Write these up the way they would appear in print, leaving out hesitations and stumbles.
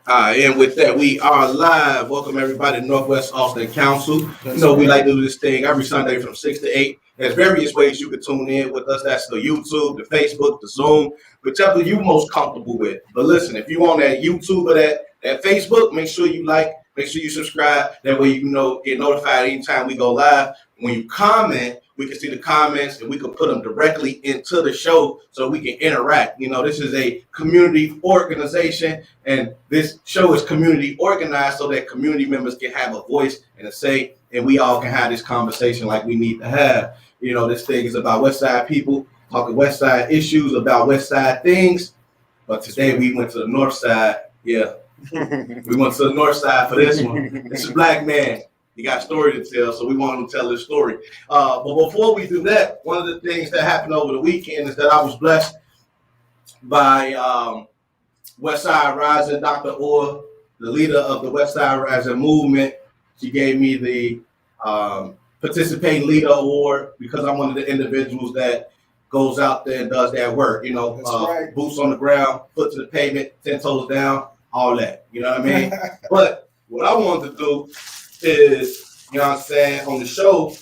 And with that, we are live. Welcome everybody to Northwest Austin Council. We like to do this thing every Sunday from 6 to 8. There's various ways you can tune in with us. That's the YouTube, the Facebook, the Zoom, whichever you most comfortable with. But listen, if you on that YouTube or that Facebook, make sure you like, make sure you subscribe. That way get notified anytime we go live. When you comment, we can see the comments and we can put them directly into the show so we can interact. This is a community organization, and this show is community organized so that community members can have a voice and a say, and we all can have this conversation like we need to have. This thing is about West Side people talking West Side issues, about West Side things. But today we went to the North Side. Yeah, we went to the North Side for this one. It's a black man. He got a story to tell, so we want him to tell his story. But before we do that, one of the things that happened over the weekend is that I was blessed by West Side Rising, Dr. Orr, the leader of the West Side Rising movement. She gave me the Participating Leader Award because I'm one of the individuals that goes out there and does that work. Right. Boots on the ground, foot to the pavement, 10 toes down, all that. You know what I mean? But what I wanted to do is, on the show,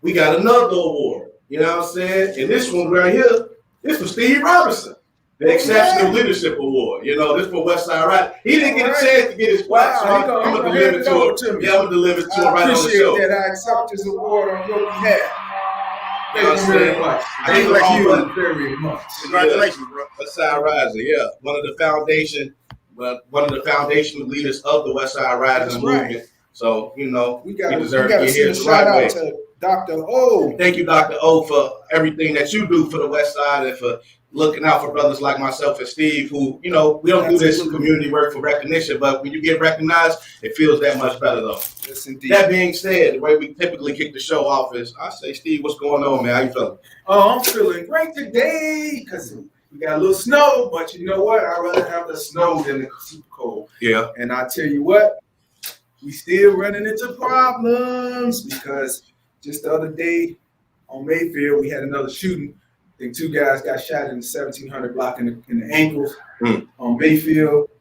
we got another award. You know what I'm saying? And this one right here, this was Steve Robinson, the Exceptional Leadership Award. This for West Side Right. He didn't get a chance to get his plaque, so I'm going to deliver it to him. Yeah, I'm going to deliver it to him right on the show. I appreciate that. I accept this award on your behalf. Thank you very much. Thank you very much. Congratulations, bro. West Side Rising, yeah. One of the foundational leaders of the West Side Rising movement. Right. So, we deserve to get here the right way. To Dr. O. Thank you, Dr. O, for everything that you do for the West Side and for looking out for brothers like myself and Steve, who, we don't do this community work for recognition, but when you get recognized, it feels that much better, though. Yes, indeed. That being said, the way we typically kick the show off is, I say, Steve, what's going on, man? How you feeling? Oh, I'm feeling great today because we got a little snow, but you know what? I'd rather have the snow than the super cold. Yeah. And I tell you what, we still running into problems because just the other day on Mayfield, we had another shooting. I think 2 guys got shot in the 1700 block in the ankles on Mayfield.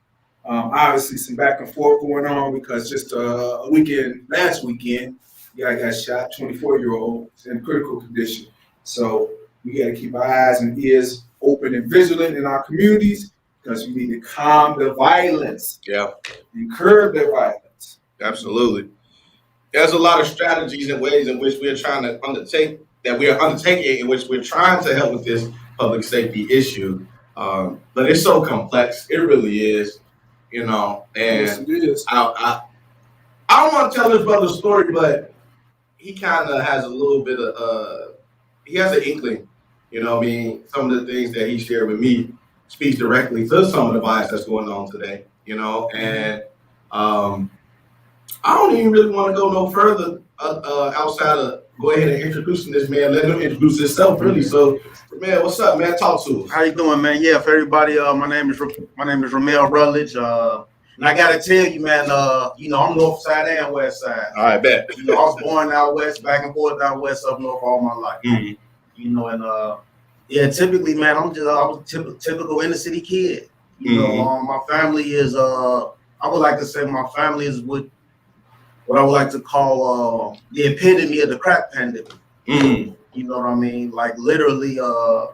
Obviously, some back and forth going on because just last weekend, guy got shot, 24-year-old, in critical condition. So we got to keep our eyes and ears open and vigilant in our communities because we need to calm the violence. Yeah. And curb the violence. Absolutely. There's a lot of strategies and ways in which we're trying to undertaking, in which we're trying to help with this public safety issue. But it's so complex. It really is, and yes, it is. I don't want to tell this brother's story, but he kind of has a little bit of, he has an inkling, some of the things that he shared with me speaks directly to some of the violence that's going on today, and I don't even really want to go no further outside of go ahead and introducing this man. Let him introduce himself, really. So, man, what's up, man? Talk to us. How you doing, man? Yeah, for everybody, my name is Remel Rutledge. And I gotta tell you, man, I'm North Side and West Side. All right, bet. I was born out west, back and forth out west, up north all my life. Mm-hmm. Typically, man, I was a typical inner city kid. My family is I would like to say my family is what I would like to call the epitome of the crack pandemic. Mm-hmm. You know what I mean? Like literally, there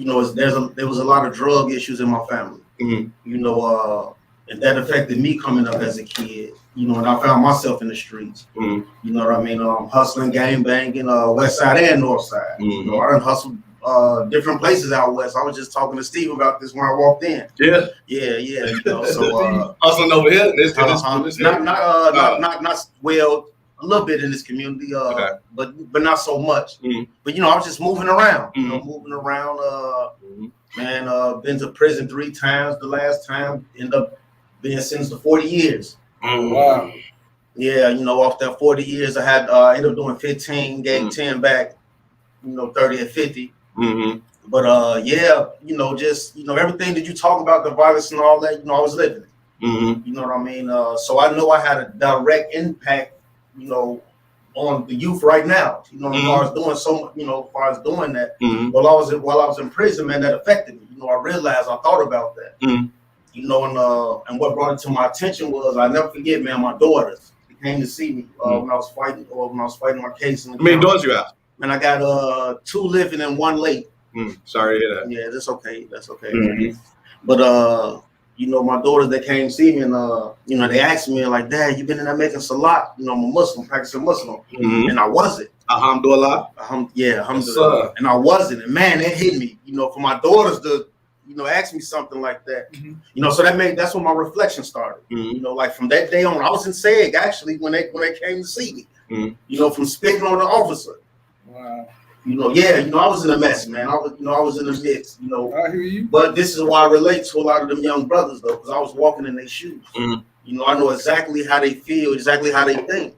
was a lot of drug issues in my family. Mm-hmm. And that affected me coming up as a kid. And I found myself in the streets. Mm-hmm. You know what I mean? Hustling, gang banging, West Side and North Side. Mm-hmm. I done hustled different places out west. I was just talking to Steve about this when I walked in. Yeah. Yeah. So hustling over here. Not well, a little bit in this community, okay. but not so much. Mm-hmm. But I was just moving around. Mm-hmm. Man, been to prison 3 times. The last time ended up being sentenced to 40 years. Mm-hmm. Wow. Yeah, you that 40 years, I had ended up doing 15, gave 10 back, 30 and 50. Mm-hmm. But just everything that you talk about, the violence and all that, I was living it. Mm-hmm. You know what I mean? So I know I had a direct impact, on the youth right now. As far as doing that. Mm-hmm. While I was in prison, man, that affected me. I realized, I thought about that. Mm-hmm. you know, and what brought it to my attention was I never forget, man. My daughters came to see me when I was fighting my case. How many daughters you have? And I got 2 living and 1 late. Sorry to hear that. Yeah, that's okay. That's okay. Mm-hmm. But you know, my daughters, they came to see me, and you know, they asked me like, "Dad, you been in there making salat?" You know, I'm a Muslim, practicing Muslim, and I wasn't. Alhamdulillah. Yeah, alhamdulillah. And I wasn't, and man, that hit me. You know, for my daughters to, you know, ask me something like that. You know, so that's when my reflection started. You know, like from that day on, I was in SEG actually when they came to see me. You know, from speaking on the officer. Wow. You know, yeah, you know, I was in a mess, man. I was in the mix, you know. I hear you. But this is why I relate to a lot of them young brothers, though, because I was walking in their shoes. You know, I know exactly how they feel, exactly how they think.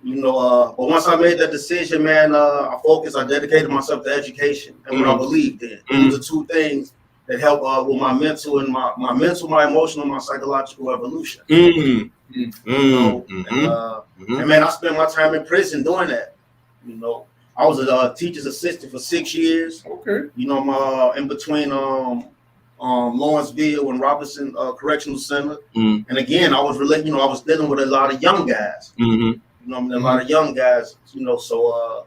You know, but once I made that decision, man, I focused, I dedicated myself to education and what I believed in. Those are 2 things that help with my mental and my emotional, my psychological evolution. You know, and man, I spent my time in prison doing that. You know, I was a teacher's assistant for 6 years. Okay. You know, in between Lawrenceville and Robinson Correctional Center. And again, I was dealing with a lot of young guys. You know, a lot of young guys. You know, so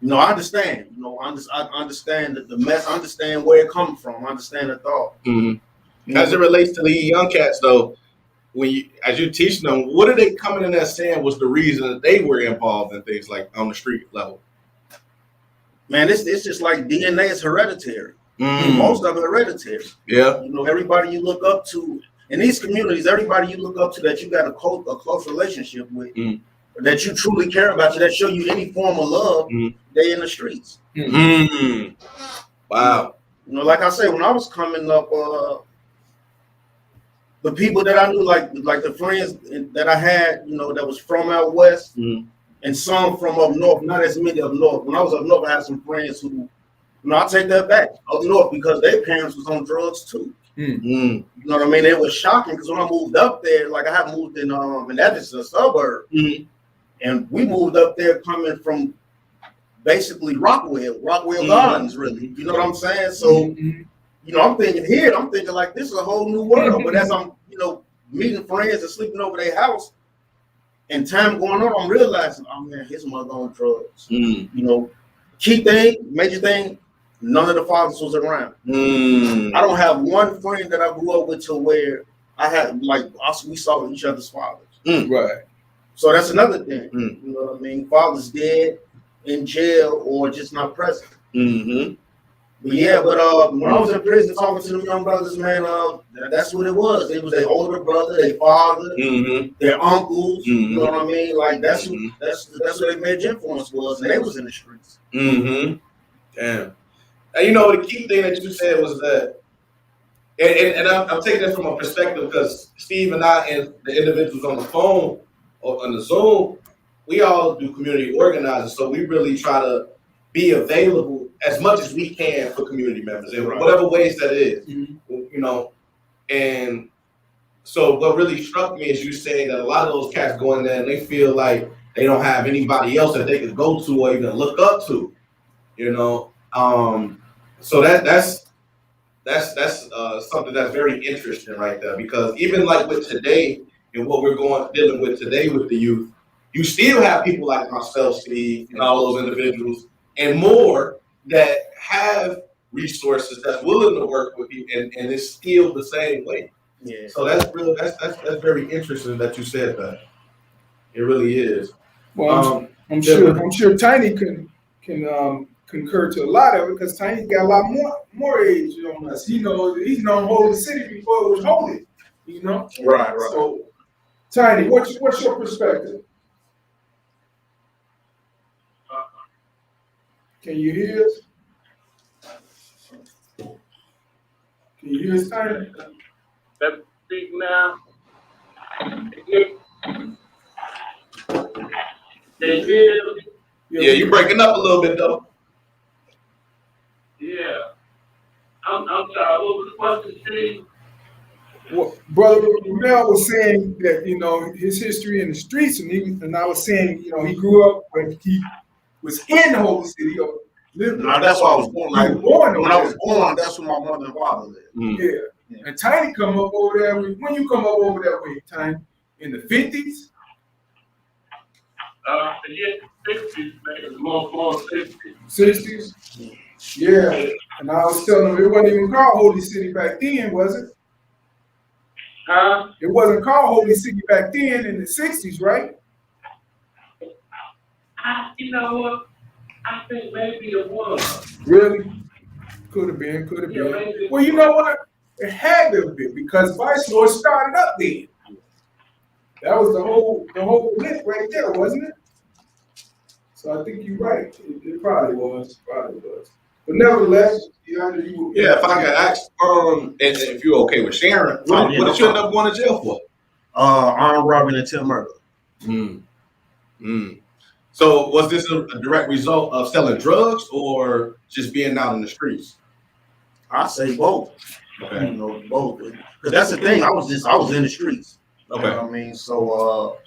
you know, I understand. You know, I understand the mess. I understand where it comes from. I understand the thought. As it relates to the young cats, though, as you teach them, what are they coming in there saying was the reason that they were involved in things like on the street level? Man, it's just like DNA is hereditary. Most of it hereditary. Yeah. You know, everybody you look up to in these communities, everybody you look up to that you got a close relationship with, that you truly care about, that show you any form of love, they in the streets. Wow. You know, like I said, when I was coming up, the people that I knew, like the friends that I had, you know, that was from out west, and some from up north, not as many up north. When I was up north, I had some friends who, you know, I'll take that back, up north, because their parents was on drugs too. You know what I mean? It was shocking because when I moved up there, like I had moved in, and that is a suburb, and we moved up there coming from basically Rockwell Gardens, really. You know what I'm saying? So, you know, I'm thinking like this is a whole new world. But as I'm, you know, meeting friends and sleeping over their house, and time going on, I'm realizing, oh man, his mother on drugs. You know, major thing, none of the fathers was around. I don't have one friend that I grew up with to where I had we saw each other's fathers. Right. So that's another thing. You know what I mean? Fathers dead, in jail, or just not present. But yeah, when I was in prison talking to them young brothers, man, that's what it was. It was their older brother, their father, their uncles. You know what I mean? Like that's what their major influence was, and they was in the streets. Damn. And you know, the key thing that you said was that, and I'm taking it from a perspective because Steve and I and the individuals on the phone or on the Zoom, we all do community organizing, so we really try to be available as much as we can for community members in whatever ways that is. You know, and so what really struck me is you saying that a lot of those cats go in there and they feel like they don't have anybody else that they could go to or even look up to. You know, so that's something that's very interesting right there, because even like with today and what we're dealing with today with the youth, you still have people like myself, Steve, and all those individuals and more that have resources that's willing to work with you and is skilled the same way. Yeah. So that's very interesting that you said that. It really is. Well, I'm sure Tiny can concur to a lot of it, because Tiny's got a lot more age on us. He's known Holy City before it was holy. You know. Right. So, Tiny, what's your perspective? Can you hear us? Can you hear us, Tiny? Let's speak now. Yeah, you're breaking up a little bit though. Yeah. I'm sorry, what was the question, Steve? Well, Brother Remel was saying that, you know, his history in the streets, and I was saying, you know, he grew up when he was in the Holy City. Now that's why I was born. Like when I was born, that's where my mother and father lived. Yeah. And Tiny come up over there. When you come up over that way, Tiny, in the 50s? Yeah, 60s, man, more 60s. 60s? Yeah. And I was telling them it wasn't even called Holy City back then, was it? Huh? It wasn't called Holy City back then in the 60s, right? You know what? I think maybe it was. Really? Could have been. Yeah, maybe. Well, you know what? It had to have been because Vice Lord started up then. That was the whole list right there, wasn't it? So I think you're right. It probably was. But nevertheless, Yeah, if I could ask, and if you're okay with sharing, what did you end up going to jail for? Armed robbery and attempted murder. So was this a direct result of selling drugs or just being out in the streets? I say both. Okay. You know, both. Because that's the thing. I was in the streets. Okay. You know what I mean? So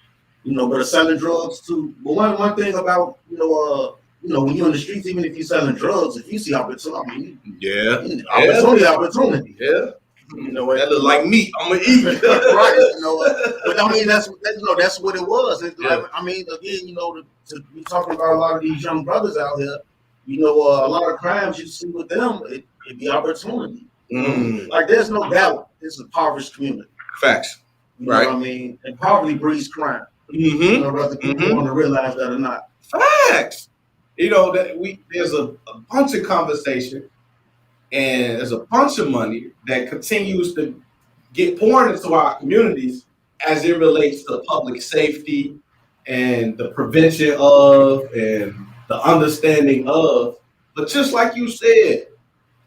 but selling drugs too. But one thing about, when you're in the streets, even if you're selling drugs, if you see opportunity, opportunity. Yeah. You know, that look like meat. I'm gonna eat it. Right. But I mean, that's what it was. I mean, again, to talking about a lot of these young brothers out here, a lot of crimes you see with them, it be opportunity. Like there's no doubt, it's a impoverished community. Facts. You know what I mean? And poverty breeds crime. Whether people want to realize that or not. Facts. There's a bunch of conversation and there's a bunch of money that continues to get poured into our communities as it relates to public safety and the prevention of and the understanding of. But just like you said,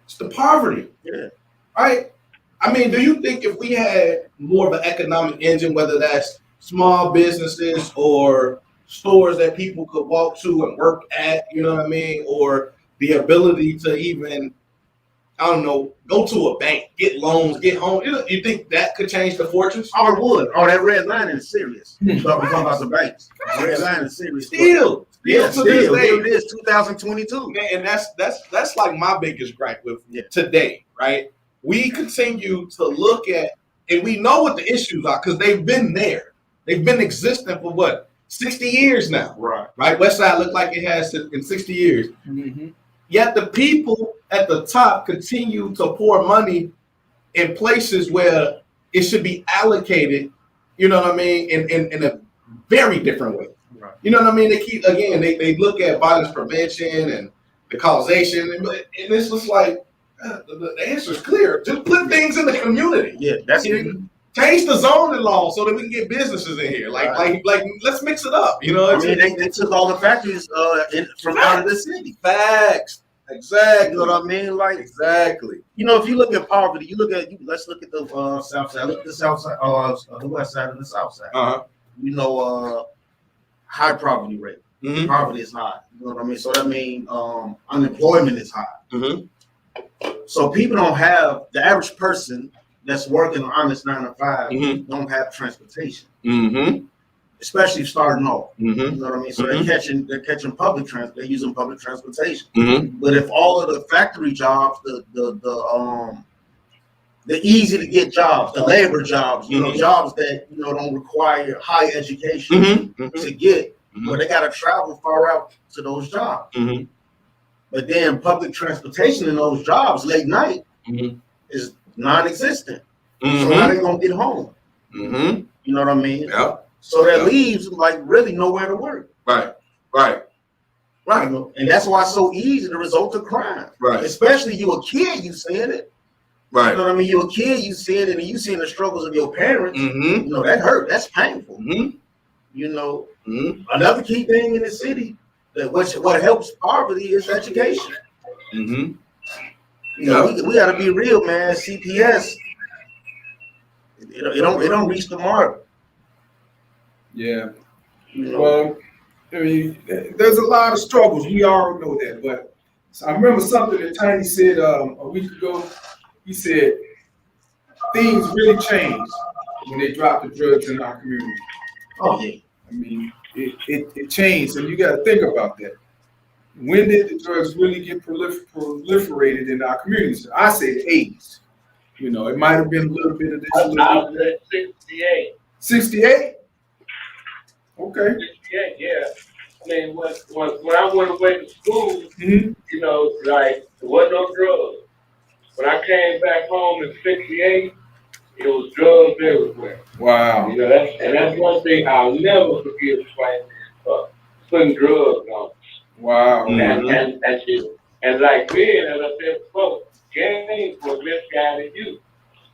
it's the poverty. Yeah. Right? I mean, do you think if we had more of an economic engine, whether that's small businesses or stores that people could walk to and work at, you know what I mean? Or the ability to even, I don't know, go to a bank, get loans, get home. You think that could change the fortunes? Oh, it would. Oh, that red line is serious. Talking about the banks. Red line is serious. Still to this day. It is 2022. And that's like my biggest gripe with today, right? We continue to look at, and we know what the issues are because they've been there. They've been existing for what, 60 years now. Right? West Side looked like it has in 60 years. Yet the people at the top continue to pour money in places where it should be allocated, you know what I mean, in a very different way. Right. You know what I mean? They look at violence prevention and the causation, and it's just like, the answer is clear. Just put things in the community. Yeah, that's it. Change the zoning law so that we can get businesses in here. Like let's mix it up. You know, I mean, they took all the factories from out of the city. Facts. Exactly. You know what I mean? Like exactly. If you look at poverty, let's look at the south side. Look at the south side, the west side and the south side. High poverty rate. Poverty is high. You know what I mean? So that means unemployment is high. So people don't have, the average person that's working an honest 9 to 5 don't have transportation, especially starting off. You know what I mean? So they're catching public transport. They're using public transportation. But if all of the factory jobs, the easy to get jobs, the labor jobs, jobs that don't require high education to get, but they got to travel far out to those jobs. But then public transportation in those jobs late night is non-existent. So how they gonna get home? You know what I mean? Yeah. So that leaves like really nowhere to work. Right. And that's why it's so easy to result of crime. Right. Especially you a kid, you seeing it. Right. You know what I mean? You a kid, you seeing it, and you seeing the struggles of your parents. That hurt. That's painful. Another key thing in the city that what helps poverty is education. We got to be real, man. CPS, it don't reach the mark. Yeah. Well, I mean, there's a lot of struggles. We all know that. But I remember something that Tiny said a week ago. He said things really changed when they dropped the drugs in our community. Oh yeah. I mean, it changed, and you got to think about that. When did the drugs really get proliferated in our communities? I say the 80s. You know, it might have been a little bit of this. I A little was bit. at 68. 68. Okay. 68, yeah. I mean, when I went away to school, Mm-hmm. you know, like, there wasn't no drugs. When I came back home in 68, it was drugs everywhere. Wow. You know, that's one thing I'll never forgive white men for putting drugs on. Wow. And like then, as I said before, gangs were misguided youth.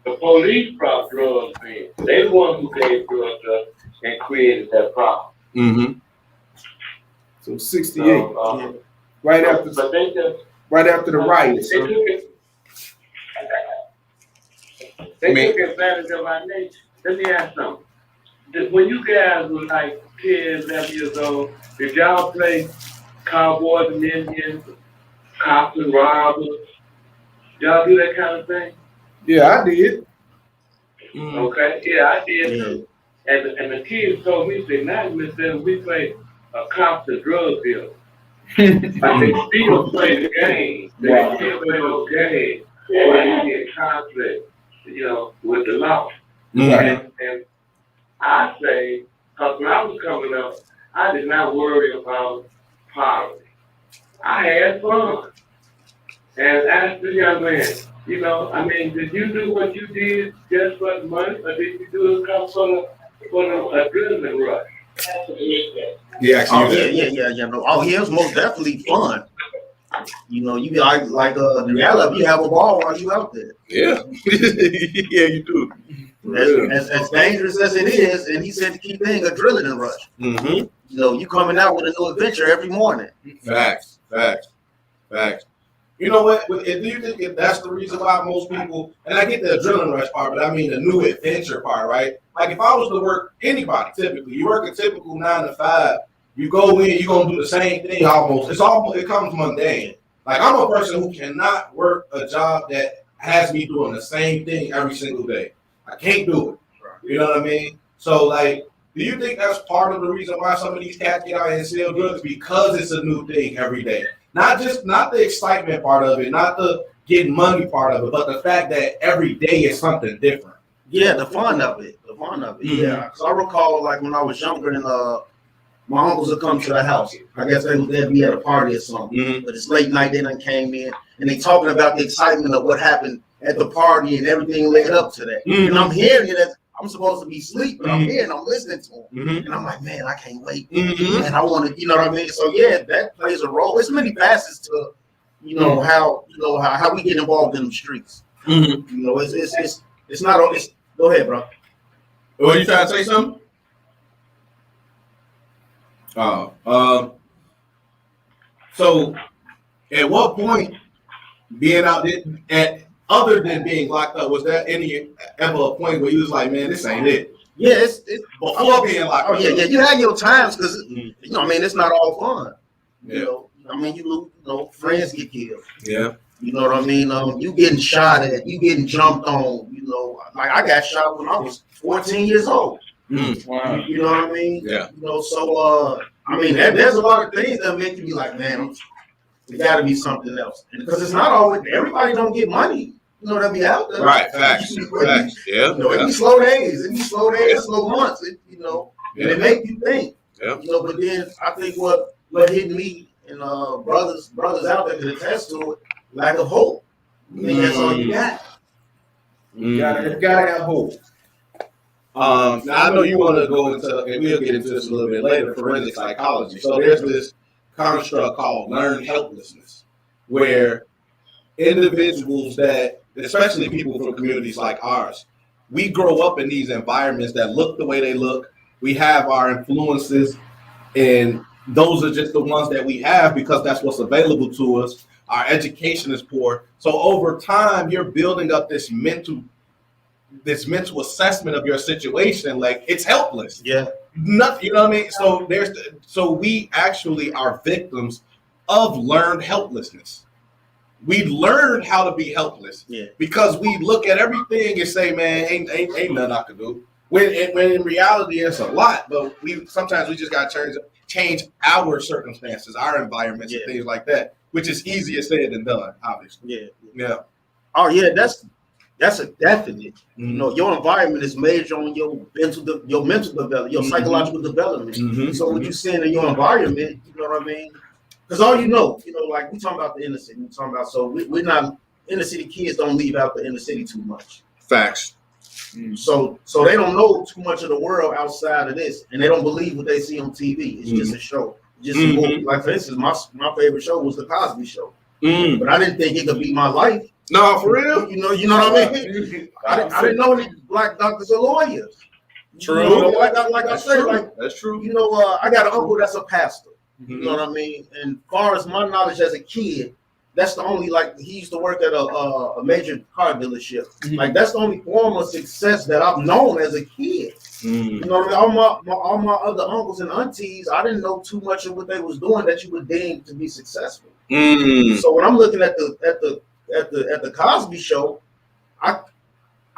The police brought drugs in. They the ones who gave drugs up and created that problem. Mm-hmm. So 68. So, right after. But they just Right after the riots. They took advantage of our nature. Let me ask something. When you guys were like 10, 11 years old, did y'all play cowboys and Indians, cops and robbers? Y'all do that kind of thing? Yeah, I did. Okay, yeah, I did too. And the kids told me, they not even we play cops and drug dealers. But they still play the game. They still play those games. And you get conflict, you know, with the law. And I say, because when I was coming up, I did not worry about poverty. I had fun. And asked the young man, you know, I mean, did you do what you did just for the money, or did you do it for the adrenaline rush? Yeah, No. Oh, yeah, it was most definitely fun. You know, you like the you have a ball while you out there. Yeah, yeah, you do. As dangerous as it is, and he said to keep being adrenaline rush. Mm-hmm. You know, you coming out with a new adventure every morning. Facts. You know what? Do you think that's the reason why most people, and I get the adrenaline rush part, but I mean the new adventure part, right? Like if I was to work, anybody typically, you work a typical 9 to 5, you go in, you're gonna do the same thing almost. It comes mundane. Like I'm a person who cannot work a job that has me doing the same thing every single day. I can't do it. You know what I mean? So like, do you think that's part of the reason why some of these cats get out and sell drugs? Because it's a new thing every day. Not the excitement part of it, not the getting money part of it, but the fact that every day is something different. Yeah, the fun of it. Mm-hmm. Yeah, because I recall like when I was younger and my uncles would come to the house. I guess they'd be at a party or something. Mm-hmm. But it's late night, they done came in and they talking about the excitement of what happened at the party and everything led up to that. Mm-hmm. And I'm hearing it as I'm supposed to be asleep, but I'm here and I'm listening to them. Mm-hmm. And I'm like, man, I can't wait. Mm-hmm. And I want to, you know what I mean? So yeah, that plays a role. There's many facets to, how we get involved in the streets. Mm-hmm. You know, it's not all. Go ahead, bro. Were you trying to say something? So at what point being out there, other than being locked up, was there ever a point where you was like, man, this ain't it? Yeah, it's before being locked up. Yeah. You had your times because it's not all fun. Yeah. You know, I mean, you lose, friends get killed. Yeah. You know what I mean? You getting shot at, you getting jumped on. You know, like I got shot when I was 14 years old. Wow. You know what I mean? Yeah. You know, so there's a lot of things that make you be like, man, there got to be something else, because it's not always everybody don't get money. You know, that be out there. Right. Facts. Yeah. It be slow days. It be slow days, slow months. And it make you think. Yeah. You know, but then I think what hit me and brothers out there can attest to it, lack of hope. I think that's all you got. You gotta have hope. Now I know you want to go into, and we'll get into this a little bit later, forensic psychology. So there's this construct called learned helplessness, where individuals that, especially people from communities like ours, we grow up in these environments that look the way they look. We have our influences, and those are just the ones that we have because that's what's available to us. Our education is poor. So over time, you're building up this mental assessment of your situation, like it's helpless. Yeah. Nothing, you know what I mean? So we actually are victims of learned helplessness. We learned how to be helpless because we look at everything and say, man, ain't nothing I can do. When in reality it's a lot, but sometimes we just gotta change our circumstances, our environments, and things like that, which is easier said than done, obviously. Yeah. Yeah. Oh yeah, that's That's a definite. You know, your environment is major on your mental development, your psychological development. So what you seeing in your environment, you know what I mean? Because all you know, like we talking about the inner city, we talking about, so we're not, inner city kids don't leave out the inner city too much. Facts. So they don't know too much of the world outside of this, and they don't believe what they see on TV. It's just a show, just a movie. Like for instance, my favorite show was the Cosby Show, but I didn't think it could be my life. No, for real. You know what I mean? I didn't know any black doctors or lawyers. True. Like I said, like that's true. I got an uncle that's a pastor. You know what I mean? And as far as my knowledge as a kid, that's the only, like, he used to work at a major car dealership. Like that's the only form of success that I've known as a kid. You know what I mean? All my other uncles and aunties, I didn't know too much of what they was doing that you would deem to be successful. So when I'm looking at the Cosby Show, I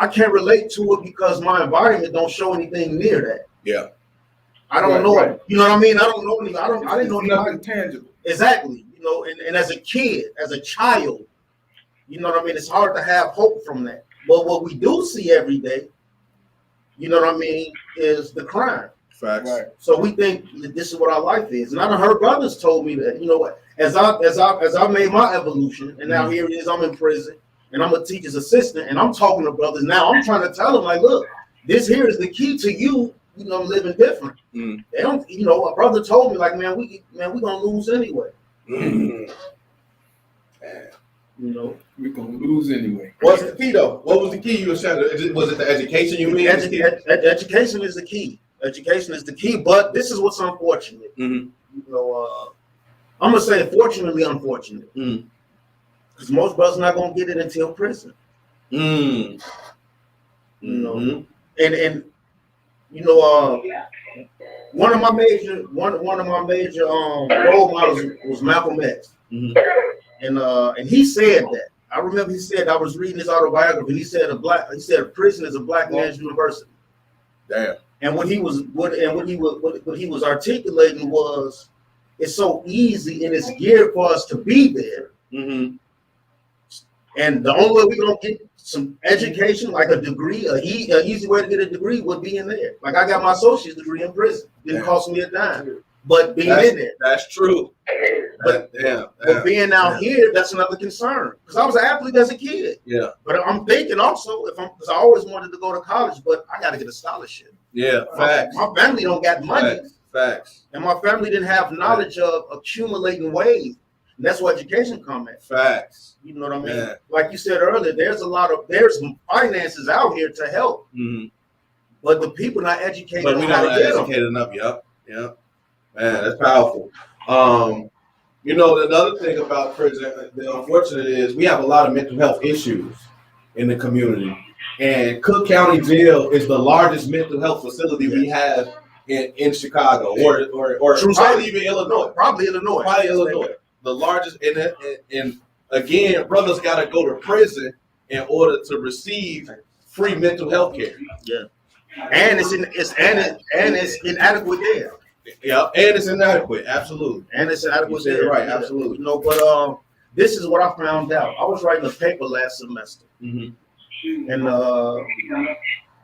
can't relate to it because my environment don't show anything near that. Yeah. I don't know. Right. You know what I mean? I don't know any. I didn't know nothing tangible. Exactly. And as a kid, as a child, you know what I mean? It's hard to have hope from that. But what we do see every day, you know what I mean, is the crime. Facts. Right. So we think that this is what our life is. And I done heard brothers told me that, you know what, as I made my evolution, and now here it is, I'm in prison, and I'm a teacher's assistant, and I'm talking to brothers now. I'm trying to tell them, like, look, this here is the key to you, living different. They don't, a brother told me, like, man, we gonna lose anyway. We're gonna lose anyway. What's the key though? What was the key you were saying? Was it the education you mean? Education is the key. Education is the key, but this is what's unfortunate. I'm gonna say fortunately unfortunate. Because most brothers not gonna get it until prison. And one of my major role models was Malcolm X. And he said that. I remember he said, I was reading his autobiography. He said prison is a black man's university. Damn. And what he was articulating was, it's so easy and it's geared for us to be there. And the only way we're gonna get some education, like a degree, an easy way to get a degree would be in there. Like I got my associate's degree in prison. Didn't cost me a dime. But being in there. That's true. But being out here, that's another concern. Because I was an athlete as a kid. Yeah. But I'm thinking also, because I always wanted to go to college, but I got to get a scholarship. Yeah, facts. My family don't got money. Facts. And my family didn't have knowledge of accumulating ways. And that's where education comes at. Facts. You know what I mean? Yeah. Like you said earlier, there's some finances out here to help. But the people not educated. But we not educated enough. Yep. Man, that's powerful. Another thing about prison, the unfortunate is we have a lot of mental health issues in the community. And Cook County Jail is the largest mental health facility we have in Chicago or probably even Illinois. Probably Illinois. The largest, and again, brothers got to go to prison in order to receive free mental health care. Yeah. And it's inadequate there. Yeah, and it's inadequate, absolutely. And it's inadequate there, right? Absolutely. But this is what I found out. I was writing a paper last semester, and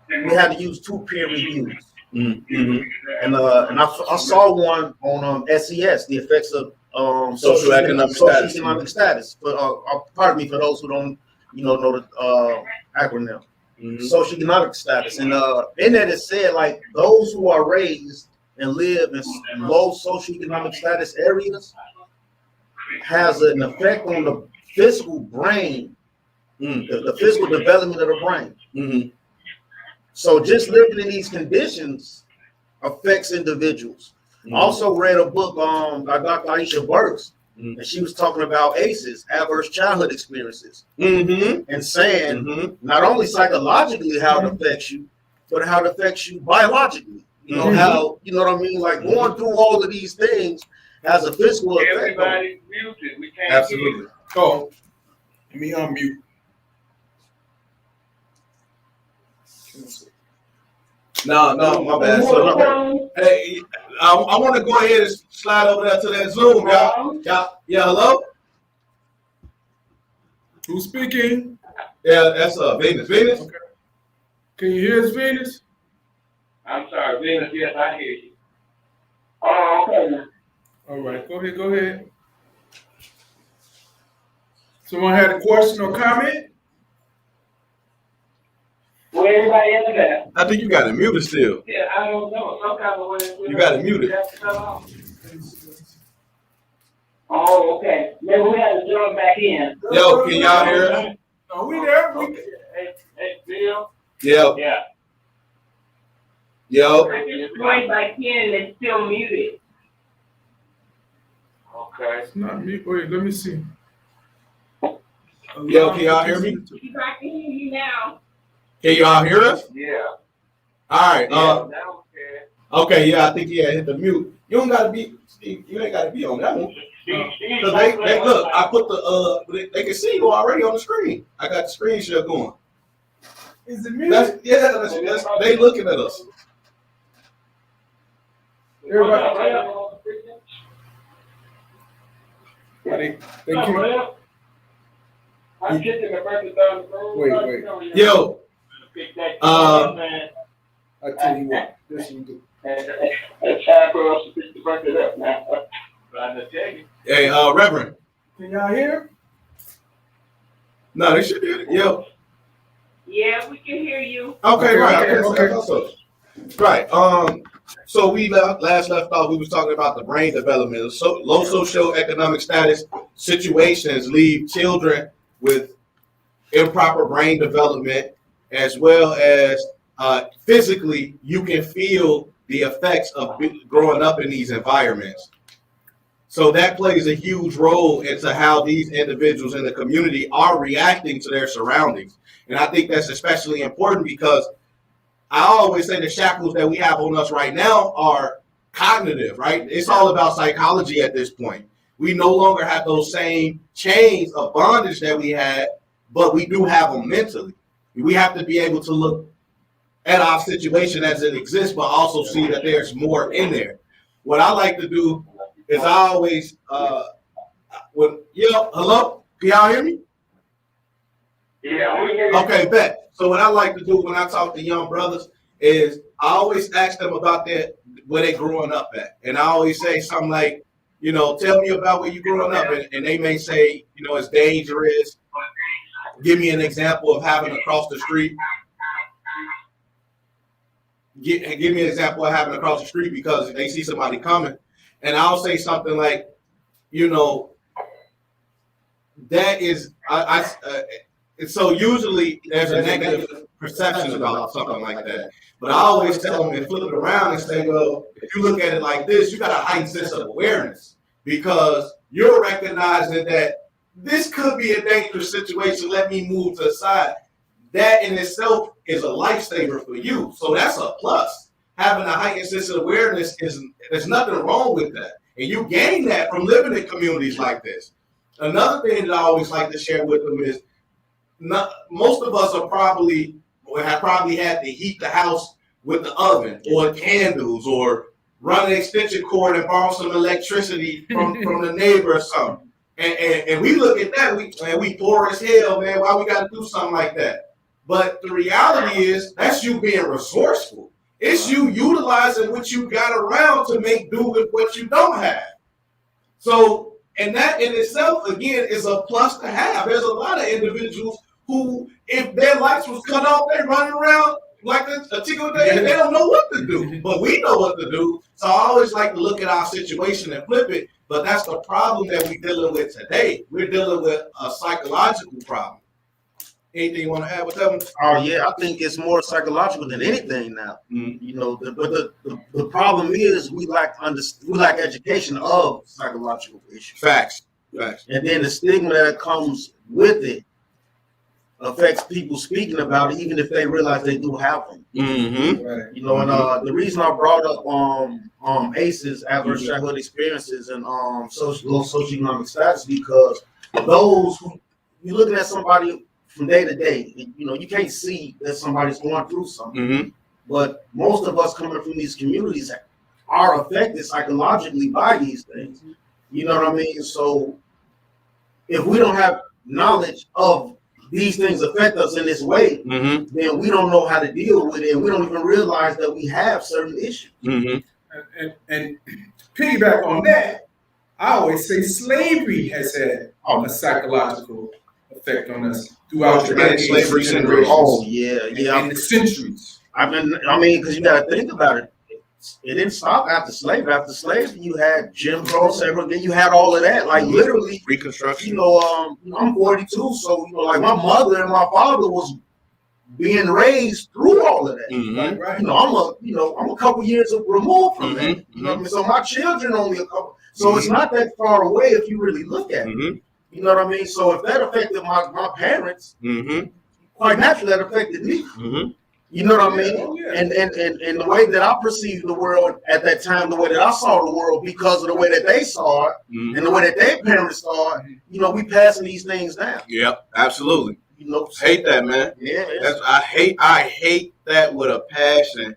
we had to use 2 peer reviews. And I saw one on SES, the effects of socioeconomic status. Pardon me for those who don't, know the acronym. Socioeconomic status, and in that it said like those who are raised and live in low socioeconomic status areas has an effect on the physical brain, the physical development of the brain. So just living in these conditions affects individuals. I also read a book by Dr. Aisha Burks, and she was talking about ACEs, adverse childhood experiences, and saying not only psychologically how it affects you, but how it affects you biologically. How, you know what I mean? Like going through all of these things has a physical effect. Everybody's muted. We can't absolutely. Go. Let me unmute. No, my bad. So, hey, I want to go ahead and slide over there to that Zoom, y'all. Yeah, hello? Who's speaking? Yeah, that's Venus. Venus. Okay. Can you hear us, Venus? I'm sorry, Venus. Yes, I hear you. Oh, okay. All right, go ahead. Someone had a question or comment? Where everybody in there? I think you got it muted still. Yeah, I don't know. Some kind of way. You got it muted. Oh, okay. Maybe we have to join back in. Yo, can y'all hear us? Oh, we there. Hey, Bill. Yeah. Yeah. Yo. Join back in and it's still muted. Okay. It's not me. Wait, let me see. Yo, can y'all hear me? I can hear you now. Can y'all hear us? Yeah. All right. Now Okay. Yeah, I think he had hit the mute. You don't gotta be. You ain't gotta be on that one. Cause they look. I put the they can see you already on the screen. I got the screen share going. Is it muted? That's they looking at us. Everybody. They can't. I'm kicking the person down the road. Wait. Yo. I tell you what. This one do. It's time for us to pick the bucket up now. Trying to tell you. Hey, Reverend. Can y'all hear? No, they should hear it. Yo. Yeah, we can hear you. Okay, right. Okay. Right. So we last left off. We was talking about the brain development. So low socioeconomic status situations leave children with improper brain development, as well as physically, you can feel the effects of growing up in these environments. So that plays a huge role into how these individuals in the community are reacting to their surroundings. And I think that's especially important because I always say the shackles that we have on us right now are cognitive, right? It's all about psychology at this point. We no longer have those same chains of bondage that we had, but we do have them mentally. We have to be able to look at our situation as it exists, but also see that there's more in there. What I like to do is I always, hello? Can y'all hear me? Yeah, we hear you. Okay, bet. So what I like to do when I talk to young brothers is I always ask them about where they growing up at. And I always say something like, tell me about where you growing up. And they may say, it's dangerous. Give me an example of having to cross the street. Give me an example of having to cross the street because they see somebody coming. And I'll say something like, that is, so usually there's a negative perception about something like that. But I always tell them and flip it around and say, well, if you look at it like this, you got a heightened sense of awareness because you're recognizing that this could be a dangerous situation. Let me move to the side. That in itself is a lifesaver for you. So that's a plus. Having a heightened sense of awareness there's nothing wrong with that. And you gain that from living in communities like this. Another thing that I always like to share with them is most of us have probably had to heat the house with the oven or candles or run an extension cord and borrow some electricity from the neighbor or something. And we look at that, we poor as hell, man. Why we got to do something like that? But the reality is that's you being resourceful. It's you utilizing what you got around to make do with what you don't have. So, and that in itself, again, is a plus to have. There's a lot of individuals who, if their lights was cut off, they running around like a chicken day. They don't know what to do, but we know what to do. So I always like to look at our situation and flip it. But that's the problem that we're dealing with today. We're dealing with a psychological problem. Anything you want to add with that one? Oh yeah, I think it's more psychological than anything now. Mm-hmm. But the problem is we lack education of psychological issues. Facts. And then the stigma that comes with it affects people speaking about it, even if they realize they do have them. Mm-hmm. Right. And the reason I brought up ACEs, adverse childhood experiences, and low socioeconomic status, because those who you're looking at somebody from day to day, you can't see that somebody's going through something. Mm-hmm. But most of us coming from these communities are affected psychologically by these things. You know what I mean? So if we don't have knowledge of these things affect us in this way, Mm-hmm. then we don't know how to deal with it, and we don't even realize that we have certain issues. Mm-hmm. And piggyback on that, I always say slavery has had a psychological effect on us throughout the Traumatic slavery syndrome. Oh yeah. and the centuries. I mean, because you got to think about it. It didn't stop after slavery. After slavery, you had Jim Crow, segregation. You had all of that. Like literally, Reconstruction. you know, I'm 42, so you know, like my mother and my father was being raised through all of that. Mm-hmm. Right. You know, I'm a couple years removed from that. Mm-hmm. You know what I mean? So my children only a couple. So it's not that far away if you really look at it. Mm-hmm. You know what I mean? So if that affected my parents, Mm-hmm. quite naturally that affected me. Mm-hmm. You know what I mean? Oh, yeah. And the way that I perceived the world at that time, the way that I saw the world because of the way that they saw it Mm-hmm. and the way that their parents saw it, you know, we passing these things down. Yep, absolutely. You know, Hate that, man. Yeah. I hate that with a passion.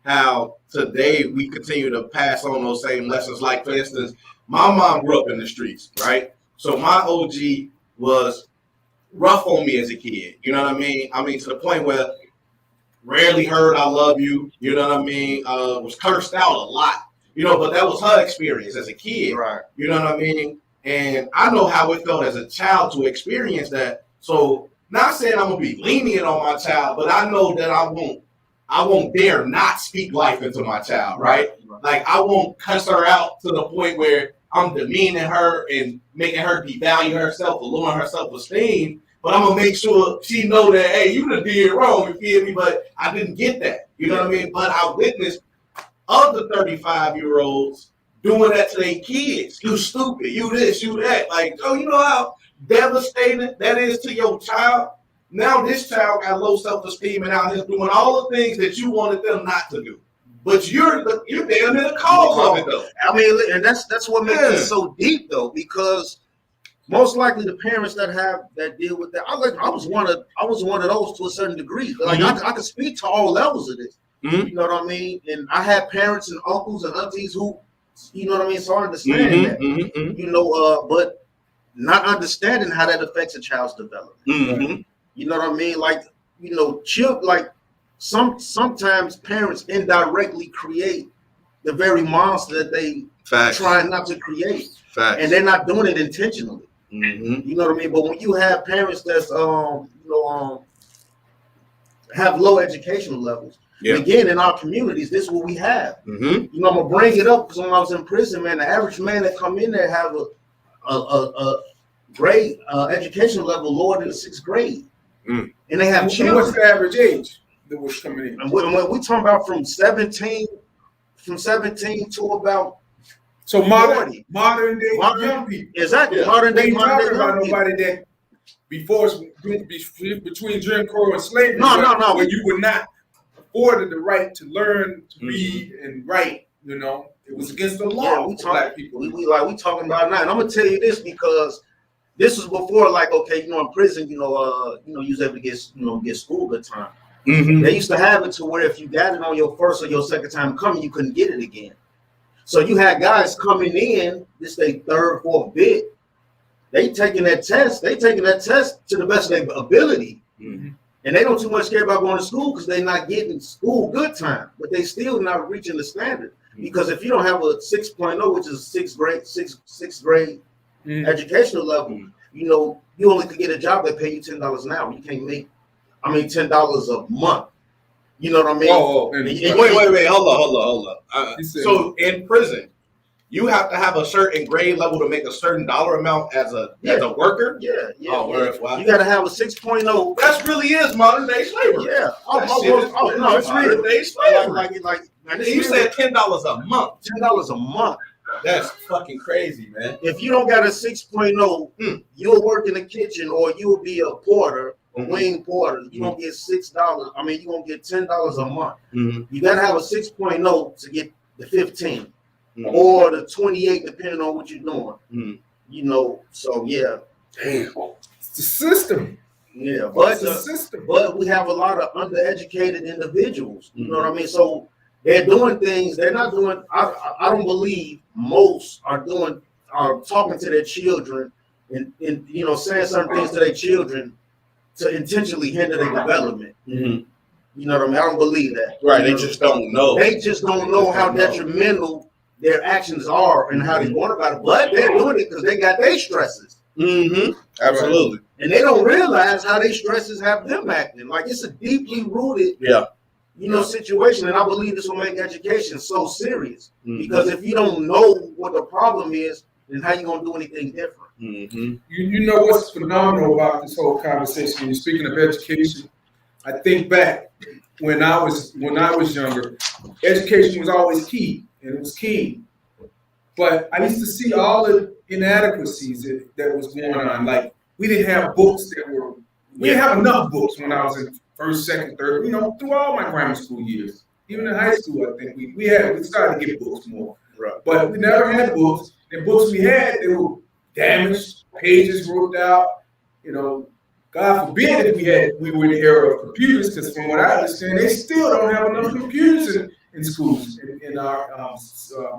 How today we continue to pass on those same lessons. Like for instance, my mom grew up in the streets, right? So my OG was rough on me as a kid. You know what I mean? I mean to the point where rarely heard "I love you." You know what I mean? Was cursed out a lot. You know, but that was her experience as a kid. Right. You know what I mean? And I know how it felt as a child to experience that. So not saying I'm gonna be lenient on my child, but I know that I won't dare not speak life into my child, right? Like I won't cuss her out to the point where I'm demeaning her and making her devalue herself or lowering her self-esteem. But I'm gonna make sure she know that, hey, you done did wrong, you feel me? But I didn't get that. You know what I mean? But I witnessed other 35-year-olds doing that to their kids. You stupid, you this, you that. Like, oh, you know how devastating that is to your child? Now this child got low self-esteem and out here doing all the things that you wanted them not to do. But you're damn near the cause of it though. I mean, and that's what makes it so deep though, because most likely the parents that deal with that, I was one of those to a certain degree. Like I could speak to all levels of this. Mm-hmm. You know what I mean? And I had parents and uncles and aunties who, you know what I mean, so I understand that. Mm-hmm. You know, but not understanding how that affects a child's development. Mm-hmm. You know what I mean? Like, you know, sometimes parents indirectly create the very monster that they trying not to create. Facts. And they're not doing it intentionally. Mm-hmm. You know what I mean? But when you have parents that's have low educational levels, again in our communities, this is what we have. Mm-hmm. You know, I'm gonna bring it up because when I was in prison, man, the average man that come in there have a grade educational level lower than the 6th grade. Mm. And they have And children. what's the average age that was coming in? And when we talking about from 17 to about So modern day Modern- young people. exactly Yeah. modern We day ain't talking about young people. nobody that between Jim Crow and slavery. No. Where you were not afforded the right to learn to read and write. You know, it was against the law. Yeah, we for talking black people. we talking about now, and I'm gonna tell you this because this was before, like, okay, you know, in prison, you was able to get school good time. Mm-hmm. They used to have it to where if you got it on your first or your second time coming, you couldn't get it again. So you had guys coming in, this they third, fourth bid. They taking that test to the best of their ability. Mm-hmm. And they don't too much care about going to school because they're not getting school good time, but they still not reaching the standard. Because if you don't have a 6.0, which is sixth grade educational level, you know, you only could get a job that pay you $10 an hour. You can't make, $10 a month. You know what I mean? Wait, hold on. So in prison, you have to have a certain grade level to make a certain dollar amount as a worker? Yeah. Wow. You got to have a 6.0. That really is modern day slavery. Yeah. No, it's modern day slavery. Like you said $10 a month. $10 a month. That's fucking crazy, man. If you don't got a 6.0, you'll work in the kitchen or you'll be a porter, a wing porter. You don't get $6. You won't get $10 a month. Mm-hmm. You gotta have a 6.0 to get the 15 or the 28, depending on what you're doing. Mm-hmm. You know, so yeah. Damn. It's the system. Yeah, It's the system. but we have a lot of undereducated individuals. You know what I mean? So they're doing things. They're not doing. I don't believe most are talking to their children and saying certain things to their children to intentionally hinder their development. Mm-hmm. You know what I mean? I don't believe that. Right. They just don't know. They just don't know how detrimental their actions are and how they going about it. But they're doing it because they got their stresses. Mm-hmm. Absolutely. And they don't realize how their stresses have them acting. Like it's a deeply rooted, situation. And I believe this will make education so serious. Mm-hmm. Because if you don't know what the problem is, then how you gonna do anything different? Mm-hmm. You know what's phenomenal about this whole conversation? When you're speaking of education, I think back when I was younger, education was always key, and it was key. But I used to see all the inadequacies that was going on. Like we didn't have books we didn't have enough books when I was in first, second, third. Through all my grammar school years, even in high school, I think we started to get books more. Right. But we never had books. The books we had, they were damaged, pages ripped out. God forbid if we were in the era of computers, because from what I understand, they still don't have enough computers in schools in our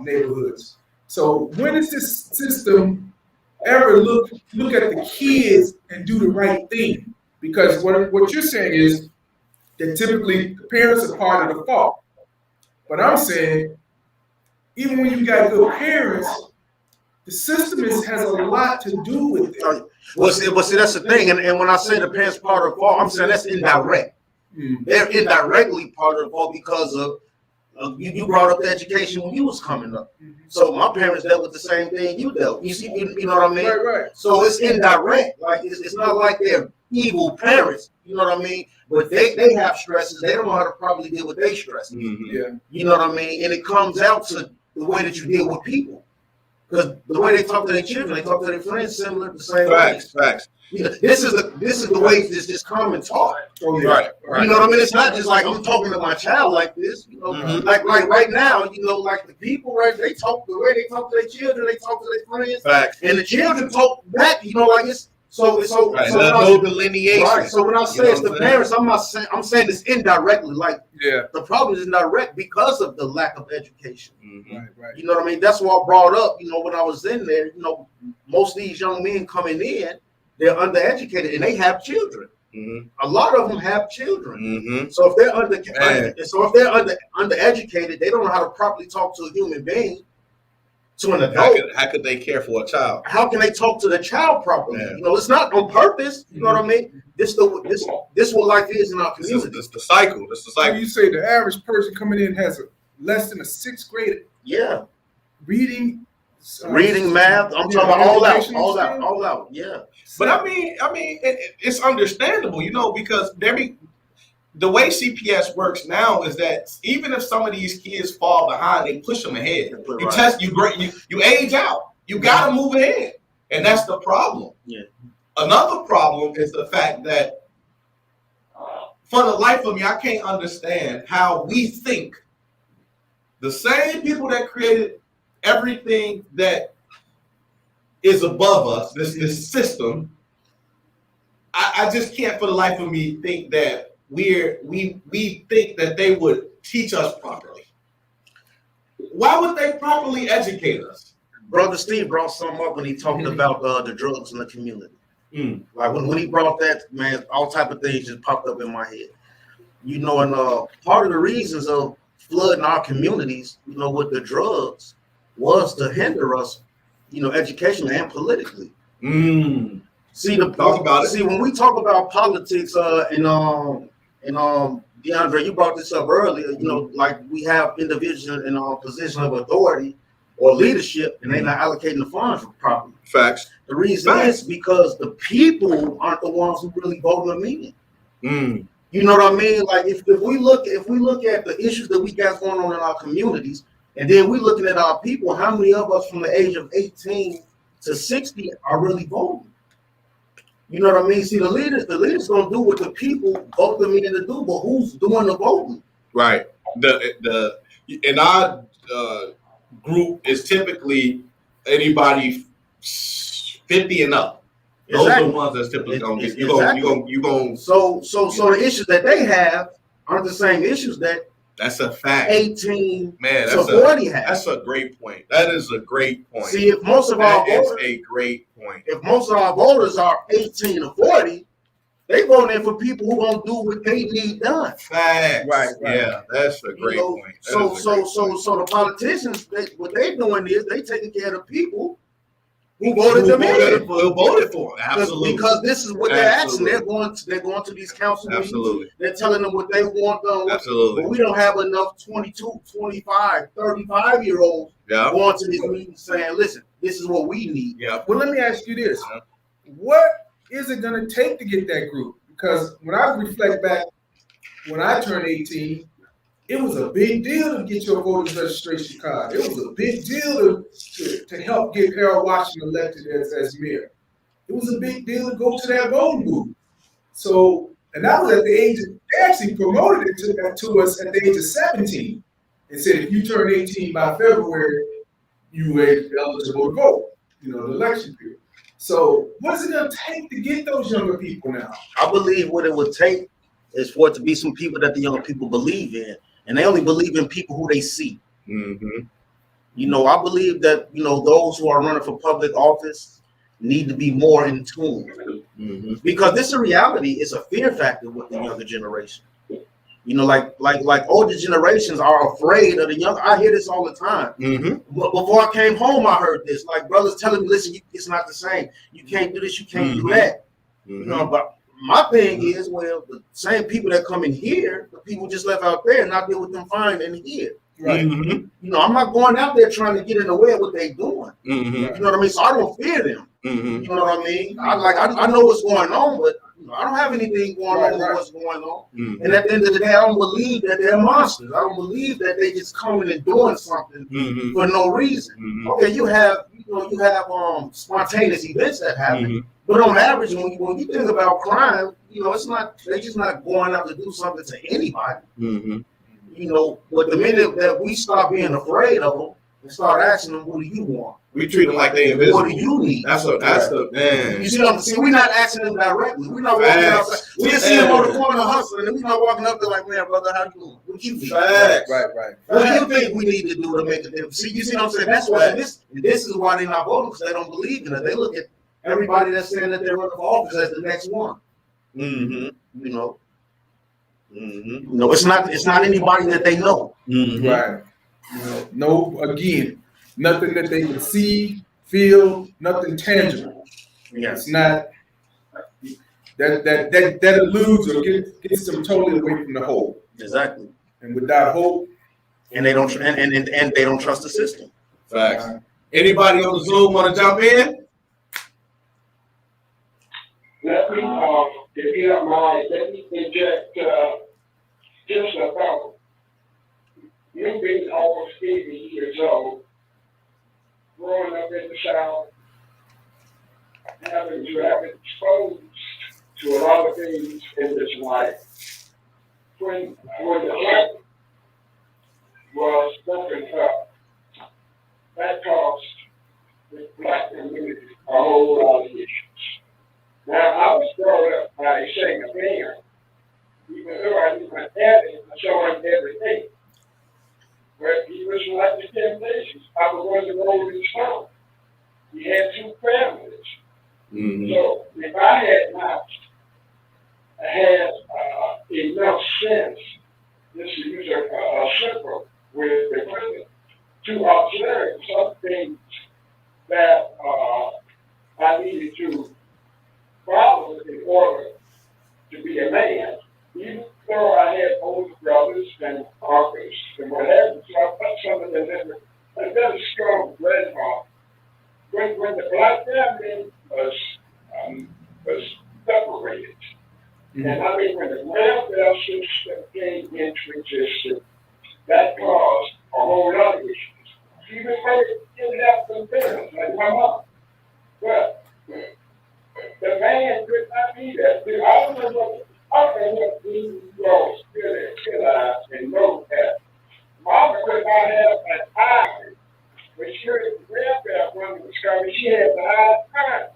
neighborhoods. So when does this system ever look at the kids and do the right thing? Because what you're saying is that typically the parents are part of the fault. But I'm saying, even when you got good parents, the system has a lot to do with it. Well, see, that's the thing. And when I say the parents part of the fault, I'm saying that's indirect. Mm-hmm. They're indirectly part of the fault because of you brought up the education when you was coming up. Mm-hmm. So my parents dealt with the same thing you dealt. You see, you know what I mean? Right. So it's indirect. Like it's not like they're evil parents. You know what I mean? But they have stresses. They don't know how to properly deal with their stresses. Mm-hmm. Yeah. You know what I mean? And it comes out to the way that you deal with people. Because the way they talk to their children, they talk to their friends similar the same way. Facts. This is the way this common talk. Oh, yeah. Right. You know what I mean? It's not just like I'm talking to my child like this. Mm-hmm. Like right now, like the people, right? They talk the way they talk to their children, they talk to their friends. Facts. And the children talk back. Like it's so. Right. So no delineation. Right. So when I say it's the parents, I'm saying this indirectly. Like the problem is indirect because of the lack of education. Mm-hmm. Right. You know what I mean? That's what I brought up. When I was in there, most of these young men coming in, they're undereducated and they have children. Mm-hmm. A lot of them have children. Mm-hmm. So if they're undereducated, they don't know how to properly talk to a human being, to an adult. How could they care for a child? How can they talk to the child properly? Yeah. It's not on purpose. You know what I mean? This what life is in our community. It's the cycle. It's the cycle. You say the average person coming in has less than a sixth grade. Yeah. Reading, math. I'm talking about all out. Yeah. But I mean, it's understandable, because the way CPS works now is that even if some of these kids fall behind, they push them ahead. You test, you age out. You got to move ahead, and that's the problem. Yeah. Another problem is the fact that, for the life of me, I can't understand how we think the same people that created everything that is above us, this system, I just can't for the life of me think that we think that they would teach us properly. Why would they properly educate us? Brother Steve brought something up when he talked about the drugs in the community. Like when he brought that, man, all type of things just popped up in my head. And part of the reasons of flooding our communities, with the drugs, was to hinder us, educationally and politically. See when we talk about politics, and DeAndre, you brought this up earlier. Like we have individuals in a position of authority or leadership, and they're not allocating the funds properly. Facts. The reason is because the people aren't the ones who really vote them in. You know what I mean? Like if we look at the issues that we got going on in our communities, and then we're looking at our people, how many of us from the age of 18 to 60 are really voting? You know what I mean? See, the leaders gonna do what the people vote them in to do, but who's doing the voting? Right. In our group is typically anybody 50 and up. Those are the ones that's typically gonna get you going. So the issues that they have aren't the same issues that. That's a fact. 18 man, to 40 has. That's a great point. That is a great point. See, if most of our voters, a great point. If most of our voters are 18 to 40, They voting for people who gonna do what they need done. Facts. Right. Yeah, that's a great point. So the politicians, what they doing is they taking care of the people who voted them in. Who voted for them. Absolutely. Because this is what they're asking. They're going to these council meetings. They're telling them what they want done. Absolutely. But we don't have enough 22, 25, 35-year-olds going to these meetings saying, listen, this is what we need. Yeah. Well, let me ask you this. What is it going to take to get that group? Because when I reflect back, when I turned 18, it was a big deal to get your voter's registration card. It was a big deal to help get Harold Washington elected as mayor. It was a big deal to go to that voting booth. So, and that was at the age of, they actually promoted it to us at the age of 17 and said, if you turn 18 by February, you were eligible to vote, the election period. So what is it going to take to get those younger people now? I believe what it would take is for it to be some people that the young people believe in. And they only believe in people who they see. Mm-hmm. I believe that, those who are running for public office need to be more in tune. Mm-hmm. Because this is a reality. It's a fear factor with the younger generation. Like older generations are afraid of the young. I hear this all the time. Mm-hmm. But before I came home, I heard this. Like brothers telling me, listen, it's not the same. You can't do this. You can't do that. Mm-hmm. But my thing is, well, the same people that come in here, the people just left out there, not deal with them fine in here. Right. Mm-hmm. I'm not going out there trying to get in the way of what they doing. Mm-hmm. You know what I mean? So I don't fear them. Mm-hmm. You know what I mean? I know what's going on, but I don't have anything going on with what's going on. Mm-hmm. And at the end of the day, I don't believe that they're monsters. I don't believe that they just coming and doing something for no reason. Mm-hmm. Okay, you have spontaneous events that happen, but on average, when you think about crime, they're just not going out to do something to anybody. Mm-hmm. But the minute that we start being afraid of them and start asking them, what do you want? We treat them like they invisible. What do you need? That's the man. You see what I'm saying? We're not asking them directly. We're not walking outside. We just see them on the corner hustling, and we're not walking up there like, man, brother, how you doing? What you need? Right. What do you think we need to do to make a difference? See, you see what I'm saying? That's why this is why they're not voting, because they don't believe in it. They look at everybody that's saying that they're running for office as the next one. Mm-hmm. It's not anybody that they know. Mm-hmm. Right. No, again, nothing that they can see, feel, nothing tangible. Yes. It's not that eludes or gets them totally away from the hope. Exactly. And without hope, and they don't and they don't trust the system. Facts. Anybody on the Zoom want to jump in? Let me, if you don't mind, let me inject just a thought. You being almost 80 years old, growing up in the South, having exposed to a lot of things in this life. When the black was broken up, that caused the black community a whole lot of issues. Now, I was brought up by a single parent, even though I knew my daddy, I saw him every day. But he was like the Temptations. I was going to roll his phone. He had two families. Mm-hmm. So if I had not had enough sense, just to use a simple with the equipment, to observe some things that I needed to follow in order to be a man, even though I had older brothers and uncles and whatever, so I put some of them in a very strong red heart. When the black family was separated, and I mean when the welfare system came into existence, that caused a whole lot of issues. Even though it didn't have some parents like my mom, but the man could not be that. I don't know what these girls realize and know that Mama could not have an eye. When she heard the grandparent woman was coming, she had the eye.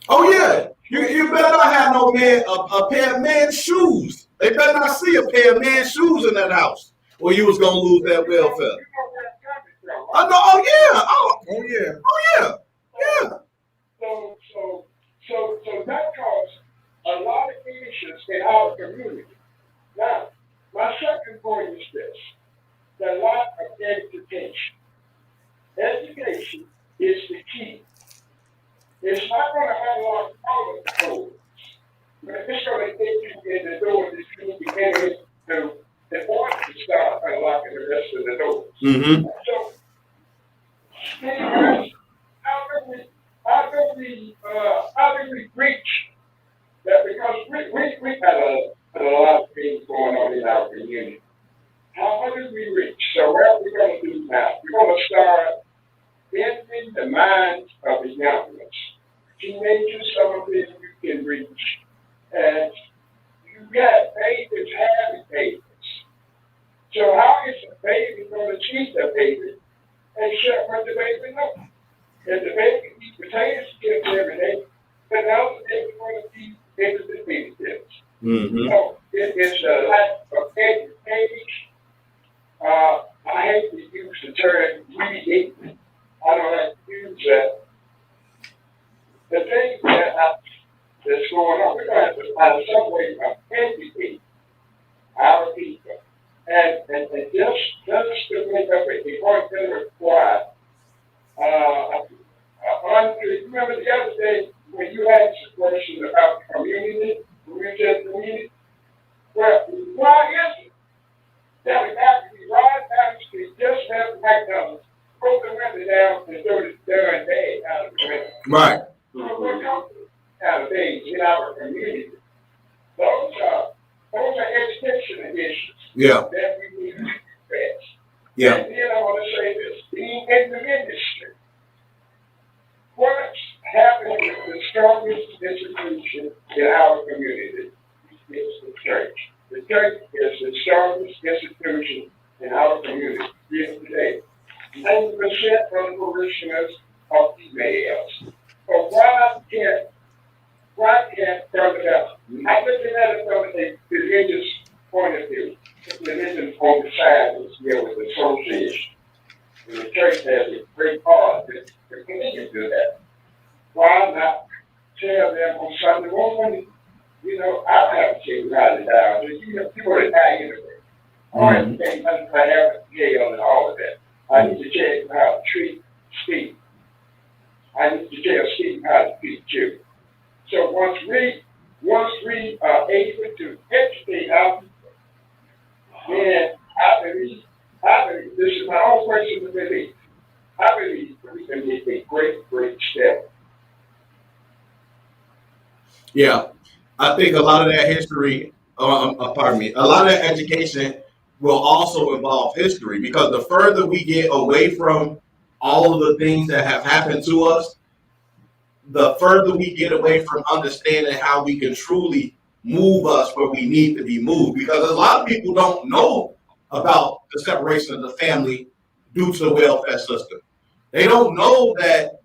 Oh yeah, you better not have no man a pair of men's shoes. They better not see a pair of men's shoes in that house, or you was gonna lose that welfare. You know where I'm coming from, right? I know. Oh yeah. oh yeah. Yeah. So that caused a lot of issues institutions in our community. Now, my second point is this: the lack of education. Education is the key. It's not going to unlock all of the doors, but it's going to get you in the door that you need to get into in order to start unlocking the rest of the doors. Mm-hmm. So, how do we reach that? Because we have a lot of things going on in our community. How do we reach? So what are we going to do now? We're going to start entering the minds of the young ones. Teenagers, some of them you can reach. And you got babies having babies. So how is a baby going to teach a baby except what the baby knows? If the baby eats potato chips every day, then now the baby going to eat into baby chips. Mm-hmm. So it's a lack of education. I hate to use the term really. I don't like to use that. The thing that's going on, we're going to have to find some way of educating our people. And just to make up a point that required, remember the other day when you asked a question about community, community? Well, why is it that we have to be right down the street, just have McDonald's, put the window down and throw the darn bag out of the window? Right. So we're comfortable nowadays in our community. Those are educational issues Yeah. that we need to address. Yeah. And then I want to say this, being in the ministry, what's happening with the strongest institution in our community is the church. The church is the strongest institution in our community today. 90% of the parishioners are females. So why can't Brother Bell? I'm looking at it from a religious point of view. Religion on the side is here with the association. And the church has a great part to continue to do that. Why not tell them on Sunday morning, I don't have to tell you how to die. You want to die anyway. All right, you can't have a jail and all of that. I need to tell you how to treat Steve. I need to tell Steve how to treat you. So once we are able to educate our people, then I believe this is my own personal belief. I believe we can make a great step. Yeah. I think a lot of that history, a lot of that education will also involve history, because the further we get away from all of the things that have happened to us, the further we get away from understanding how we can truly move us where we need to be moved. Because a lot of people don't know about the separation of the family due to the welfare system. They don't know that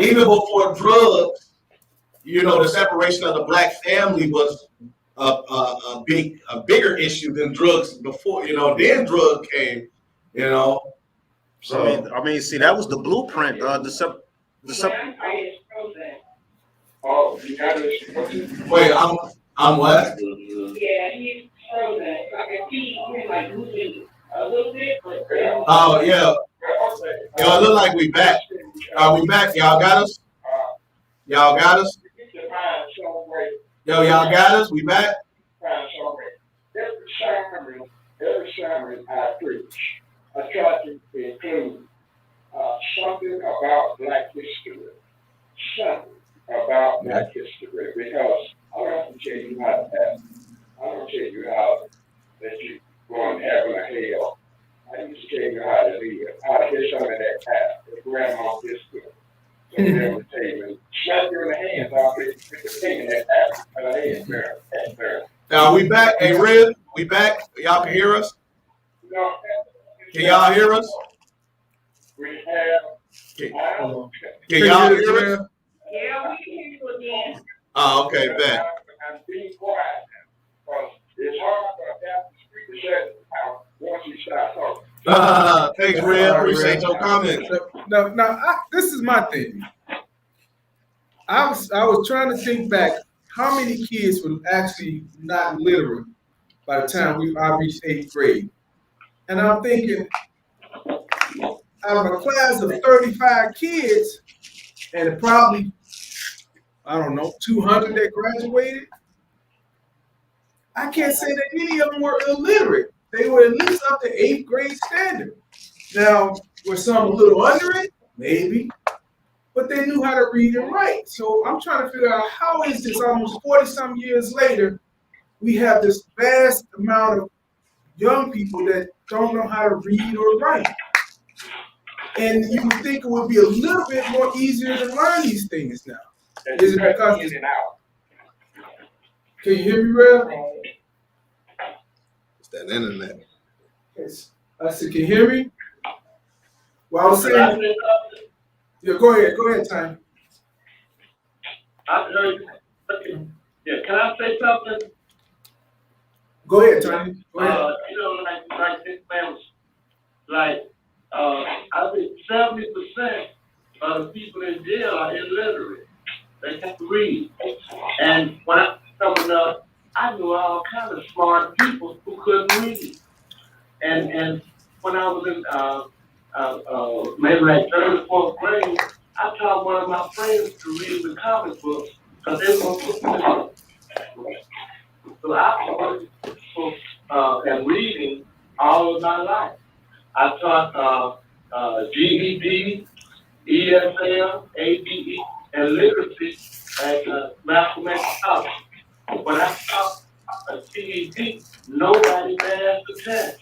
even before drugs, even before drugs, the separation of the black family was a bigger issue than drugs before. Then drug came. So I mean, see, that was the blueprint. Oh, you got to wait, I'm what? Yeah, he's frozen. I can see him like moving a little bit, but. Oh yeah. It look like we back. Are we back? Y'all got us? Y'all got us? Yo, y'all got us? We back? Every sermon I preach, I try to include something about Black history. Something about Black history, because I don't have to tell you how to act. I don't tell you how that you go in heaven or hell. I used to tell you how to live, how to get some of that path that grandma just took. So they would tell you, slap you in the hands, I'll be taking that path, and I ain't there. Now we back. Hey, Red, we back. Y'all can hear us? Can y'all hear us? We have. Can y'all hear us? Yeah, we can hear you again. Oh, okay, back. I'm being quiet now, because it's hard for a Baptist preacher to shut it down once he starts talking. Thanks, Red. Appreciate your comments. Now, this is my thing. I was trying to think back how many kids were actually not literate by the time I reached 8th grade. And I'm thinking, out of a class of 35 kids, and probably, I don't know, 200 that graduated, I can't say that any of them were illiterate. They were at least up to 8th grade standard. Now, were some a little under it? Maybe. But they knew how to read and write. So I'm trying to figure out, how is this almost 40-some years later, we have this vast amount of young people that don't know how to read or write. And you would think it would be a little bit more easier to learn these things now. Is it because in and out? Can you hear me, Rev? It's that internet. Yes. I said, can you hear me? Well, I was saying, yeah, go ahead, Tiny. I heard. Yeah, can I say something? Go ahead, Tiny. Go ahead. You know, like this man was like, I think 70% of the people in jail are illiterate. They can't read. And when I was coming up, I knew all kinds of smart people who couldn't read. And when I was in maybe like 3rd or 4th grade, I taught one of my friends to read the comic books because they were so I was and reading all of my life. I taught GED, ESL, ABE, and literacy at Mathematics College. When I taught CED, nobody passed the test.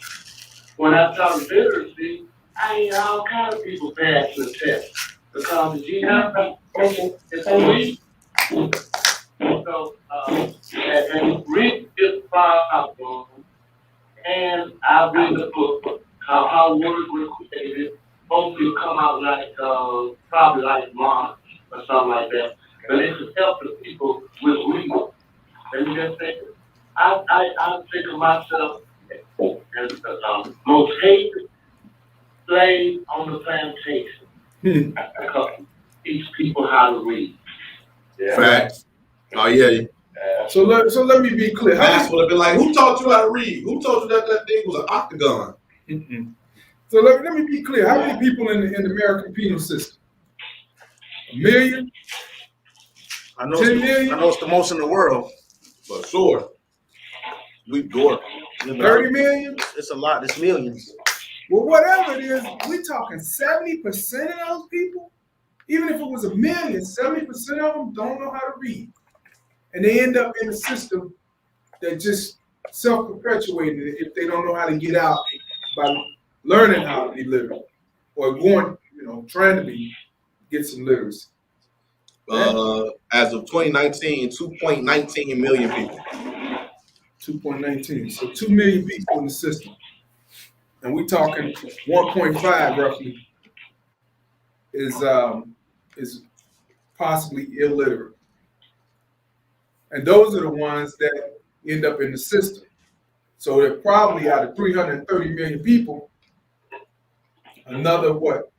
When I taught literacy, I had all kinds of people pass the test because the GED is only. So, and read this problem, and I read the book, how words were created. Hopefully come out like, probably like March or something like that. But it should help the people with reading. Let me just say, I think of myself as the most hated slave on the plantation. Because teach people how to read. Yeah. Facts. Oh yeah. So let me be clear. Mass would have been like, who taught you how to read? Who told you that thing was an octagon? So let me be clear. How many people in the American penal system? 1 million? I know 10 million? I know it's the most in the world. For sure. We dork. 30 million? It's a lot. It's millions. Well, whatever it is, we're talking 70% of those people. Even if it was 1 million, 70% of them don't know how to read. And they end up in a system that just self-perpetuated if they don't know how to get out by learning how to be literate or going, trying to get some literacy. As of 2019, 2.19 million people. 2.19. So 2 million people in the system. And we're talking 1.5 roughly is possibly illiterate. And those are the ones that end up in the system. So they're probably out of 330 million people, another what?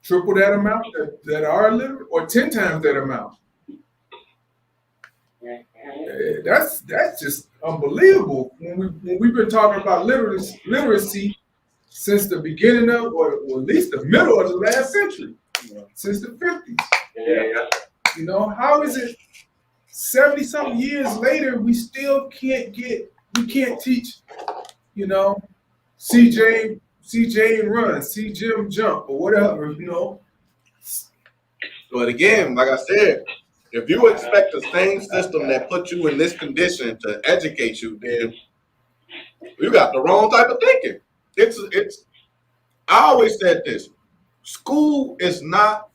Triple that amount that are illiterate, or 10 times that amount. That's just unbelievable. When we've been talking about literacy since the beginning of, or at least the middle of the last century, since the 50s. Yeah. How is it 70-something years later we still can't teach, see Jane run, see Jim jump, or whatever, But again, like I said, if you expect the same system that put you in this condition to educate you, then you got the wrong type of thinking. I always said this: school is not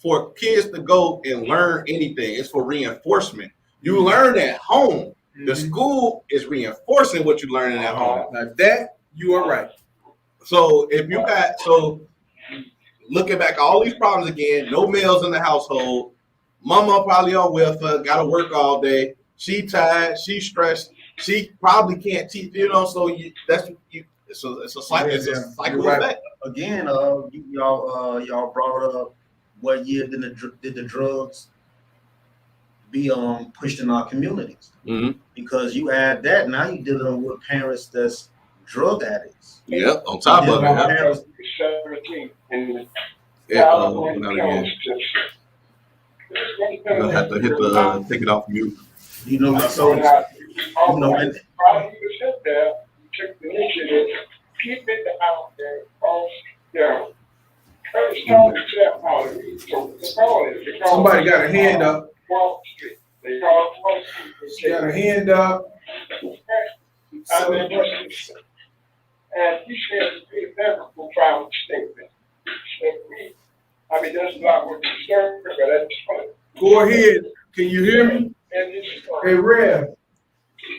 for kids to go and learn anything. It's for reinforcement. You learn at home. The school is reinforcing what you're learning at home. Now that you are right. So looking back, all these problems again, no males in the household, mama probably on welfare, gotta work all day, she tired, she stressed, she probably can't teach, so It's a cycle. It's a cycle Right. effect. Again, y'all brought up what year did the drugs be pushed in our communities? Mm-hmm. Because you add that, now you're dealing with parents that's drug addicts. Yep. On top of it, Parents, 17 and went out again. You're gonna have to hit the take it off mute. you know, so you know, and while he was sit there, he took the initiative, keep it out there, all down. Somebody got a hand up. Wall Street. They call it Wall Street. Got a hand up. And he said he never will file a statement. I mean, that's not what he's saying, but that's funny. Go ahead. Can you hear me? And it's Hey, Rev.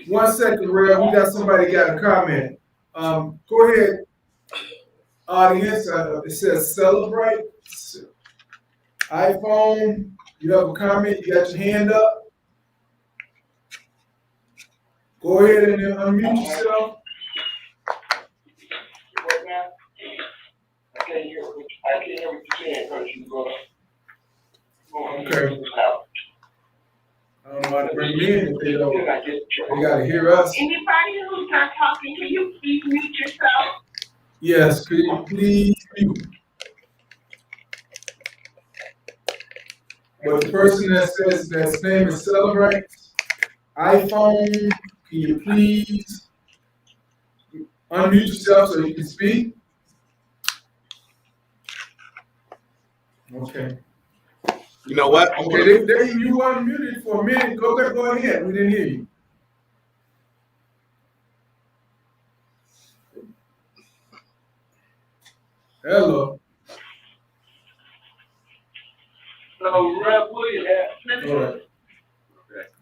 1 second, Rev. We got somebody got a comment. Go ahead. Audience, it says celebrate. iPhone, you have a comment? You got your hand up? Go ahead and unmute yourself. What now? I can't hear what you're saying because you go. Okay. I don't know how to bring them in if they don't. They gotta hear us. Anybody who's not talking, can you please mute yourself? Yes, could you please mute? But the person that says that his name is Celebrate, iPhone, can you please unmute yourself so you can speak? Okay. You know what? Okay, there you were unmuted for a minute. Go ahead. We didn't hear you. Hello. So, Rev Williams, All right.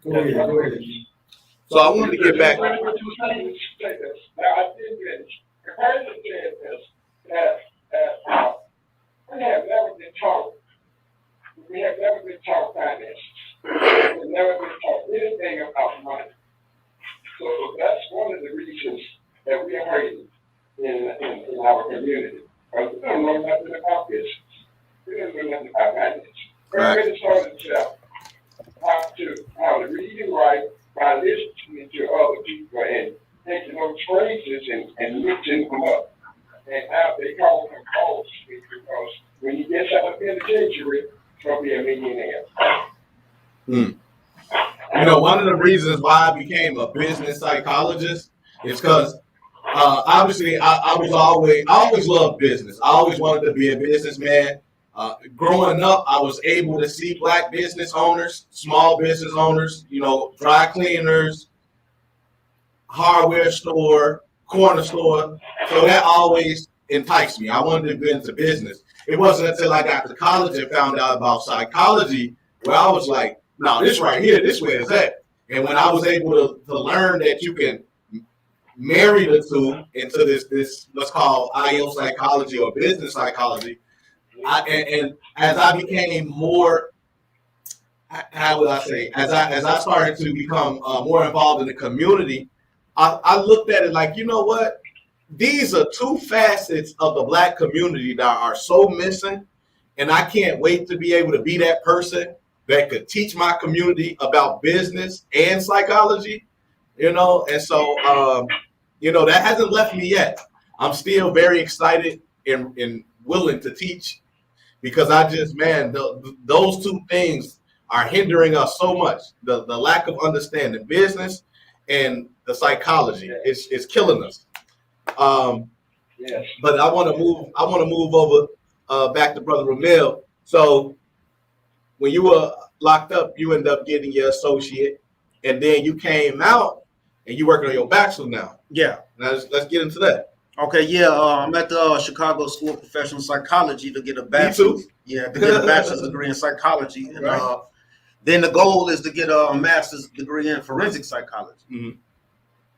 Go ahead. So I wanted to get back. Now, I did this. The person said this, that we have never been taught. We have never been taught finance. We've never been taught anything about money. So that's one of the reasons that we are hurting in our community. Because we don't know nothing about business. We don't know nothing about finance. We're already taught ourselves how to read and write by listening to other people and taking those phrases and mixing them up. And how they call them calls because when you get out of penitentiary, you're going to be a millionaire. You know, one of the reasons why I became a business psychologist is because obviously I always loved business. I always wanted to be a businessman. Growing up, I was able to see Black business owners, small business owners, you know, dry cleaners, hardware store, corner store. So that always enticed me. I wanted to get into business. It wasn't until I got to college and found out about psychology where I was like, no, this right here, this way is that. And when I was able to learn that you can marry the two into this what's called IO psychology or business psychology, and as I became more, how would I say, as I started to become more involved in the community, I looked at it like, you know what? These are two facets of the Black community that are so missing, and I can't wait to be able to be that person that could teach my community about business and psychology, you know. And so, you know, that hasn't left me yet. I'm still very excited and willing to teach because I just, man, those two things are hindering us so much. The lack of understanding business and the psychology is killing us. Yes. But I want to move over back to Brother Remel. So when you were locked up, you ended up getting your associate, and then you came out and you working on your bachelor now. Yeah. Now let's get into that. Okay, yeah, I'm at the Chicago School of Professional Psychology to get a bachelor's. Yeah, to get a bachelor's degree in psychology, and Right. then the goal is to get a master's degree in forensic psychology. Mm-hmm.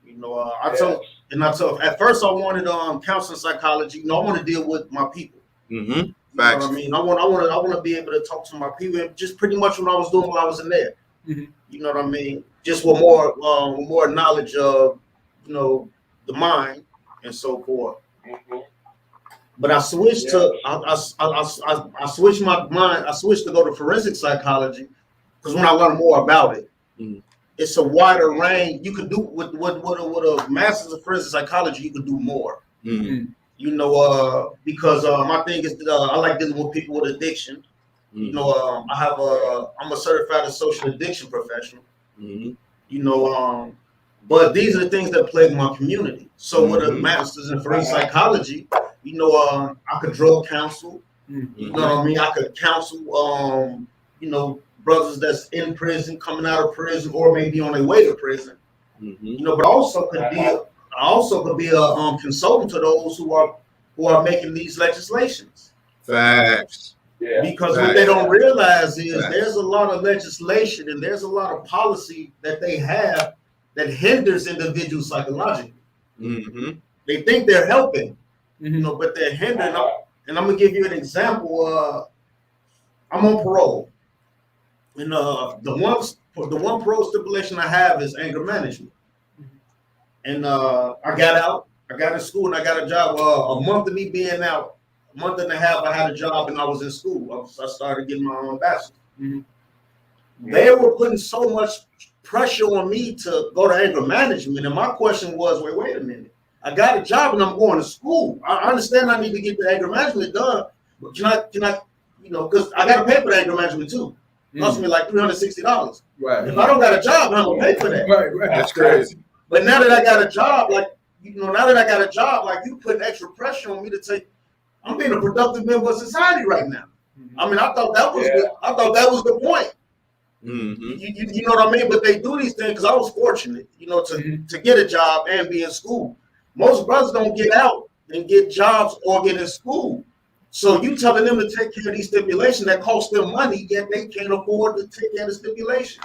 You know, I told at first I wanted counseling psychology. You know, I want to deal with my people. Mm-hmm. You know what I mean? I want to be able to talk to my people, and just pretty much what I was doing while I was in there. Mm-hmm. You know what I mean? Just with more knowledge of, you know, the mind and so forth. Mhm. But I switched I switched my mind. I switched to go to forensic psychology because when I learned more about it, it's a wider range. You could do with a master's of forensic psychology. You could do more. You know, because my thing is I like dealing with people with addiction. You know, I'm a certified social addiction professional. You know, but these are the things that plague my community. So with a master's in forensic psychology, you know, I could drug counsel. You know what I mean? I could counsel, you know, brothers that's in prison, coming out of prison, or maybe on their way to prison. You know, but I also could be a consultant to those who are making these legislations. Facts. Yeah. Because what they don't realize is there's a lot of legislation and there's a lot of policy that they have that hinders individuals psychologically. They think they're helping, you know, but they're hindering. And I'm gonna give you an example. I'm on parole, and the one parole stipulation I have is anger management. And I got out. I got in school and I got a job. A month of me being out, a month and a half, I had a job and I was in school. I started getting my own bachelor's. They were putting so much pressure on me to go to anger management. And my question was, wait a minute. I got a job and I'm going to school. I understand I need to get the anger management done, but can I, you know, because I got to pay for the anger management too. It cost me like $360. Right. If I don't got a job, I'm gonna pay for that. Right. That's crazy. But now that I got a job, like, you know, you putting extra pressure on me to take. I'm being a productive member of society right now. I mean, I thought that was the point. You know what I mean? But they do these things because I was fortunate, you know, to get a job and be in school. Most brothers don't get out and get jobs or get in school. So you telling them to take care of these stipulations that cost them money, yet they can't afford to take care of the stipulation.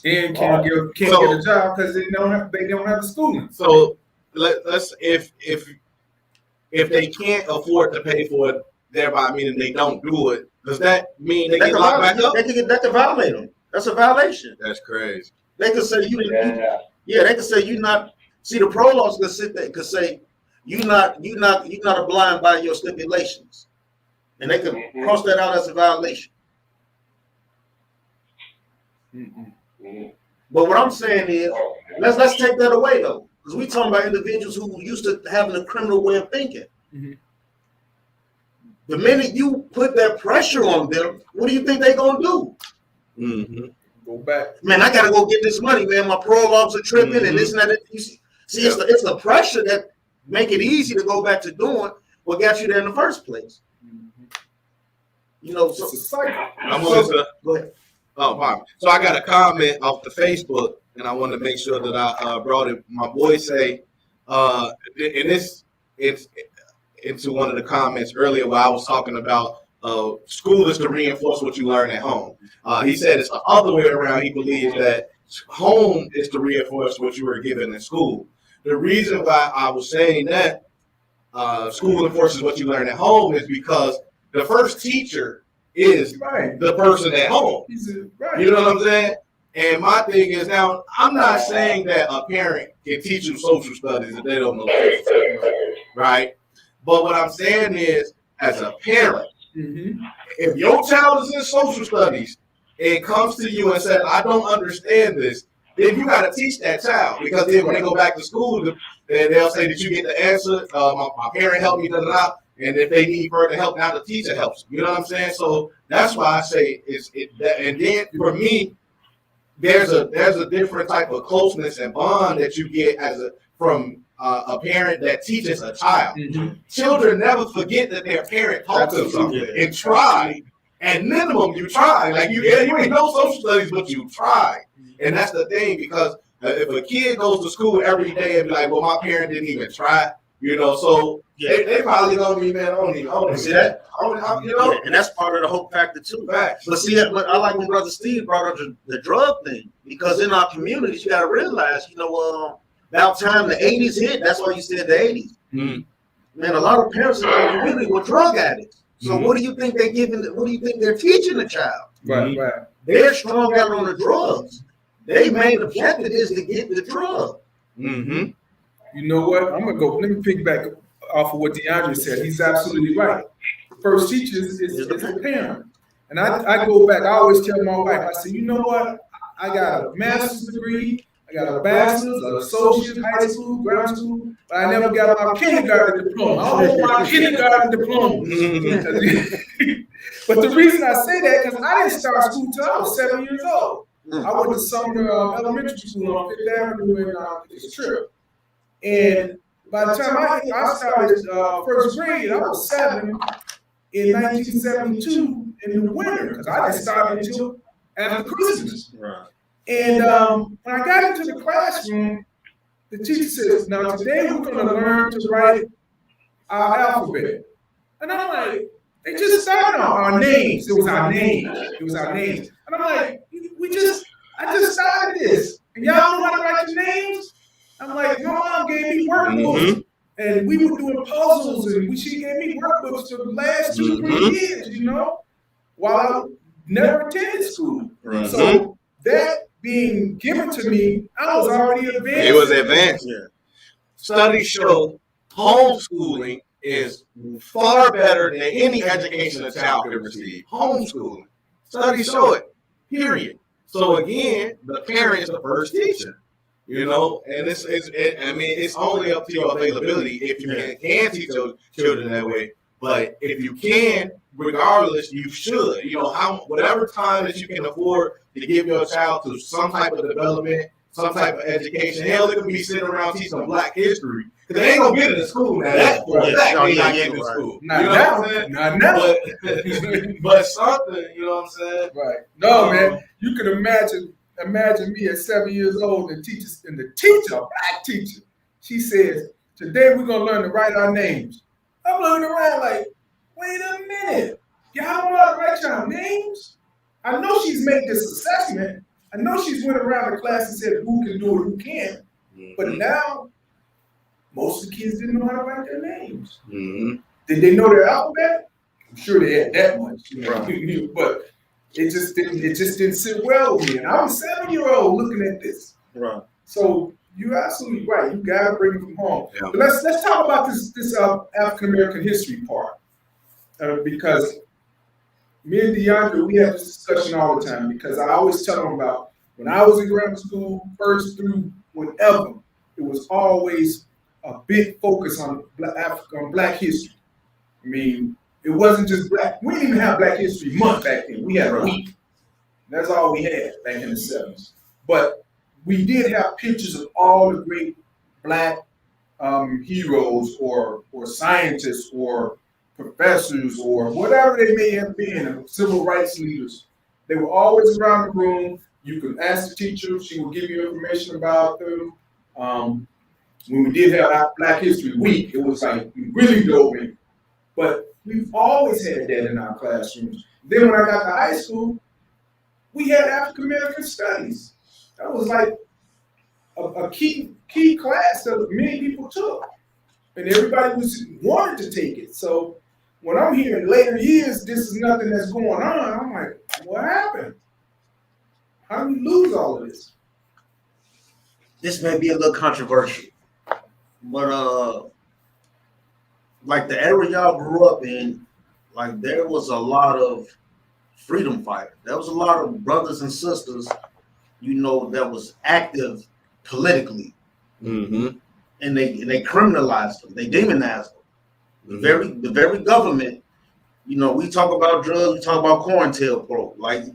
And can't get a job because they don't have the schooling. So let's if they can't afford to pay for it, thereby meaning they don't do it, does that mean they get locked back up? They can violate them. That's a violation. That's crazy. They could say you didn't. They could say you not. See, the pro laws could sit there. Could say you're not abiding by your stipulations, and they could cross that out as a violation. But what I'm saying is, let's take that away though, because we talking about individuals who used to having a criminal way of thinking. The minute you put that pressure on them, what do you think they're gonna do? Go back. Man, I gotta go get this money, man. My parole officer tripping and this and that. You see, it's the pressure that make it easy to go back to doing what got you there in the first place. You know, so it's a cycle. Go ahead. Oh, wow. So I got a comment off the Facebook, and I want to make sure that I brought it. My boy say, and it's into one of the comments earlier where I was talking about school is to reinforce what you learn at home. He said it's the other way around. He believes that home is to reinforce what you were given in school. The reason why I was saying that school enforces what you learn at home is because the first teacher is the person at home. You know what I'm saying? And my thing is now, I'm not saying that a parent can teach you social studies if they don't know social studies, right? But what I'm saying is, as a parent, if your child is in social studies and comes to you and says, I don't understand this, then you got to teach that child. Because then when they go back to school, then they'll say that you get the answer, my parent helped me, and if they need further help, now the teacher helps. You know what I'm saying? So that's why I say and then for me, there's a different type of closeness and bond that you get from a parent that teaches a child. Children never forget that their parent taught them something and tried. At minimum, you try. Like you ain't know social studies, but you try. And that's the thing, because if a kid goes to school every day and be like, well, my parent didn't even try, you know, so they probably gonna be, man, I don't even see that. You know? And that's part of the hope factor too. Facts. But see, I like when Brother Steve brought up the drug thing, because in our communities, you got to realize, you know, about time the 80s hit, that's why you said the 80s. Man, a lot of parents in our community were drug addicts. So what do you think they're giving? What do you think they're teaching the child? Right. They're strung out on the drugs. Their main objective is to get the drug. You know what? I'm gonna go. Let me piggyback off of what DeAndre said. He's absolutely right. The first teacher is the parent. And I go back. I always tell my wife. I say, you know what? I got a master's degree. I got a bachelor's, an associate's, high school, grammar school, but I never got my kindergarten diploma. I want my kindergarten diploma. But the reason I say that because I didn't start school till I was 7 years old. I went to Sumner Elementary School on Fifth Avenue in this trip. And by the time I started first grade, I was 7 in 1972 in the winter because I didn't start until after Christmas. Right. And when I got into the classroom, the teacher says, now today we're going to learn to write our alphabet. And I'm like, they just started on our names. It was our names. It was our names. And I'm like, I just started this. And y'all know how to write your names? I'm like, my mom gave me workbooks. And we were doing puzzles, and she gave me workbooks for the last 2-3 years, you know, while I never attended school. So that being given to me, I was already advanced. It was advanced. Yeah. Studies show homeschooling is far better than any education a child can receive. Homeschooling. Studies show it. Period. So again, the parent is the first teacher. You know, and it's only up to your availability if you can teach your children that way. But if you can, regardless, you should. You know, whatever time that you can afford to give your child to some type of development, some type of education. Hell, they could be sitting around teaching them Black history because they ain't gonna get it in school now. That's not getting in school. Not now. But something, you know what I'm saying? Right. No, man. You can imagine me at 7 years old and the teacher, a Black teacher, she says, today we're gonna learn to write our names. I'm looking around like, wait a minute, y'all don't know how to write your names? I know she's made this assessment. I know she's went around the class and said who can do it, who can't. But now, most of the kids didn't know how to write their names. Did they know their alphabet? I'm sure they had that much, you know, but it just didn't sit well with me. And I'm a 7-year-old looking at this. Right. So you're absolutely right. You gotta bring it from home. Yeah. But let's talk about this African American history part. Because me and DeAndre, we have this discussion all the time because I always tell them about when I was in grammar school, first through whatever, it was always a big focus on Black history. I mean, it wasn't just Black. We didn't even have Black History Month back then. We had a week. That's all we had back in the 70s. But we did have pictures of all the great Black heroes or scientists or professors or whatever they may have been, civil rights leaders. They were always around the room. You could ask the teacher. She would give you information about them. When we did have our Black History Week, it was like we really dove in. But we've always had that in our classrooms. Then when I got to high school, we had African American studies. That was like a key class that many people took, and everybody wanted to take it. So when I'm hearing later years, this is nothing that's going on, I'm like, what happened? How do we lose all of this? This may be a little controversial, but like the era y'all grew up in, like there was a lot of freedom fighters. There was a lot of brothers and sisters, you know, that was active politically, and they criminalized them, they demonized them. The very government, you know, we talk about drugs, we talk about COINTELPRO, like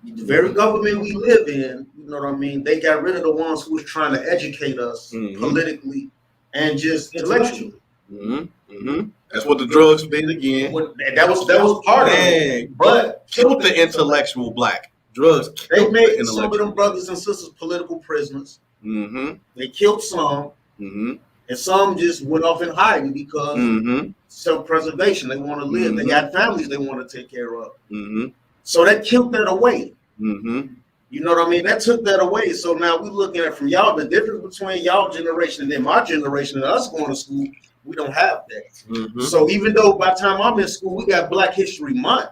the very government we live in, you know what I mean? They got rid of the ones who was trying to educate us politically and just intellectually. That's what the drugs did again. That was part of it. But killed the intellectual Black. Drugs. They made some of them brothers and sisters political prisoners. They killed some, and some just went off in hiding because self-preservation. They want to live. They got families they want to take care of. So that killed that away. You know what I mean? That took that away. So now we're looking at from y'all, the difference between y'all generation and then my generation and us going to school, we don't have that. So even though by the time I'm in school, we got Black History Month,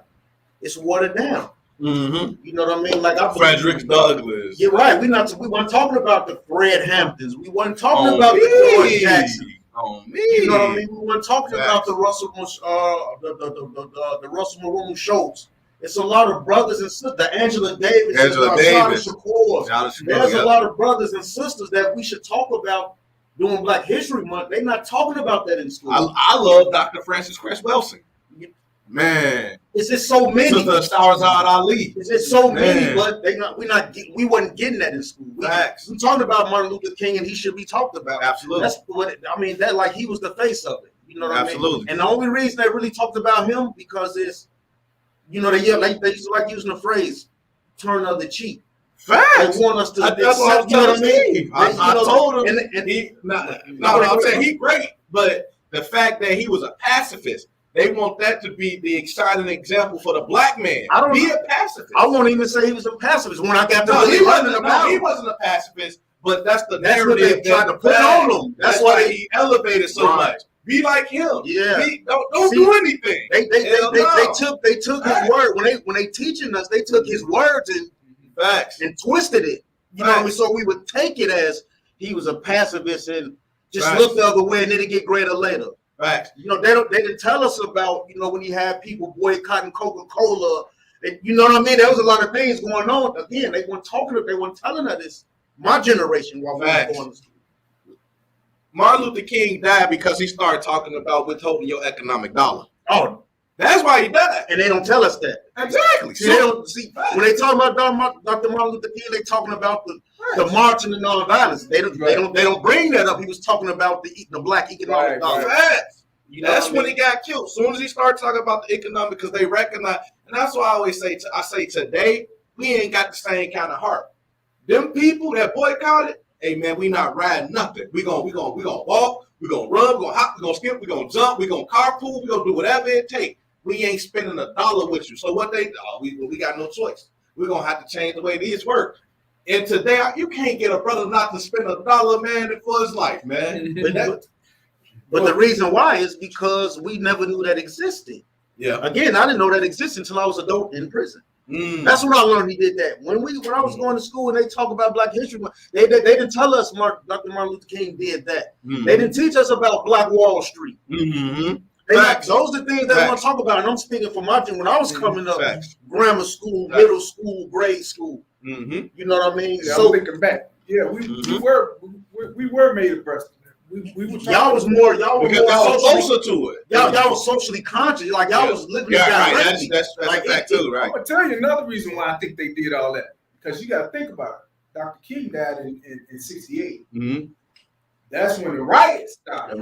it's watered down. Mm-hmm. You know what I mean? Like I Frederick Douglass. You're right. We weren't talking about the Fred Hamptons. We weren't talking On about me. the George Jackson. On me. You know what I mean? We weren't talking Facts. about the Russell the Russell Maroon Schultz. It's a lot of brothers and sisters. The Angela Davis, Shakur. There's a lot of brothers and sisters that we should talk about during Black History Month. They're not talking about that in school. I love Dr. Francis Cress Wilson. Man, it's just so many. Sister Starzad Ali. It's just so many, but we wasn't getting that in school. We talking about Martin Luther King, and he should be talked about. Absolutely. That's what that like he was the face of it. You know what Absolutely. I mean? And the only reason they really talked about him because it's, they used to like using the phrase "turn of the cheek." Facts. They want us to. That's what I was telling I told him. I'm saying he's great, but the fact that he was a pacifist. They want that to be the exciting example for the Black man. Be a pacifist. I won't even say he was a pacifist. When I got to he wasn't a pacifist, but that's the narrative they tried to put on him. That's why he elevated so much. Be like him. Yeah. Don't do anything. They took his word when they teaching us. They took his words and twisted it. You know, so we would take it as he was a pacifist and just look the other way, and then it get greater later. Right. You know, they didn't tell us about, when you had people boycotting Coca-Cola. You know what I mean? There was a lot of things going on. Again, they weren't telling us this. My generation while we were going to school. Martin Luther King died because he started talking about withholding your economic dollar. Oh, that's why he died. And they don't tell us that. Exactly. When they talk about Dr. Martin Luther King, they talking about the march and the nonviolence. They don't bring that up. He was talking about the Black economic dollar. That's when he got killed. As soon as he started talking about the economic, because they recognize, and that's why I always say, today we ain't got the same kind of heart. Them people that boycotted, hey man, we not riding nothing. We gonna walk, we gonna run, we gonna hop, we gonna skip, we gonna jump, we gonna carpool, we gonna do whatever it takes. We ain't spending $1 with you. So what we got no choice. We're gonna have to change the way these work. And today you can't get a brother not to spend $1, man, for his life, man. But the reason why is because we never knew that existed. Yeah. Again, I didn't know that existed until I was adult in prison. That's when I learned he did that. When I was going to school and they talk about Black History, they didn't tell us Dr. Martin Luther King did that. They didn't teach us about Black Wall Street. Those are things they want to talk about. And I'm speaking for my generation. When I was coming up, grammar school, middle school, grade school. You know what I mean? Yeah, so thinking back, we were made abreast. Y'all were more closer to it. Y'all was socially conscious, like y'all was living directly. That's like a fact too, right? I'm gonna tell you another reason why I think they did all that, because you got to think about it. Dr. King died in '68. That's when the riots started.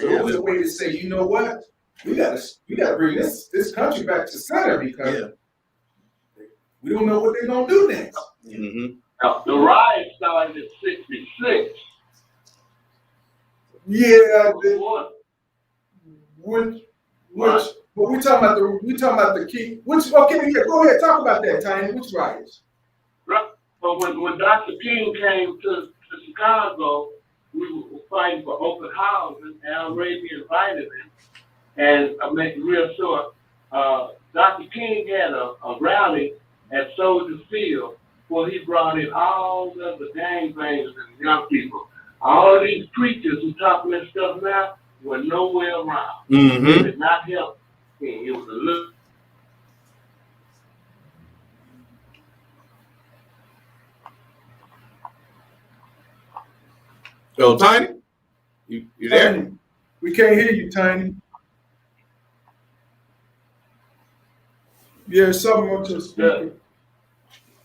So it was a way to say, you know what, we got to bring this country back to center because we don't know what they're gonna do next. Now, the riot started in '66. Yeah, but we talking about the key. Go ahead, talk about that, Tiny. Which riots? Right. But when Dr. King came to Chicago, we were fighting for open housing. Al Raby invited him, and I make it real short. Dr. King had a rally at Soldier Field where he brought in all of the gangbangers and young people. All of these preachers who talking this stuff now were nowhere around. They did not help. It was a little. Yo, Tiny, you there? Tiny, we can't hear you, Tiny. Yeah, something on to speaker.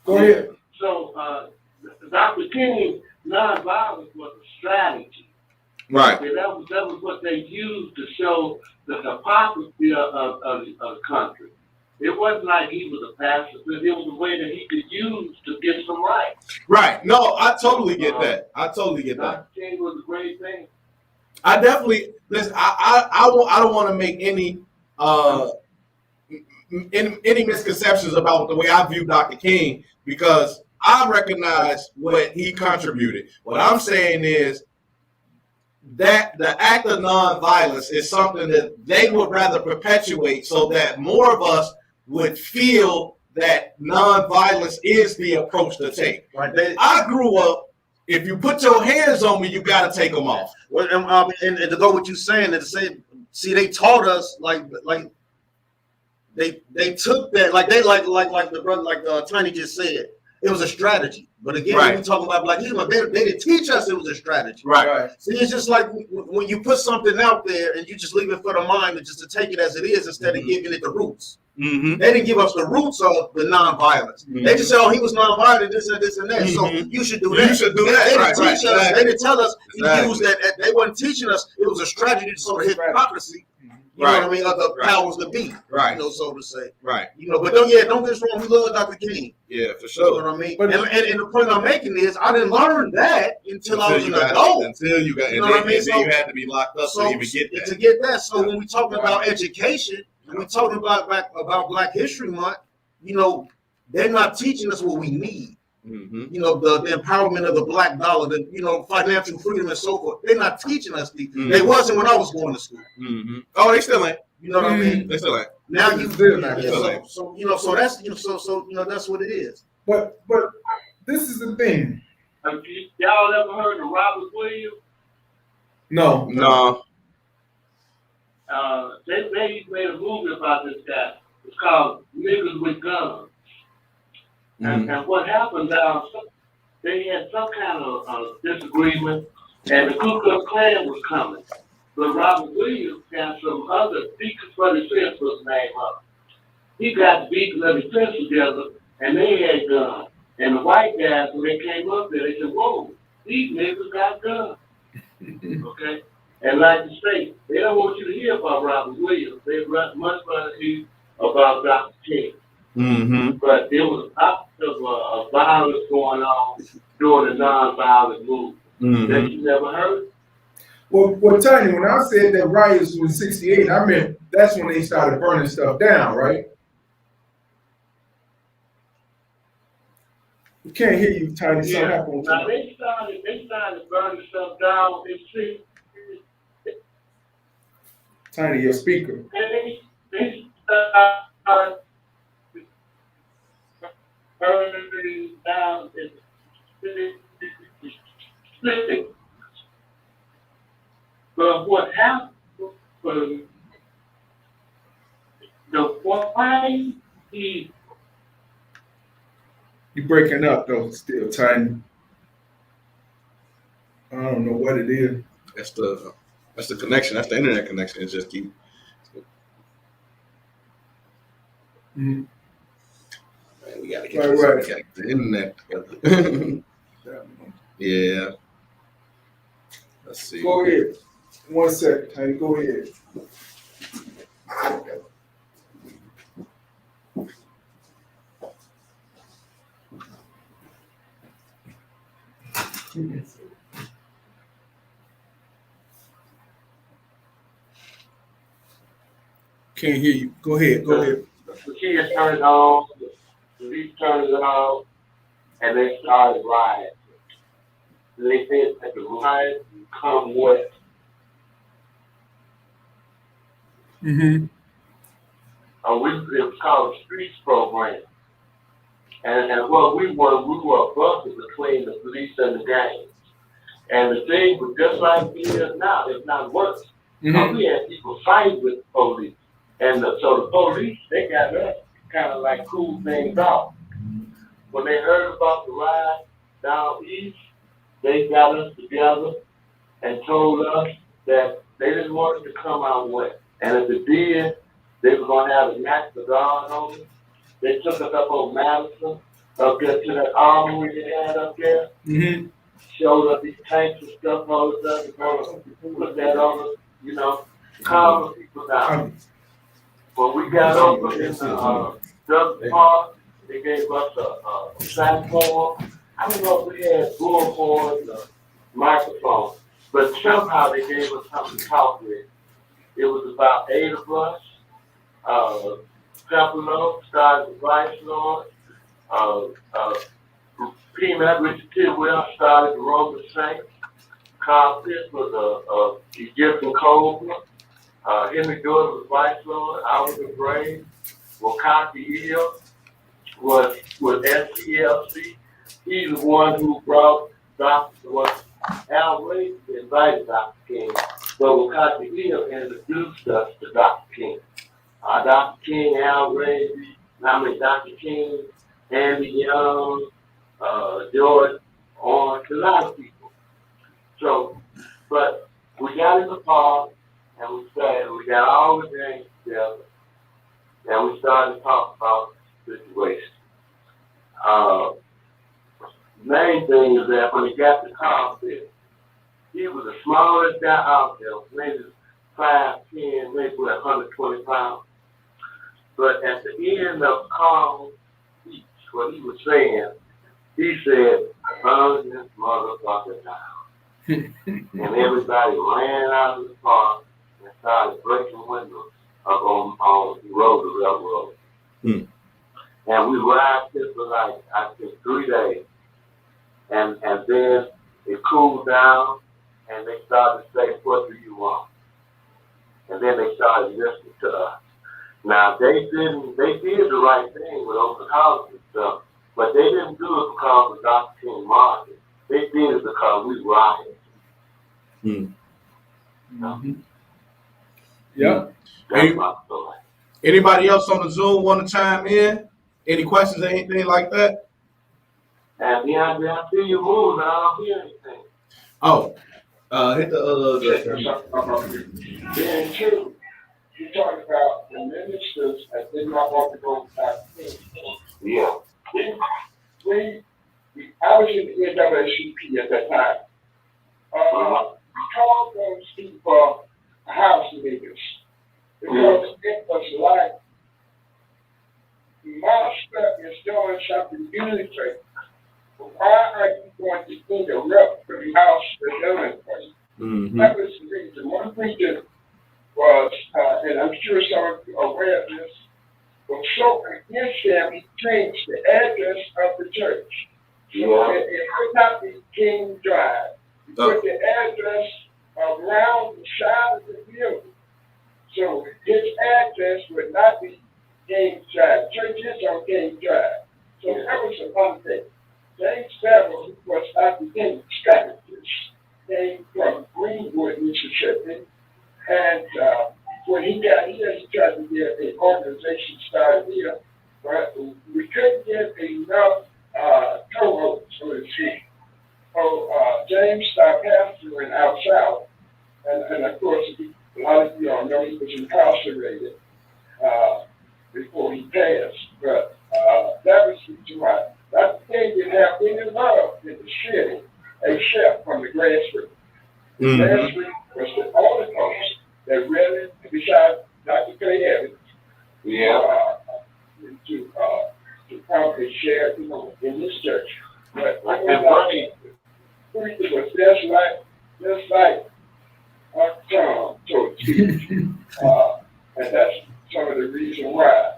Go ahead. So, Dr. King, nonviolence was a strategy. Right. And that was what they used to show the hypocrisy of the country. It wasn't like he was a pacifist. It was a way that he could use to get some rights. Right. No, I totally get that. Dr. King was a great thing. I definitely listen. I don't want to make any misconceptions about the way I view Dr. King, because I recognize what he contributed. What I'm saying is that the act of nonviolence is something that they would rather perpetuate so that more of us would feel that nonviolence is the approach to take. Right. I grew up, if you put your hands on me, you got to take them off. Well, and to go what you're saying, and to say, see, they taught us like they took that like the brother Tiny just said. It was a strategy, but again, when we talk about Black History Month, they didn't teach us it was a strategy. Right. See, it's just like when you put something out there and you just leave it for the mind and just to take it as it is instead of giving it the roots. Mm-hmm. They didn't give us the roots of the nonviolence. Mm-hmm. They just said, "Oh, he was nonviolent, this and this and that." So you should do that. You should do that. They didn't teach us. Exactly. They didn't tell us to use that. They weren't teaching us. It was a strategy to sort of hypocrisy. You know what I mean? Of the powers that be. Right. You know, so to say. Right. You know, but don't get us wrong. We love Dr. King. Yeah, for sure. You know what I mean? And the point I'm making is, I didn't learn that until I was an adult. Until you got, you know what I mean? So you had to be locked up to even get that. To get that. So when we talking about education, when we talking about Black History Month, you know, they're not teaching us what we need. Mm-hmm. You know, the empowerment of the Black dollar, the financial freedom and so forth. They're not teaching us these. They wasn't when I was going to school. Mm-hmm. Oh, they still ain't. You know what I mean? They still ain't. Now you do that. So that's what it is. But this is the thing. Y'all ever heard of Robert Williams? No. They made a movie about this guy. It's called Niggas with Guns. Mm-hmm. And what happened now, they had some kind of disagreement, and the Ku Klux Klan was coming. But Robert Williams got some other Beacons for Defense was named up. He got the Beacons of Defense together, and they had guns. And the white guys, when they came up there, they said, "Whoa, these niggas got guns." Okay? And like you say, they don't want you to hear about Robert Williams. They much rather hear about Dr. King. Mm-hmm. But there was a violence going on during the nonviolent movement that you never heard. Well, Tiny, when I said that riots was 68, I meant that's when they started burning stuff down, right? We can't hear you, Tiny. Yeah. Now they started burning stuff down in 60. Tiny, your speaker. They started burning down in 60. But what happened was the white people. You're breaking up though, still, Tiny. I don't know what it is. That's the connection. That's the internet connection. It just keep. Mm-hmm. Man, we gotta get the internet together. Yeah. Let's see. Go ahead. 1 second, Tiny. Go ahead. Can't hear you. Go ahead. The kids turned it on, the police turned it on, and they started rioting. They said that the riot would come what? Mm-hmm. It was called the Streets Program. And what we were a buffer between the police and the gangs. And the thing was just like it is now, if not worse. Mm-hmm. We had people fight with the police. And so the police, they got us kind of like cool things off. When they heard about the riot down east, they got us together and told us that they didn't want us to come our way. And if it did, they were going to have a National Guard on us. They took us up on Madison, up there to that armory they had up there. Mm-hmm. Showed us these tanks and stuff, all of that. Put that on us, calm the people down. When we got over in the Douglas Park, they gave us a platform. I don't know if we had bullhorns or microphones, but somehow they gave us something to talk with. It was about 8 of us. Pepperlo started the Vice Lord. Peanut Richard Tidwell started the Roman Saints. Carl Pitts was a Egyptian Cobra. Henry Doyle was Vice Lord. I was the Brave. Wakaki Eel. was SCLC. He's the one who brought Al Ray invited Dr. King, but Wakati Hill introduced us to Dr. King. Dr. King, Al Ray, Dr. King, Andy Young, George Orange, a lot of people. So, but we got in the park and we got all the gangs together and we started talking about the situation. Main thing is that when he got to Carlton, he was the smallest guy out there, maybe 5'10", maybe 120 pounds. But at the end of Carl's speech, what he was saying, he said, "Burn this motherfucker down." And everybody ran out of the park and started breaking windows up on the railroad. And we ride this for like, I think, 3 days. And then it cooled down and they started to say, "What do you want?" And then they started listening to us. Now they did the right thing with open house and stuff, but they didn't do it because of Dr. King Market. They did it because we rioted. Yep. Hey, anybody else on the Zoom want to chime in? Any questions or anything like that? And I see you moving, I don't hear anything. Oh, hit Then two, you talked about the ministers that did not want to go back. Yeah. I was in the NAACP at that time. We called those people house niggas because it was like my stuff is doing something unique. Why are you going to interrupt the house they're doing for you? That was the reason. One reason was, and I'm sure some of you are aware of this, was so against them, he changed the address of the church. So it could not be King Drive. He put the address around the side of the building. So his address would not be King Drive. Church is on King Drive. So that was a fun thing. James Farrell, who was Dr. King's strategist, came from Greenwood, Mississippi, and when he got here, he tried to get an organization started here, but we couldn't get enough co-hosts, so to speak. So James started pastoring out south, and of course, a lot of you all know he was incarcerated before he passed, but that was the reason why. Dr. King didn't have any love in the city except from the grassroots. The grassroots was the only post that really, besides Dr. Clay Evans, to come and share, in this church. But it was just like our tongue, so to speak. And that's some of the reason why.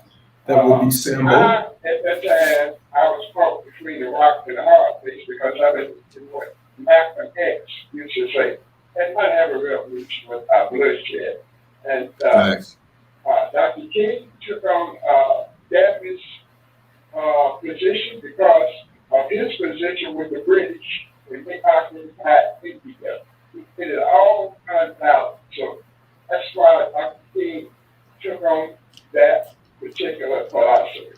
That would be simple. At that time, I was caught between the rock and the hard place because I was what Malcolm X used to say, and not have a revolution without bloodshed. And Dr. King took on David's position because of his position with the British when they occupied India. He did it all unbalanced. So that's why Dr. King took on that particular philosophy.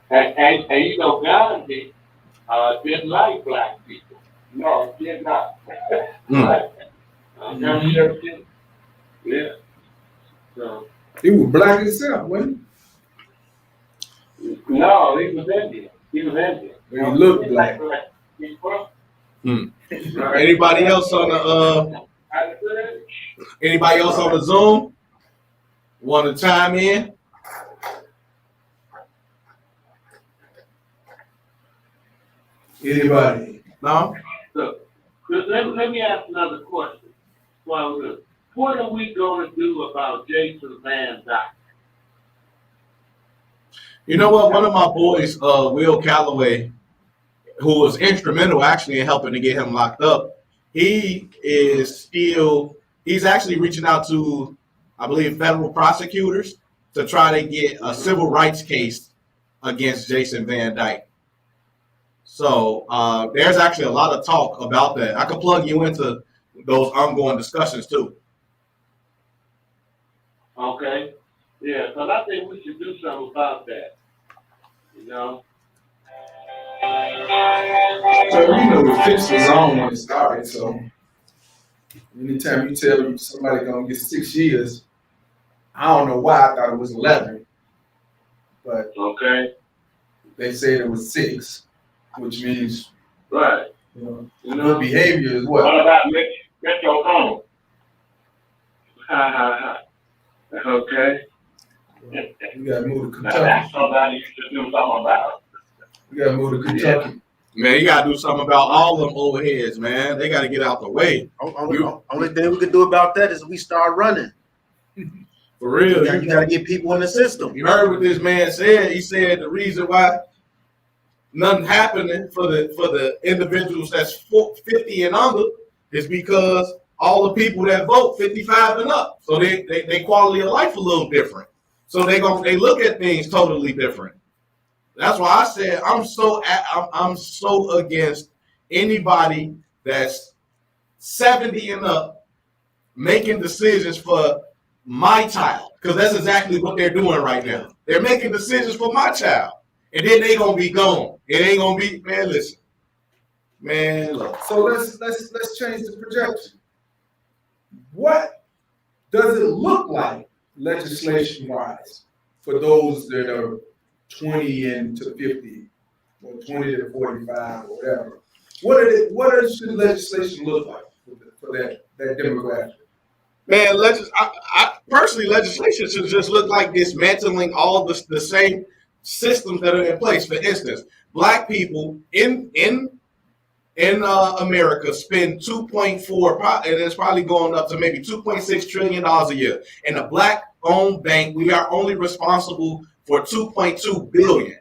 And you know, Gandhi didn't like black people. No, he did not. Yeah. So. He was black himself, wasn't No, he was Indian. He looked black. Anybody else on the anybody else on the Zoom want to chime in? Anybody? No? So, let me ask another question. Well, what are we going to do about Jason Van Dyke? You know what? One of my boys, Will Calloway, who was instrumental actually in helping to get him locked up, he's actually reaching out to, I believe, federal prosecutors to try to get a civil rights case against Jason Van Dyke. So there's actually a lot of talk about that. I can plug you into those ongoing discussions too. Okay. Yeah, because I think we should do something about that. You know? So you know the fix was on when it started. So anytime you tell somebody gonna get 6 years, I don't know why I thought it was 11, but Okay. they said it was 6, which means Right. good behavior is What what? about Metro Home? Okay. We gotta move to Now Kentucky. that's somebody you should do something about. We gotta move to Kentucky. Man, you gotta do something about all them old heads, man. They gotta get out the way. Only thing we can do about that is we start running. For real. You gotta get people in the system. You heard what this man said. He said the reason why nothing happening for the individuals that's 50 and under is because all the people that vote 55 and up. So they quality of life a little different. So they look at things totally different. That's why I said I'm so against anybody that's 70 and up making decisions for my child, because that's exactly what they're doing right now. They're making decisions for my child, and then they gonna be gone. It ain't gonna be, man. Listen, man. Look. So let's change the projection. What does it look like legislation-wise for those that are 20 and to 50, or 20 to 45, or whatever? What should legislation look like for that demographic? Man, I personally, legislation should just look like dismantling all the same systems that are in place. For instance, black people in America spend 2.4, and it's probably going up to maybe $2.6 trillion a year. In a black-owned bank, we are only responsible for $2.2 billion,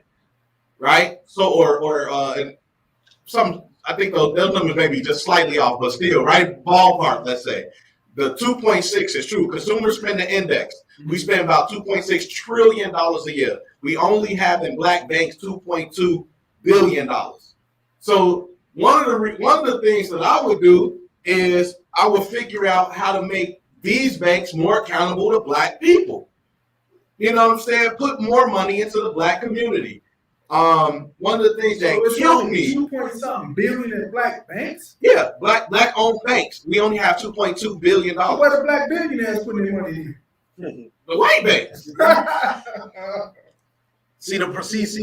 right? So, or some, I think those numbers may be just slightly off, but still, right? Ballpark, let's say. The 2.6 is true. Consumer spending index. We spend about $2.6 trillion a year. We only have in black banks $2.2 billion. So one of the things that I would do is I would figure out how to make these banks more accountable to black people. You know what I'm saying? Put more money into the black community. One of the things that killed me. 2.something billion in black banks? Yeah, black owned banks. We only have $2.2 billion. Where the black billionaires putting their money in? The white banks. See,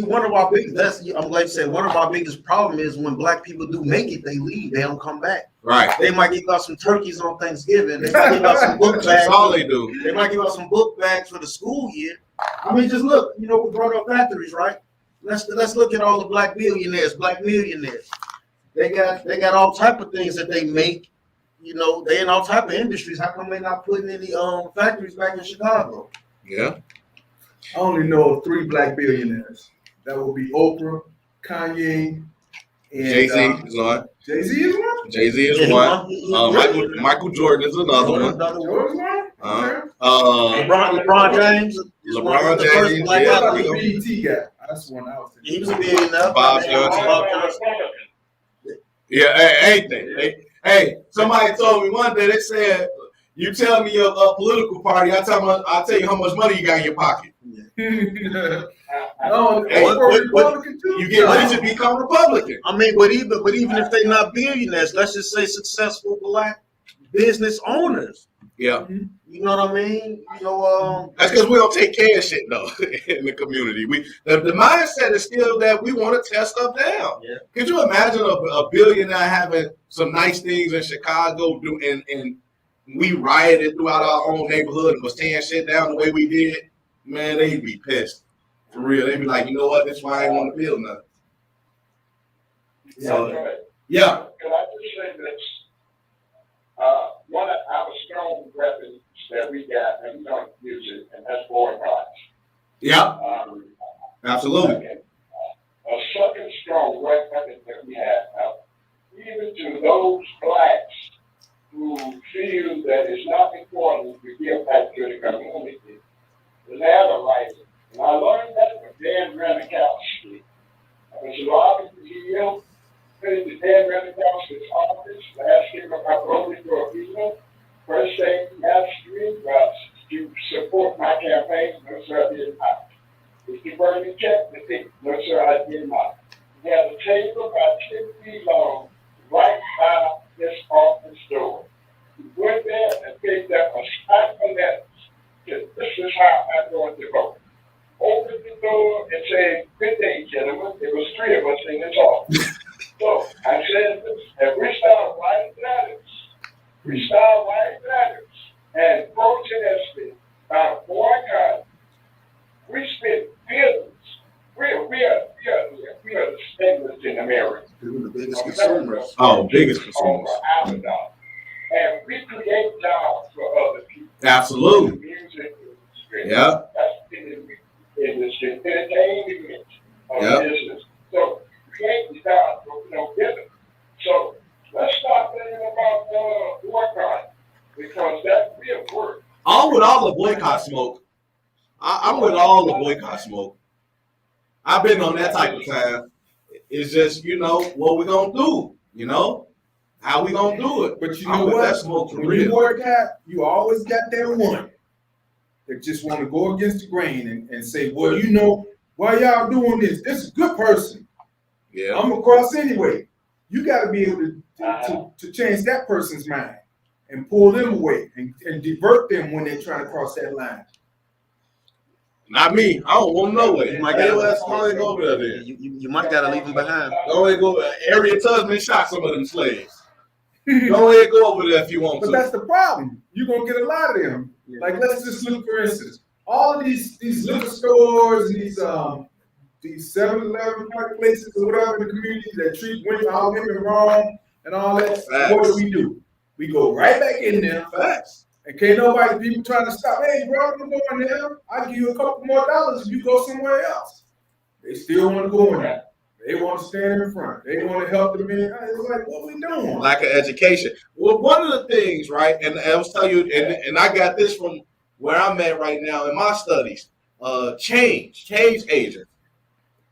one of our biggest, I'm like I said, one of our biggest problem is when black people do make it, they leave, they don't come back. Right. They might give us some turkeys on Thanksgiving. They might give us some book bags. That's all they do. They might give us some book bags for the school year. I mean, just look, we brought up factories, right? Let's look at all the black billionaires, black millionaires. They got all type of things that they make. They in all type of industries. How come they not putting any factories back in Chicago? Yeah. I only know of 3 black billionaires. That would be Oprah, Kanye, and Jay-Z is one. Jay-Z is one? Jay-Z is one. Michael Jordan is another one. Jordan's one? LeBron James. LeBron James. What about the BET guy? That's one I was thinking. He was a billionaire. Bob Johnson. Yeah, anything. Hey, somebody told me one day, they said, you tell me a political party, I'll tell you how much money you got in your pocket. No, Republican too. You get rich and become Republican. I mean, but even if they're not billionaires, let's just say successful black business owners. Yeah. You know what I mean? That's because we don't take care of shit though in the community. The mindset is still that we want to tear stuff down. Yeah. Could you imagine a billionaire having some nice things in Chicago and we rioted throughout our own neighborhood and was tearing shit down the way we did? Man, they'd be pissed. For real. They'd be like, you know what? That's why I ain't want to build nothing. So, yeah. Can I just say this? One of our strong weapons that we got, and we don't use it, and that's foreign rights. Yeah. Absolutely. A second strong weapon that we have, even to those blacks who feel that it's not important to give back to the community, the ladder rising. And I learned that from Dan Renikowski. I was lobbying for him, the Dan Renikowski's office, last year I voted for a visa. First thing he asked me was to support my campaign. No, sir, I did not. If you burn the check, the thing. No, sir, I did not. He had a table about 10 feet long right by this office door. He went there and picked up a stack of letters. Said, this is how I'm going to vote. Opened the door and said, good day, gentlemen. There was 3 of us in this office. So I said this, and we started writing letters. And protesting about boycott. We spent billions. We are the spenders in America. We're the biggest consumers. Biggest consumers. And we create jobs for other people. Absolutely. The music industry. Yeah. That's the industry. Entertainment business. So create the jobs for business. So let's stop thinking about boycott because that's real work. I'm with all the boycott smoke. I'm with all the boycott smoke. I've been on that type of time. It's just, what we gonna do, how we gonna do it. But you know what? That smoke for when real. you boycott, you always got that one that just want to go against the grain and say, well, why y'all doing this? This is a good person. Yeah. I'm gonna cross anyway. You got to be able to change that person's mind and pull them away and divert them when they're trying to cross that line. Not me. I don't want no way. might Hey, gotta- let's go ahead and go over there then. You might gotta leave them behind. Go ahead and go. Harriet Tubman shot some of them slaves. Go ahead and go over there if you want But to. that's the problem. You're gonna get a lot of them. Like let's just look, for instance, all of these liquor stores and these 7-Eleven places or whatever in the community that treat all women wrong and all that. Facts. What do? We go right back in there. Facts. And can't nobody, people trying to stop, hey, bro, I'm going there. I'll give you a couple more dollars if you go somewhere else. They still want to go in there. They want to stand in front. They want to help them in. It's like, what we doing? Lack of education. Well, one of the things, right, and I was telling you, and I got this from where I'm at right now in my studies, change agents.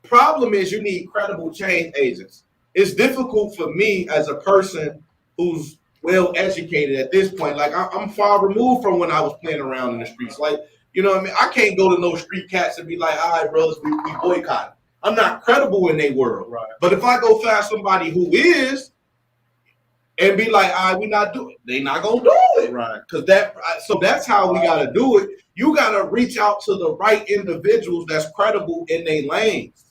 Problem is you need credible change agents. It's difficult for me as a person who's well educated at this point. Like I'm far removed from when I was playing around in the streets. Like, you know what I mean? I can't go to no street cats and be like, all right, brothers, we boycott. I'm not credible in their world. Right. But if I go find somebody who is and be like, all right, we not doing it, they not gonna do it. Right. So that's how we gotta do it. You gotta reach out to the right individuals that's credible in their lanes.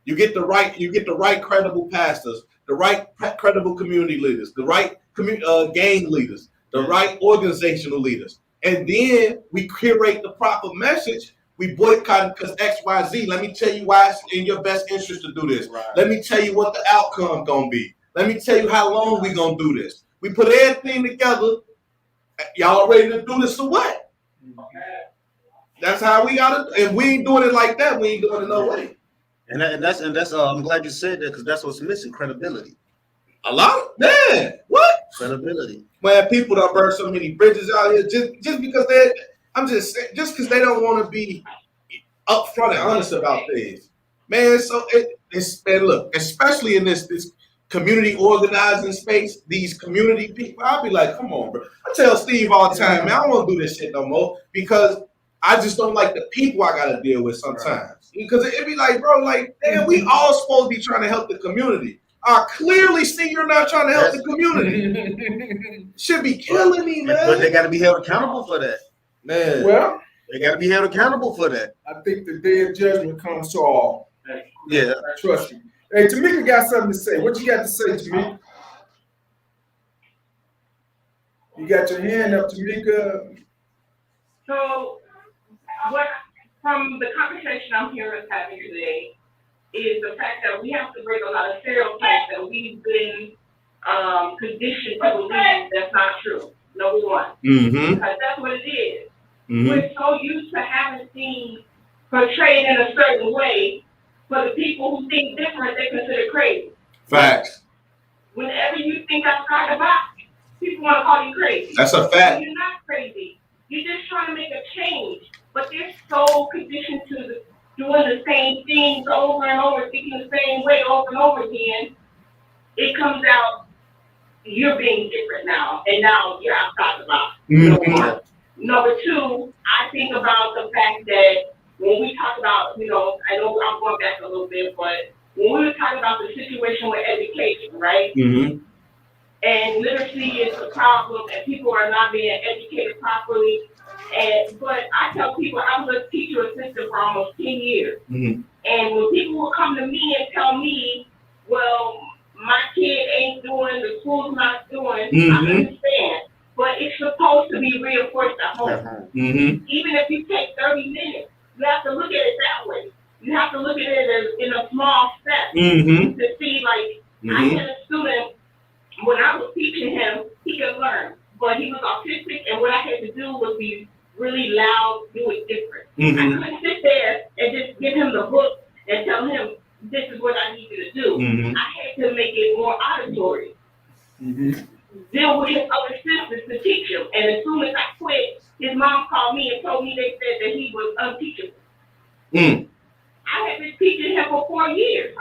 You get the right credible pastors, the right credible community leaders, the right gang leaders, the right organizational leaders. And then we curate the proper message. We boycott because X, Y, Z. Let me tell you why it's in your best interest to do this. Right. Let me tell you what the outcome gonna be. Let me tell you how long we gonna do this. We put everything together. Y'all ready to do this or what? That's how we gotta, and we ain't doing it like that. We ain't doing it no way. And that's I'm glad you said that because that's what's missing, credibility. A lot of, man, what? Credibility. Man, people don't burn so many bridges out here just because just because they don't want to be upfront and honest about things. Man, so and look, especially in this community organizing space, these community people, I'll be like, come on, bro. I tell Steve all the time, man, I don't want to do this shit no more because I just don't like the people I gotta deal with sometimes. Because it'd be like, bro, like, damn, we all supposed to be trying to help the community. I clearly see you're not trying to help the community. Should be killing me, man. But they got to be held accountable for that. Man. Well, They got to be held accountable for that. I think the day of judgment comes to all. Yeah. Trust me. Hey, Tamika got something to say. What you got to say, Tamika? You got your hand up, Tamika. So, what from the conversation I'm hearing us having today is the fact that we have to break a lot of stereotypes that we've been conditioned to believe that's not true. Number one, because that's what it is. We're so used to having things portrayed in a certain way. For the people who think different, they consider crazy. Facts. Whenever you think outside the box, people want to call you crazy. That's a fact. You're not crazy. You're just trying to make a change. but they're so conditioned to doing the same things over and over, thinking the same way over and over again. It comes out you're being different now, and now you're outside the box. Mm-hmm. Number two, I think about the fact that when we talk about, I know I'm going back a little bit, but when we were talking about the situation with education, right? Mm-hmm. And literacy is a problem, and people are not being educated properly. But I tell people I was a teacher assistant for almost 10 years. Mm-hmm. And when people will come to me and tell me, well, my kid ain't doing, the school's not doing, I understand. But it's supposed to be reinforced at home. Mm-hmm. Even if you take 30 minutes, you have to look at it that way. You have to look at it as in a small step to see, like, I had a student, when I was teaching him, he could learn, but he was autistic, and what I had to do was be really loud, do it different. I couldn't sit there and just give him the book and tell him, this is what I need you to do. I had to make it more auditory. Deal with his other sisters to teach him. And as soon as I quit, his mom called me and told me they said that he was unteachable. I had been teaching him for 4 years.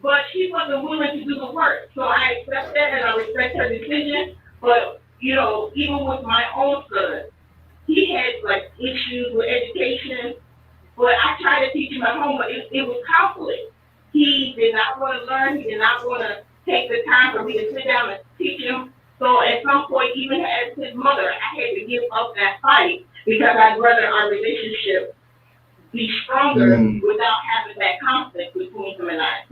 But she wasn't willing to do the work. So I accept that and I respect her decision. But, even with my own son, he had like issues with education. But I tried to teach him at home, but it was conflict. He did not want to learn. He did not want to take the time for me to sit down and teach him. So at some point, even as his mother, I had to give up that fight because I'd rather our relationship be stronger without having that conflict between him and I.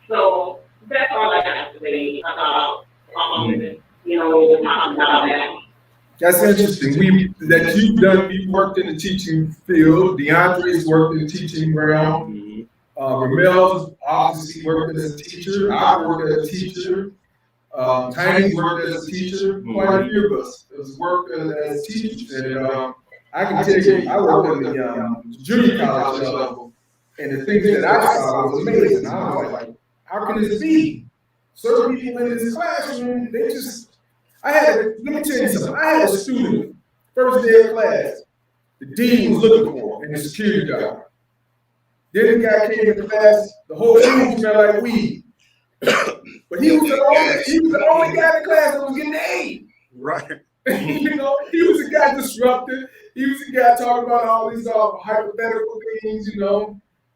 So that's all I got to say about talking about that. That's interesting. You've worked in the teaching field. DeAndre's worked in the teaching realm. Remel's obviously worked as a teacher. I worked as a teacher. Tiny's worked as a teacher. Quite a few of us has worked as teachers. And I can tell you, I worked at the junior college level, and the things that I saw was amazing. I was like, how can this be? Certain people in this classroom, let me tell you something. I had a student, first day of class, the dean was looking for him and the security guard. Then the guy came into class, the whole room smelled like weed. But he was the only guy in the class that was getting the A. Right. He was the guy disrupted. He was the guy talking about all these hypothetical things,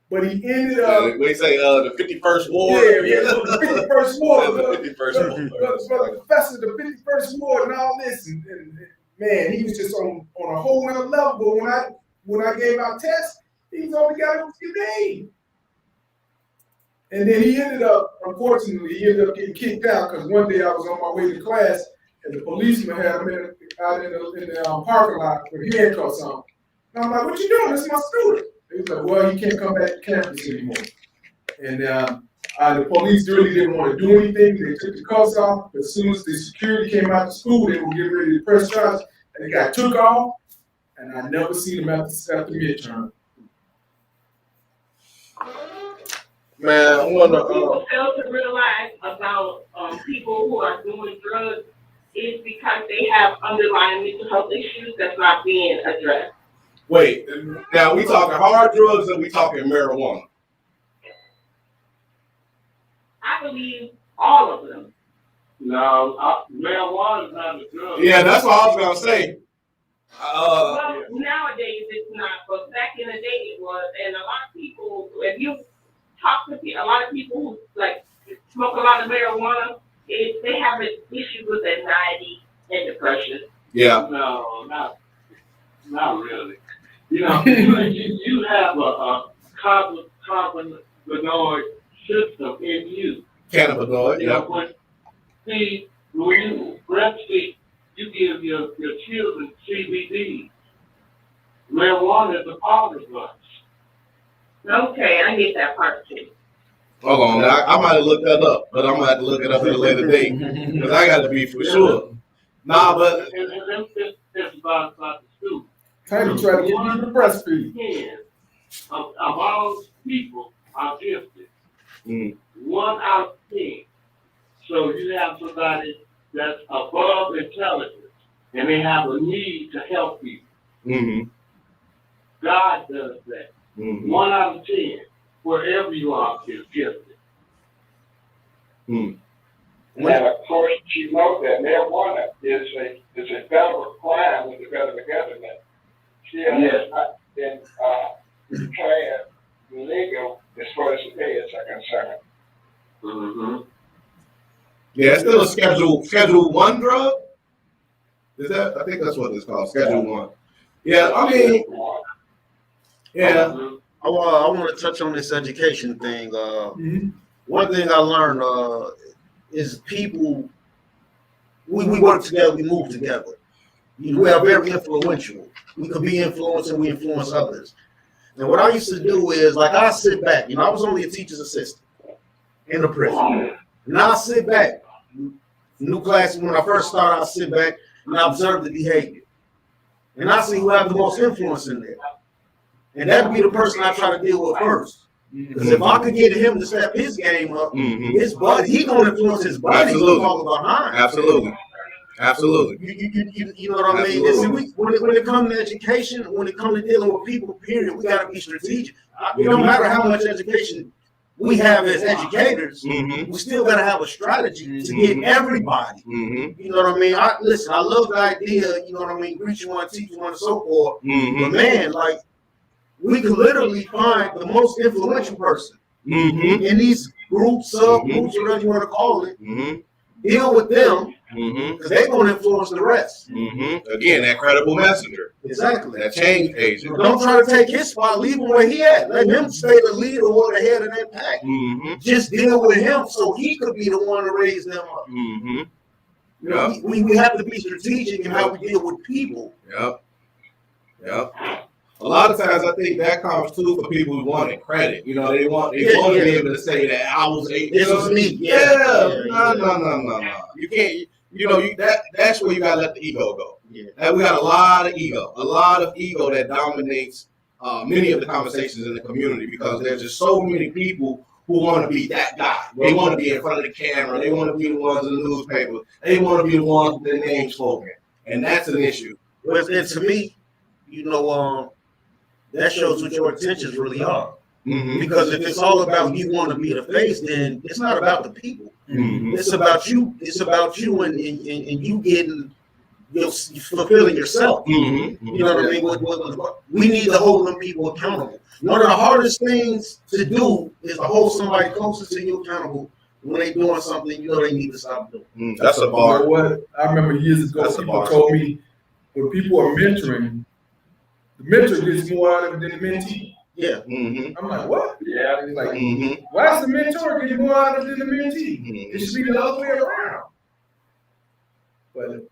But he ended up. We say the 51st Ward. Yeah, the 51st Ward. The 51st Ward. The professor, the 51st Ward, and all this, and man, he was just on a whole other level. But when I gave out tests, he was the only guy that was getting A. And then unfortunately, he ended up getting kicked out because one day I was on my way to class, and the policeman had him out in the parking lot with handcuffs on. And I'm like, "What you doing? This is my student." He was like, "Well, he can't come back to campus anymore." And the police really didn't want to do anything. They took the cuffs off. As soon as the security came out of school, they were getting ready to press charges. And the guy took off, and I never seen him after midterm. Man, I What people fail to realize about people who are doing drugs is because they have underlying mental health issues that's not being addressed. Wait, now we talking hard drugs or we talking marijuana? I believe all of them. No, marijuana is not a drug. Yeah, that's what I was gonna say. Well, nowadays it's not, but back in the day it was. And a lot of people, if you talk to a lot of people who like smoke a lot of marijuana, they have an issue with anxiety and depression. Yeah. No, not really. You have a cannabinoid system in you. Cannabinoid, yeah. When you breastfeed, you give your children CBD. Marijuana is a part of us. Okay, I get that part too. Hold on, I might have looked that up, but I'm gonna have to look it up at a later date because I got to be for sure. Nah, but it's about the school. Tiny tried to get you to breastfeed. Yeah, of all people are gifted. 1 out of 10. So you have somebody that's above intelligence, and they have a need to help people. Mm-hmm. God does that. Mm-hmm. 1 out of 10, wherever you are, is gifted. Mm-hmm. And of course, you know that marijuana is a federal crime with the federal government. Still has not been declared legal as far as the feds are concerned. Mm-hmm. Yeah, it's still a Schedule 1 drug. Is that? I think that's what it's called, Schedule 1. Yeah, I mean, yeah. I want to touch on this education thing. One thing I learned is people, we work together, we move together. We are very influential. We could be influenced and we influence others. And what I used to do is, like, I sit back. I was only a teacher's assistant in the prison. And I sit back. New class, when I first started, I sit back and I observe the behavior. And I see who have the most influence in there. And that would be the person I try to deal with first. Because if I could get him to step his game up, his buddy, he gonna influence his buddy to follow behind. Absolutely. You know what I mean? See, when it comes to education, when it comes to dealing with people, period, we gotta be strategic. It don't matter how much education we have as educators, we still gotta have a strategy to get everybody. You know what I mean? I love the idea, you know what I mean, preach one, teach one, and so forth. But man, like, we could literally find the most influential person in these groups, subgroups, whatever you want to call it, deal with them, because they're going to influence the rest. Again, that credible messenger. Exactly. That change agent. Don't try to take his spot, leave him where he at. Let him stay the leader or the head of that pack. Just deal with him so he could be the one to raise them up. You know, we have to be strategic in how we deal with people. Yep. A lot of times, I think that comes too for people who wanted credit. You know, they want to be able to say that I was This was me. No. You can't. You know, that's where you gotta let the ego go. And we got a lot of ego that dominates many of the conversations in the community, because there's just so many people who want to be that guy. They want to be in front of the camera. They want to be the ones in the newspaper. They want to be the ones with their name spoken, and that's an issue. Well, and to me, you know, that shows what your intentions really are. Because if it's all about you want to be the face, then it's not about the people. It's about you. It's about you and you getting, fulfilling yourself. You know what I mean? We need to hold them people accountable. One of the hardest things to do is to hold somebody closest to you accountable when they're doing something you know they need to stop doing. That's a bar. You know what? I remember years ago, people told me when people are mentoring, the mentor gets more out of it than the mentee. Yeah. I'm like, what? Yeah. It's like, why is the mentor getting more out of it than the mentee? It should be the other way around. But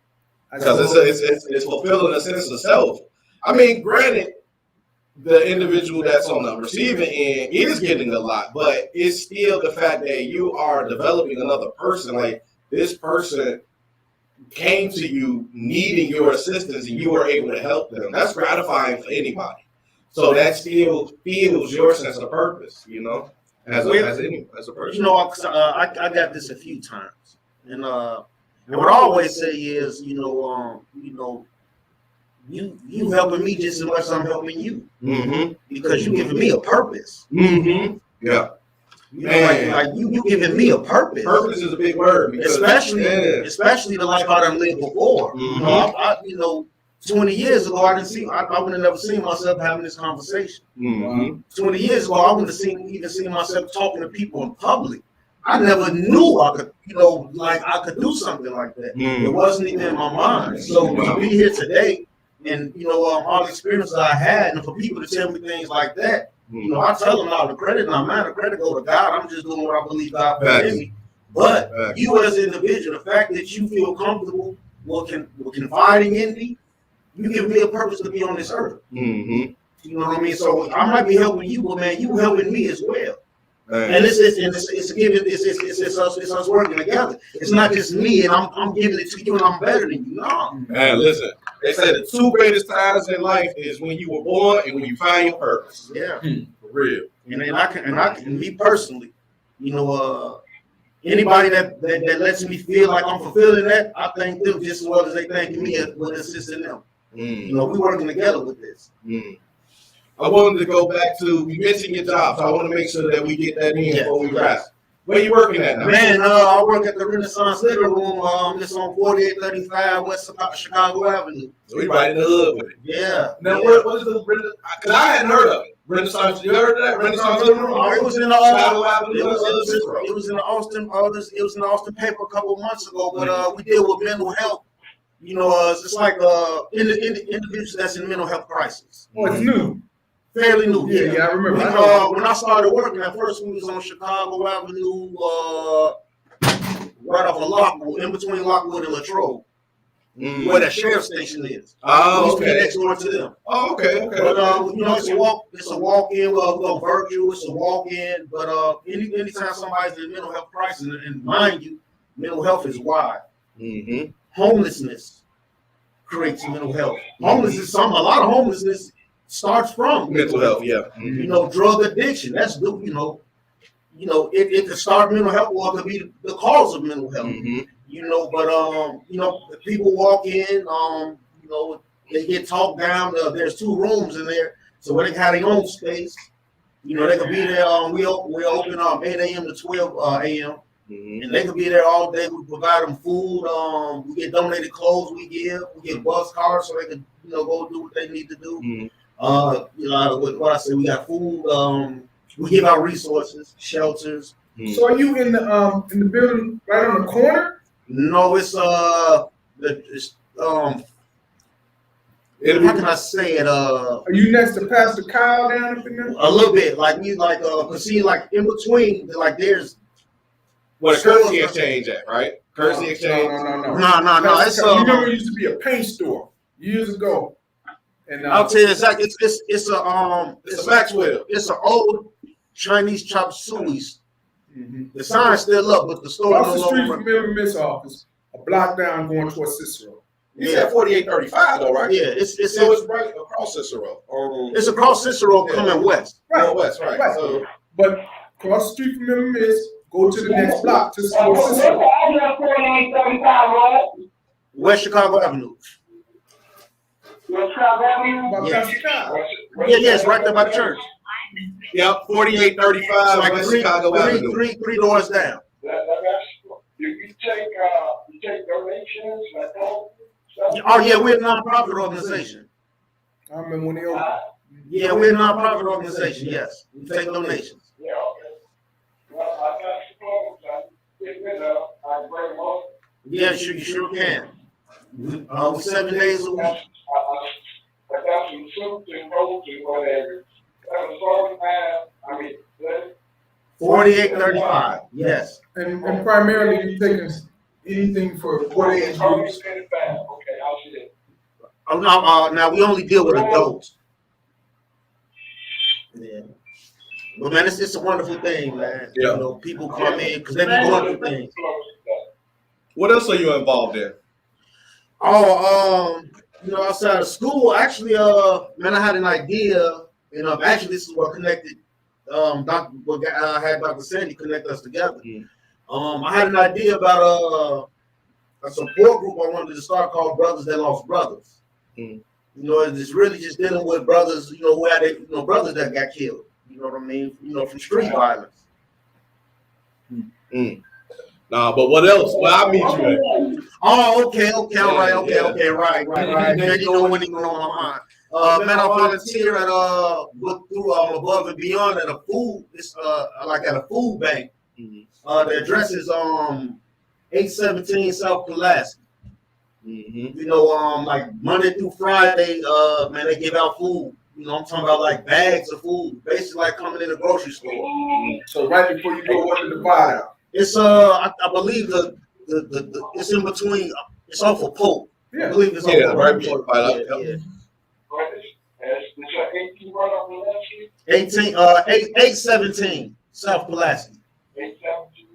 because it's fulfilling a sense of self. I mean, granted, the individual that's on the receiving end is getting a lot, but it's still the fact that you are developing another person. Like, this person came to you needing your assistance and you were able to help them. That's gratifying for anybody. So that still feels your sense of purpose, you know, as a person. You know, I got this a few times, and what I always say is, you helping me just as much as I'm helping you, because you giving me a purpose. Yeah. You know, like you giving me a purpose. Purpose is a big word, especially the life I done lived before. You know, 20 years ago, I would have never seen myself having this conversation. 20 years ago, I wouldn't have even seen myself talking to people in public. I never knew I could, I could do something like that. It wasn't even in my mind. So to be here today, and all the experiences I had, and for people to tell me things like that, I tell them all the credit, and the credit go to God. I'm just doing what I believe God put in me. But you as an individual, the fact that you feel comfortable confiding in me, you give me a purpose to be on this earth. You know what I mean? So I might be helping you, but man, you helping me as well. And it's us working together. It's not just me and I'm giving it to you and I'm better than you. No. Man, listen. They say the two greatest times in life is when you were born and when you find your purpose. Yeah. For real. And I can me personally, anybody that lets me feel like I'm fulfilling that, I thank them just as well as they thank me with assisting them. You know, we working together with this. I wanted to go back to, you mentioned your job, so I want to make sure that we get that in before we wrap. Where you working at now? Man, I work at the Renaissance Living Room. It's on 4835 West Chicago Avenue. We right in the hood with it. Yeah. Now, what is the, because I hadn't heard of it. Renaissance, you heard of that? Renaissance Living Room? It was in the Chicago Avenue, it was in the Austin paper a couple of months ago, but we deal with mental health. You know, it's like individuals that's in mental health crisis. Oh, it's new. Fairly new. Yeah, I remember. When I started working, at first we was on Chicago Avenue, right off of Lockwood, in between Lockwood and Latrobe, where the sheriff station is. Oh, okay. Next door to them. Oh, okay. But you know, it's a walk-in. We'll go virtual. It's a walk-in. But anytime somebody's in a mental health crisis, and mind you, mental health is wide. Homelessness creates mental health. A lot of homelessness starts from Mental health, yeah. You know, drug addiction. That's good. You know, it could start mental health, or it could be the cause of mental health. You know, but you know, people walk in. You know, they get talked down. There's 2 rooms in there, so where they have their own space. You know, they could be there. We open 8 a.m. to 12 a.m. And they could be there all day. We provide them food. We get donated clothes. We get bus cards so they can, you know, go do what they need to do. You know, what I say, we got food. We give out resources, shelters. So are you in the building right on the corner? No, it's how can I say it? Are you next to Pastor Kyle down up in there? A little bit, like see, like in between, like there's. Where the currency exchange at, right? Currency exchange. No. It's you remember it used to be a paint store years ago. And I'll tell you exactly. It's a Maxwell. It's an old Chinese chop suey's. The sign's still up, but the store across no the street longer. from Miller Miss office, a block down going towards Cicero. You said 4835 though, right? Yeah, it's right across Cicero. It's across Cicero coming west. Right, west, right. So, but across the street from Miller Miss, go to the next block to Cicero. West Chicago Avenue. Yeah, it's right there by the church. Yep, 4835 Like West Chicago Avenue. three doors down. You take donations like that? Oh yeah, we're a nonprofit organization. I remember when they opened. Yeah, we're a nonprofit organization. Yes, we take donations. Yeah, okay. Well, I got some clothes. I get rid of. I bring them up. Yeah, you sure can. 7 days a week. I got some suits and coats and whatever. That was 4835. Yes. And primarily you taking anything for 48 groups. Okay, I'll see it. Oh no, now we only deal with adults. Yeah. But man, it's a wonderful thing, man. Yeah. You know, people come in because they be going through things. What else are you involved in? Oh, you know, outside of school, actually, man, I had an idea. You know, actually, this is what connected. I had Dr. Sandy connect us together. I had an idea about a support group I wanted to start called Brothers That Lost Brothers. You know, it's really just dealing with brothers. You know, where they, you know, brothers that got killed. You know what I mean? You know, from street violence. Nah, but what else? Well, I'll meet you at. Oh, okay, all right, right. Now you know when it went on my mind. Man, I volunteer at through Above and Beyond at a food. It's like at a food bank. The address is 817 South Pulaski. You know, like Monday through Friday, man, they give out food. You know, I'm talking about like bags of food, basically like coming in a grocery store. So right before you go under the viaduct. It's I believe the it's in between. It's off of Pope. Yeah. I believe it's off of right before the viaduct. Yeah. 817 South Pulaski. 817.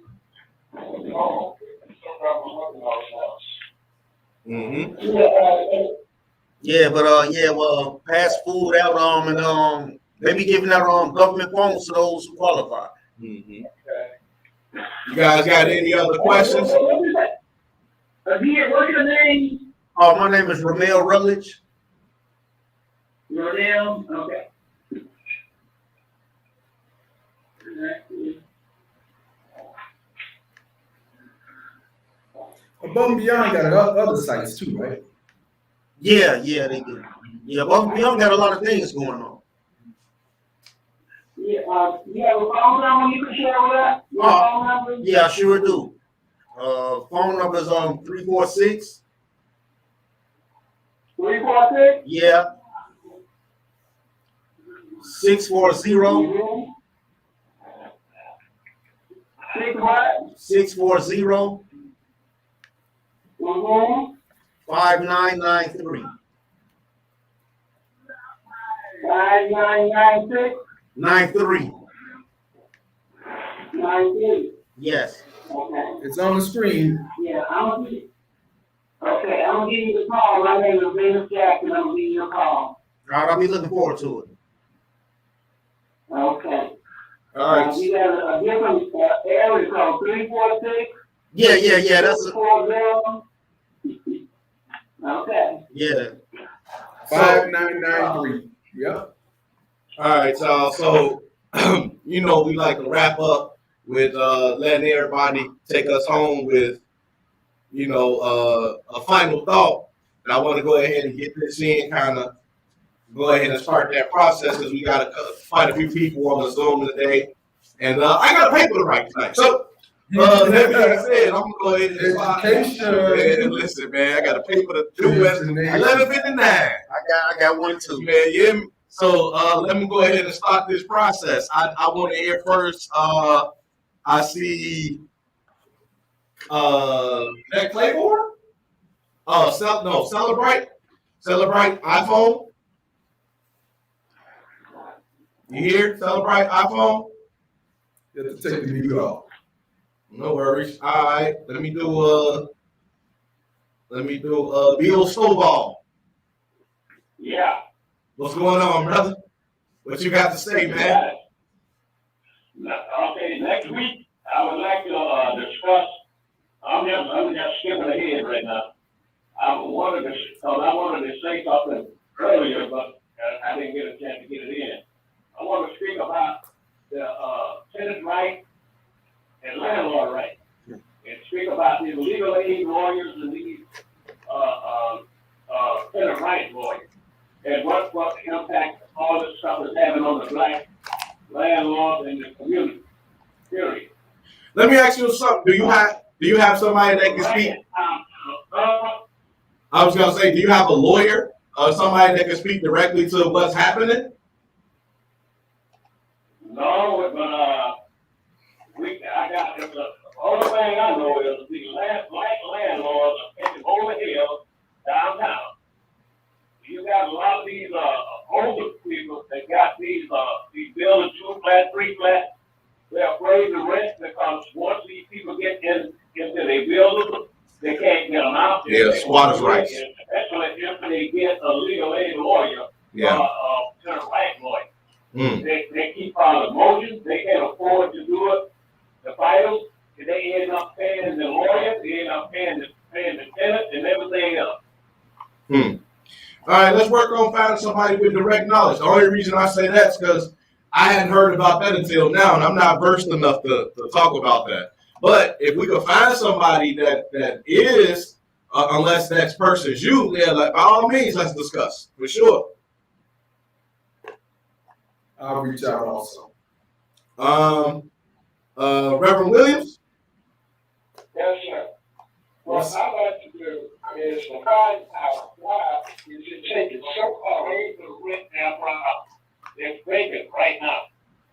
Yeah, but well, pass food out and they be giving out government phones to those who qualify. You guys got any other questions? What's your name? Oh, my name is Remel Rutledge. Rodell, okay. Above and Beyond got other sites too, right? Yeah, they do. Yeah, but we don't got a lot of things going on. Yeah, you have a phone number you can share with us? Your phone number? Yeah, I sure do. Phone number is 346. 346? Yeah. 640. 6 what? 640. 5993. 5996? 93. 93. Yes. Okay. It's on the screen. Yeah, I'm gonna give you the call. My name is Venus Jackson. I'm gonna give you a call. All right, I'll be looking forward to it. Okay. All right. We got a different area code, 346. Yeah. That's 40. Okay. Yeah. 5993. Yep. All right, y'all. So, you know, we like to wrap up with letting everybody take us home with, you know, a final thought. And I want to go ahead and get this in, kind of go ahead and start that process because we got quite a few people on the Zoom today. And I got a paper to write tonight. So, that being said, I'm going to go ahead and Education. listen, man, I got a paper to do at 11:59. I got one too. Man, yeah. So let me go ahead and start this process. I want to hear first. I see that Claymore. Celebrate iPhone. You hear? Celebrate iPhone. You have to take the mute off. No worries. All right. Let me do Bill Snowball. Yeah. What's going on, brother? What you got to say, man? Okay, next week I would like to discuss. I'm just skipping ahead right now. I wanted to say something earlier, but I didn't get a chance to get it in. I want to speak about the tenant right and landlord right, and speak about these legal aid lawyers and these tenant right lawyers, and what impact all this stuff is having on the black landlords and the community. Period. Let me ask you something. Do you have somebody that can speak? I was gonna say, do you have a lawyer or somebody that can speak directly to what's happening? No, but I got the only thing I know is the black landlords are taking over hills downtown. You got a lot of these older people that got these buildings 2 flat, 3 flat. They're afraid to rent because once these people get into their buildings, they can't get them out. Yeah, squatters' rights. Especially if they get a legal aid lawyer, tenant right lawyer. They keep filing motions. They can't afford to do it. The fighters, they end up paying the lawyer. They end up paying the tenant and everything else. All right, let's work on finding somebody with direct knowledge. The only reason I say that is because I hadn't heard about that until now, and I'm not versed enough to talk about that. But if we could find somebody that is, unless that person's you, yeah, like by all means, let's discuss for sure. I'll reach out also. Reverend Williams. Yes, sir. What I like to do is to find out why is it taking so long to rent their property. It's vacant right now.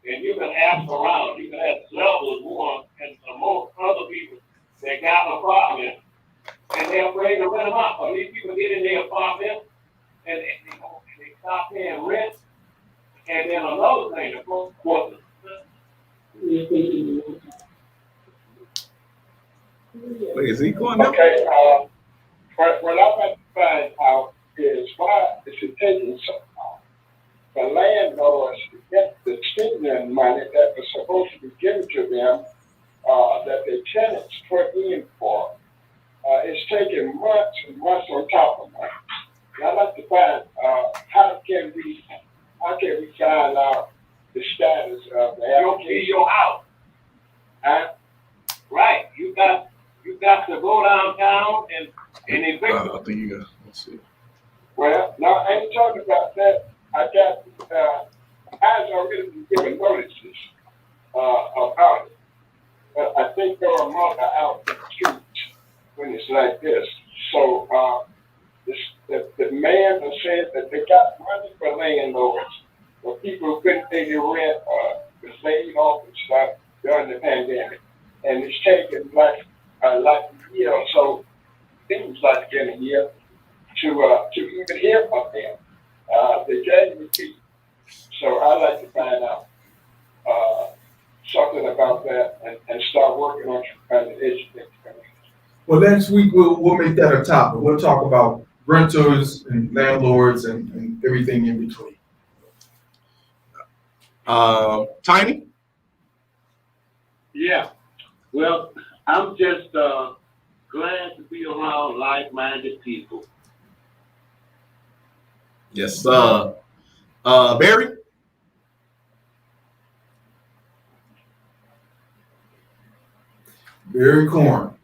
And you can ask around. You can ask several more and some more other people that got a apartment and they're afraid to rent them out. But these people get in their apartment and they stop paying rent. And then another thing, of course, Wait, is he going up? okay, what I'd like to find out is why is it taking so long for landlords to get the stimulus money that was supposed to be given to them, that the tenants put in for. It's taking months and months on top of months. I'd like to find how can we find out the status of the application? Your house. Huh? Right. You got to go downtown and evict. I think you got. Let's see. Well, no, I ain't talking about that. I was already been given notices about it. But I think there are more out in the streets when it's like this. So the man has said that they got money for landlords, for people who couldn't pay their rent, was laid off and stuff during the pandemic. And it's taken like a year or so, things like in a year, to even hear from them. They gave me feet. So I'd like to find out something about that and start working on trying to educate the community. Well, next week we'll make that a topic. We'll talk about renters and landlords and everything in between. Tiny? Yeah. Well, I'm just glad to be around like-minded people. Yes, Barry? Barry Corn.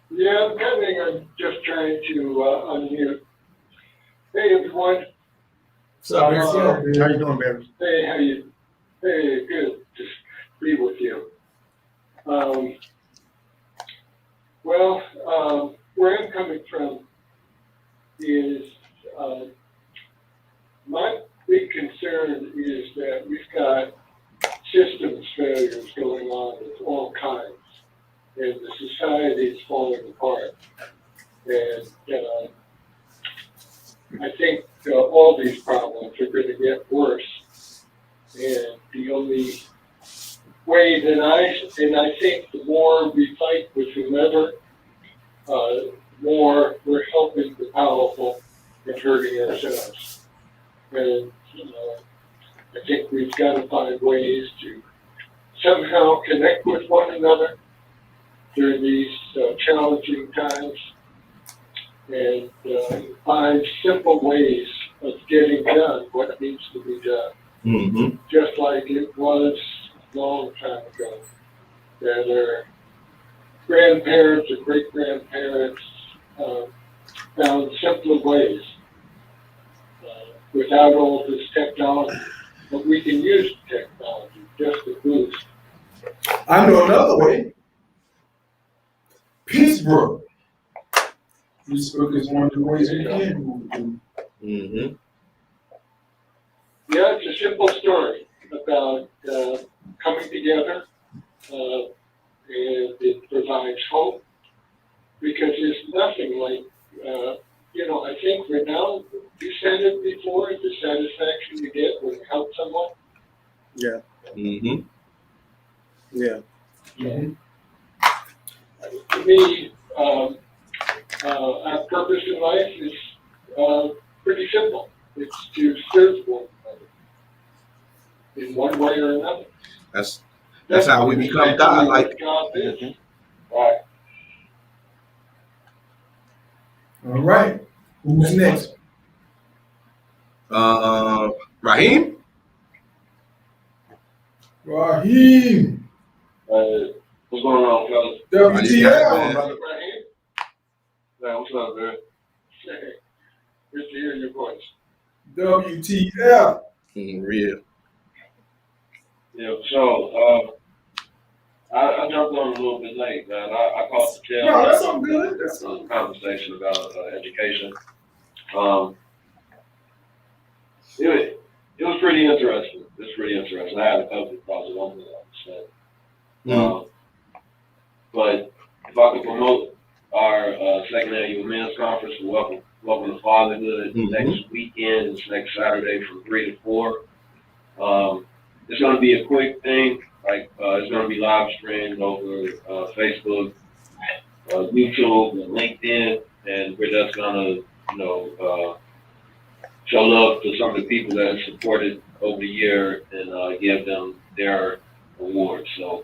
Yeah, the good thing I'm just trying to unmute. Hey, everyone. What's up, Barry? How you doing, Barry? Hey, how you? Hey, good to be with you. Where I'm coming from is my big concern is that we've got systems failures going on of all kinds, and the society is falling apart. And I think all these problems are going to get worse. And the only way that I think the more we fight with whomever, more we're helping the powerful and hurting ourselves. And I think we've got to find ways to somehow connect with one another during these challenging times and find simple ways of getting done what needs to be done. Mm-hmm. Just like it was a long time ago. Their grandparents or great-grandparents found simpler ways without all this technology. But we can use technology just to boost. I know another way. Pittsburgh. Pittsburgh is one of the ways we can move to. Mm-hmm. Yeah, it's a simple story about coming together, and it provides hope because there's nothing like, I think right now, you said it before, the satisfaction you get when you help someone. Yeah. Mm-hmm. Yeah. Mm-hmm. To me, our purpose in life is pretty simple. It's to serve one another in one way or another. That's how we become God. Like, God is. Right. All right. Who's next? Raheem? Raheem. What's going on, fellas? WTF. Raheem? Yeah, what's up, man? Hey, good to hear your voice. WTF. Real. Yeah, so I jumped on a little bit late, man. I caught the tail. No, that's all good. That's all good. Conversation about education. It was pretty interesting. It's pretty interesting. I had a couple of thoughts along that. But if I could promote our second annual men's conference, welcome to Fatherhood next weekend. It's next Saturday from 3 to 4. It's going to be a quick thing. Like it's going to be live streamed over Facebook, YouTube, and LinkedIn, and we're just going to, show love to some of the people that have supported over the year and give them their awards. So,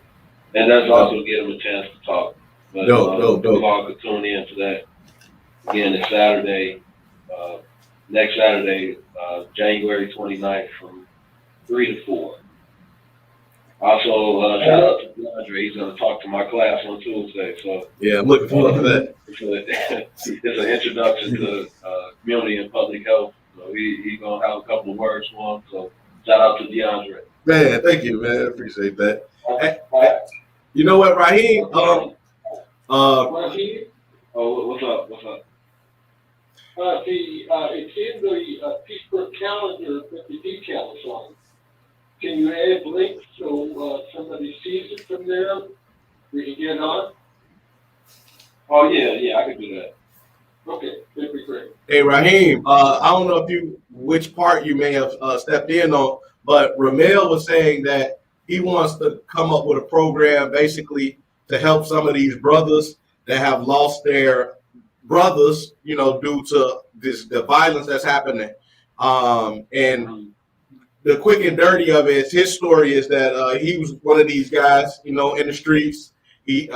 and that's also give them a chance to talk. But you all could tune in to that. again, it's Saturday, next Saturday, January 29th from 3 to 4. Also, shout out to DeAndre. He's going to talk to my class on Tuesday. So Yeah, I'm looking forward to that. It's an introduction to community and public health. So he's going to have a couple of words for him. So shout out to DeAndre. Man, thank you, man. Appreciate that. Hey, you know what, Raheem? Raheem? Oh, what's up? What's up? It's in the Pittsburgh calendar that the details on. Can you add links so somebody sees it from there? We can get on. Oh yeah, I can do that. Okay, that'd be great. Hey, Raheem, I don't know which part you may have stepped in on, but Remel was saying that he wants to come up with a program basically to help some of these brothers that have lost their brothers, due to the violence that's happening. And the quick and dirty of it is his story is that he was one of these guys, in the streets. He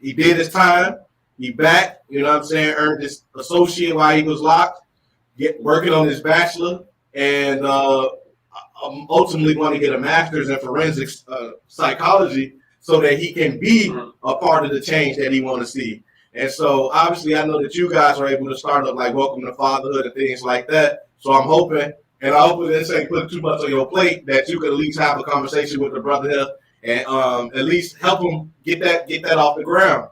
did his time. He back, earned his associate while he was locked, working on his bachelor, and ultimately want to get a master's in forensic psychology so that he can be a part of the change that he want to see. And so obviously I know that you guys are able to start up like Welcome to Fatherhood and things like that. So I'm hoping, and I hope this ain't put too much on your plate, that you can at least have a conversation with the brother here and at least help him get that off the ground.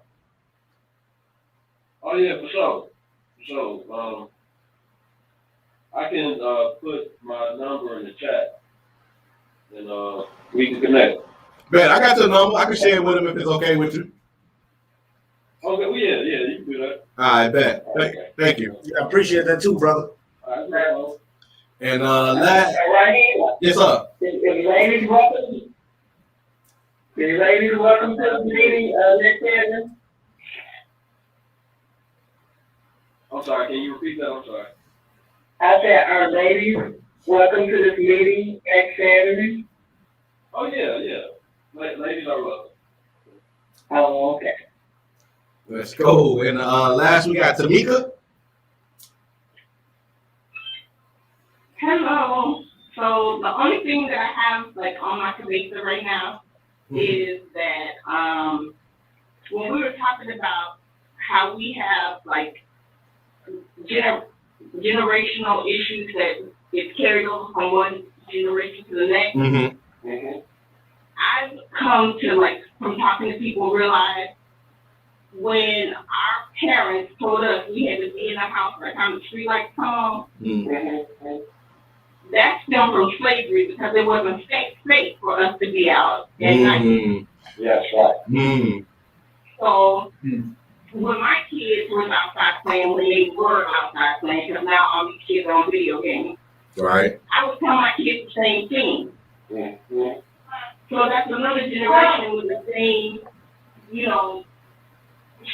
Oh yeah, for sure. So I can put my number in the chat, and we can connect. Man, I got your number. I can share it with him if it's okay with you. Okay, well, yeah, you can do that. All right, bet. Thank you. Yeah, I appreciate that too, brother. All right, And yes, sir. Is ladies welcome? Is ladies welcome to the meeting, next Saturday? I'm sorry, can you repeat that? I'm sorry. I said, are ladies welcome to this meeting next Saturday? Oh yeah. Ladies are welcome. Oh, okay. Let's go. And last we got Tamika. Hello. So the only thing that I have on my computer right now is that when we were talking about how we have generational issues that is carried over from one generation to the next. Mm-hmm. I've come to from talking to people realize when our parents told us we had to be in the house by the time the street lights come on. Mm-hmm. That stemmed from slavery because it wasn't safe for us to be out at night. Yes, right. Mm-hmm. So when my kids were outside playing, when they were outside playing, because now all these kids are on video games, Right. I would tell my kids the same thing. Mm-hmm. So that's another generation with the same,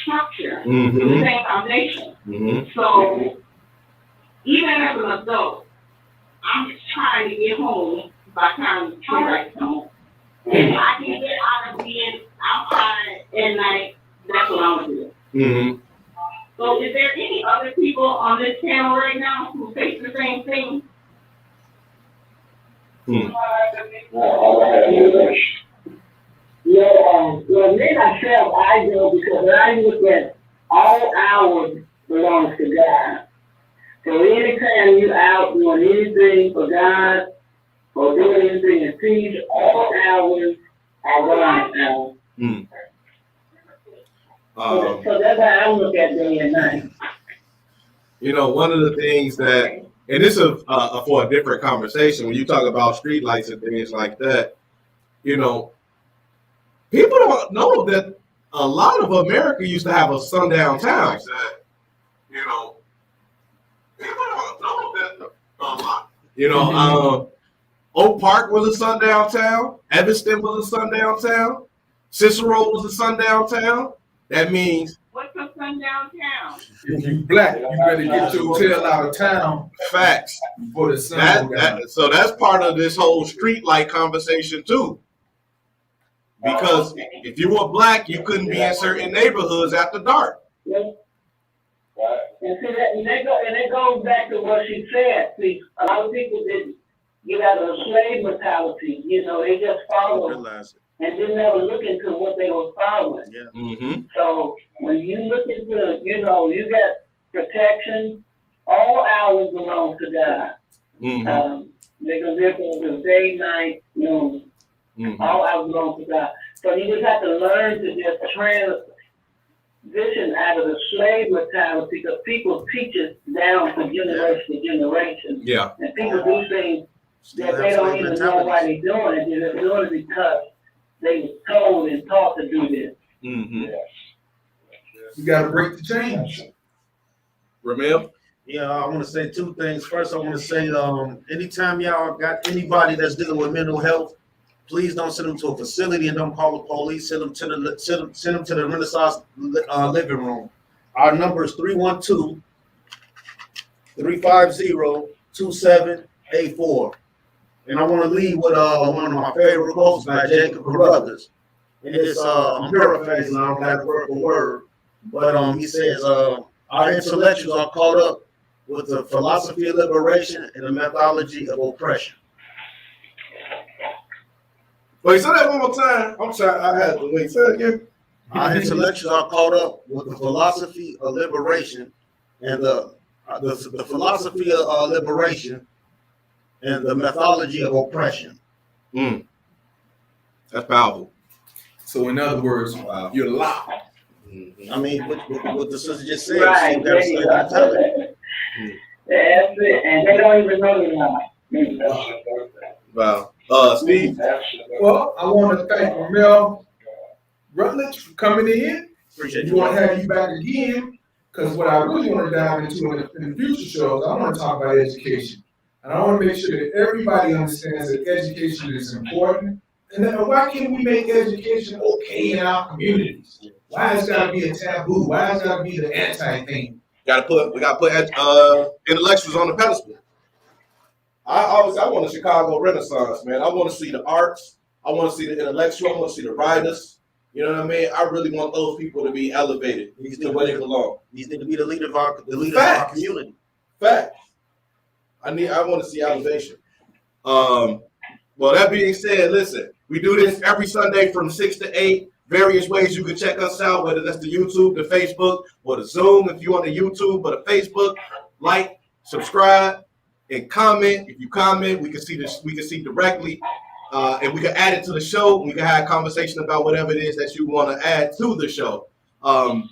structure, Mm-hmm. the same foundation. Mm-hmm. So even as an adult, I'm just trying to get home by the time the tree lights come on. If I can get out of being outside at night, that's what I'm gonna do. Mm-hmm. So is there any other people on this panel right now who face the same thing? Well, me myself, I do because I look at all hours belongs to God. So anytime you out doing anything for God or doing anything in peace, all hours are God's hours. Mm. So that's how I look at day and night. One of the things that, and this is for a different conversation, when you talk about streetlights and things like that, people don't know that a lot of America used to have a sundown town. People don't know that a lot. Oak Park was a sundown town. Evanston was a sundown town. Cicero was a sundown town. That means What's a sundown town? If you black, you better get your tail out of town facts. before the sun goes down. So that's part of this whole street light conversation too. Because if you were black, you couldn't be in certain neighborhoods after dark. Right. And see that, and it goes back to what she said. See, a lot of people did get out of the slave mentality. You know, they just followed and didn't ever look into what they were following. Yeah. Mm-hmm. So when you look into, you know, you got protection. All hours belong to God. Mm-hmm. There's a difference of day, night, noon. Mm-hmm. All hours belong to God. So you just have to learn to just transition out of the slave mentality, because people teach it down from generation to generation. Yeah. And people do things that they don't even know why they're doing it. They're just doing it because they were told and taught to do this. Mm-hmm. You got to break the chains. Remel? Yeah, I want to say two things. First, I want to say, anytime y'all got anybody that's dealing with mental health, please don't send them to a facility and don't call the police. Send them to the Renaissance living room. Our number is 312-350-2784. And I want to leave with one of my favorite quotes by Jacob Carruthers. And it's I'm paraphrasing, I don't have word for word, but he says our intellectuals are caught up with the philosophy of liberation and the methodology of oppression. Wait, say that one more time. I'm sorry, I had to wait. Say it again. Our intellectuals are caught up with the philosophy of liberation and the philosophy of liberation and the methodology of oppression. That's powerful. So in other words, you're locked. Mm-hmm. I mean, what the sister just said, Right, she got to stay mentality. That's it. And they don't even know they're not. Wow. Steve? Well, I want to thank Remel Rutledge for coming in. Appreciate We you. want to have you back again, because what I really want to dive into in the future shows, I want to talk about education. And I want to make sure that everybody understands that education is important. And then why can't we make education okay in our communities? Why has it got to be a taboo? Why has it got to be the anti-thing? We gotta put intellectuals on the pedestal. I want a Chicago Renaissance, man. I want to see the arts. I want to see the intellectual. I want to see the writers. You know what I mean? I really want those people to be elevated. These to where they belong. These need to be the leader of our community. Facts. I want to see elevation. Well, that being said, listen, we do this every Sunday from 6 to 8. Various ways you can check us out, whether that's the YouTube, the Facebook, or the Zoom if you're on the YouTube, or the Facebook. Like, subscribe, and comment. If you comment, we can see this. We can see directly, and we can add it to the show. We can have a conversation about whatever it is that you want to add to the show. For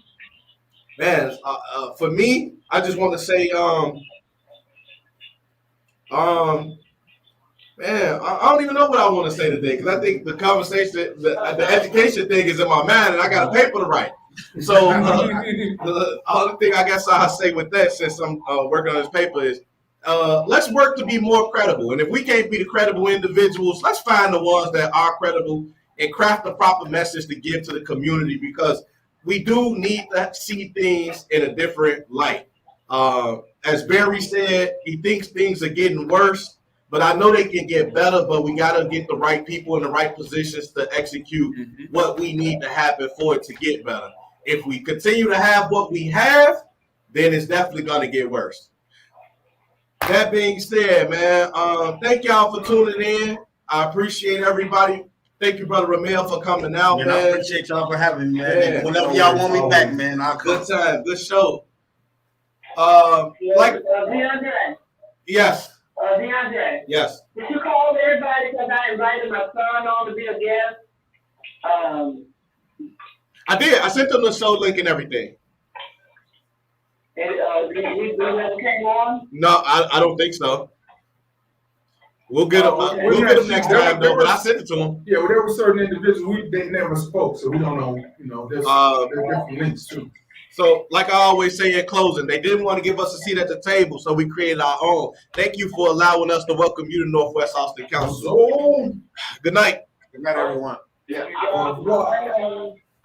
me, I just want to say, man, I don't even know what I want to say today, because I think the conversation, the education thing is in my mind, and I got a paper to write. So the only thing I guess I'll say with that, since I'm working on this paper, is let's work to be more credible. And if we can't be the credible individuals, let's find the ones that are credible and craft the proper message to give to the community, because we do need to see things in a different light. As Barry said, he thinks things are getting worse. But I know they can get better, but we got to get the right people in the right positions to execute what we need to happen for it to get better. If we continue to have what we have, then it's definitely going to get worse. That being said, man, thank y'all for tuning in. I appreciate everybody. Thank you, Brother Remel, for coming out, man. I appreciate y'all for having me, man. Yeah. Whenever y'all want me back, man, I'll come. Good time, good show. DeAndre. Yes. DeAndre. Yes. Did you call everybody because I invited my son on to be a guest? I did. I sent them the show link and everything. And we never came on? No, I don't think so. We'll get them. We'll get them next time, though. But I sent it to them. Yeah, well, there were certain individuals they never spoke, so we don't know. You know, there's different links too. So, like I always say in closing, they didn't want to give us a seat at the table, so we created our own. Thank you for allowing us to welcome you to Northwest Austin Council. Good night. Good night, everyone. Yeah.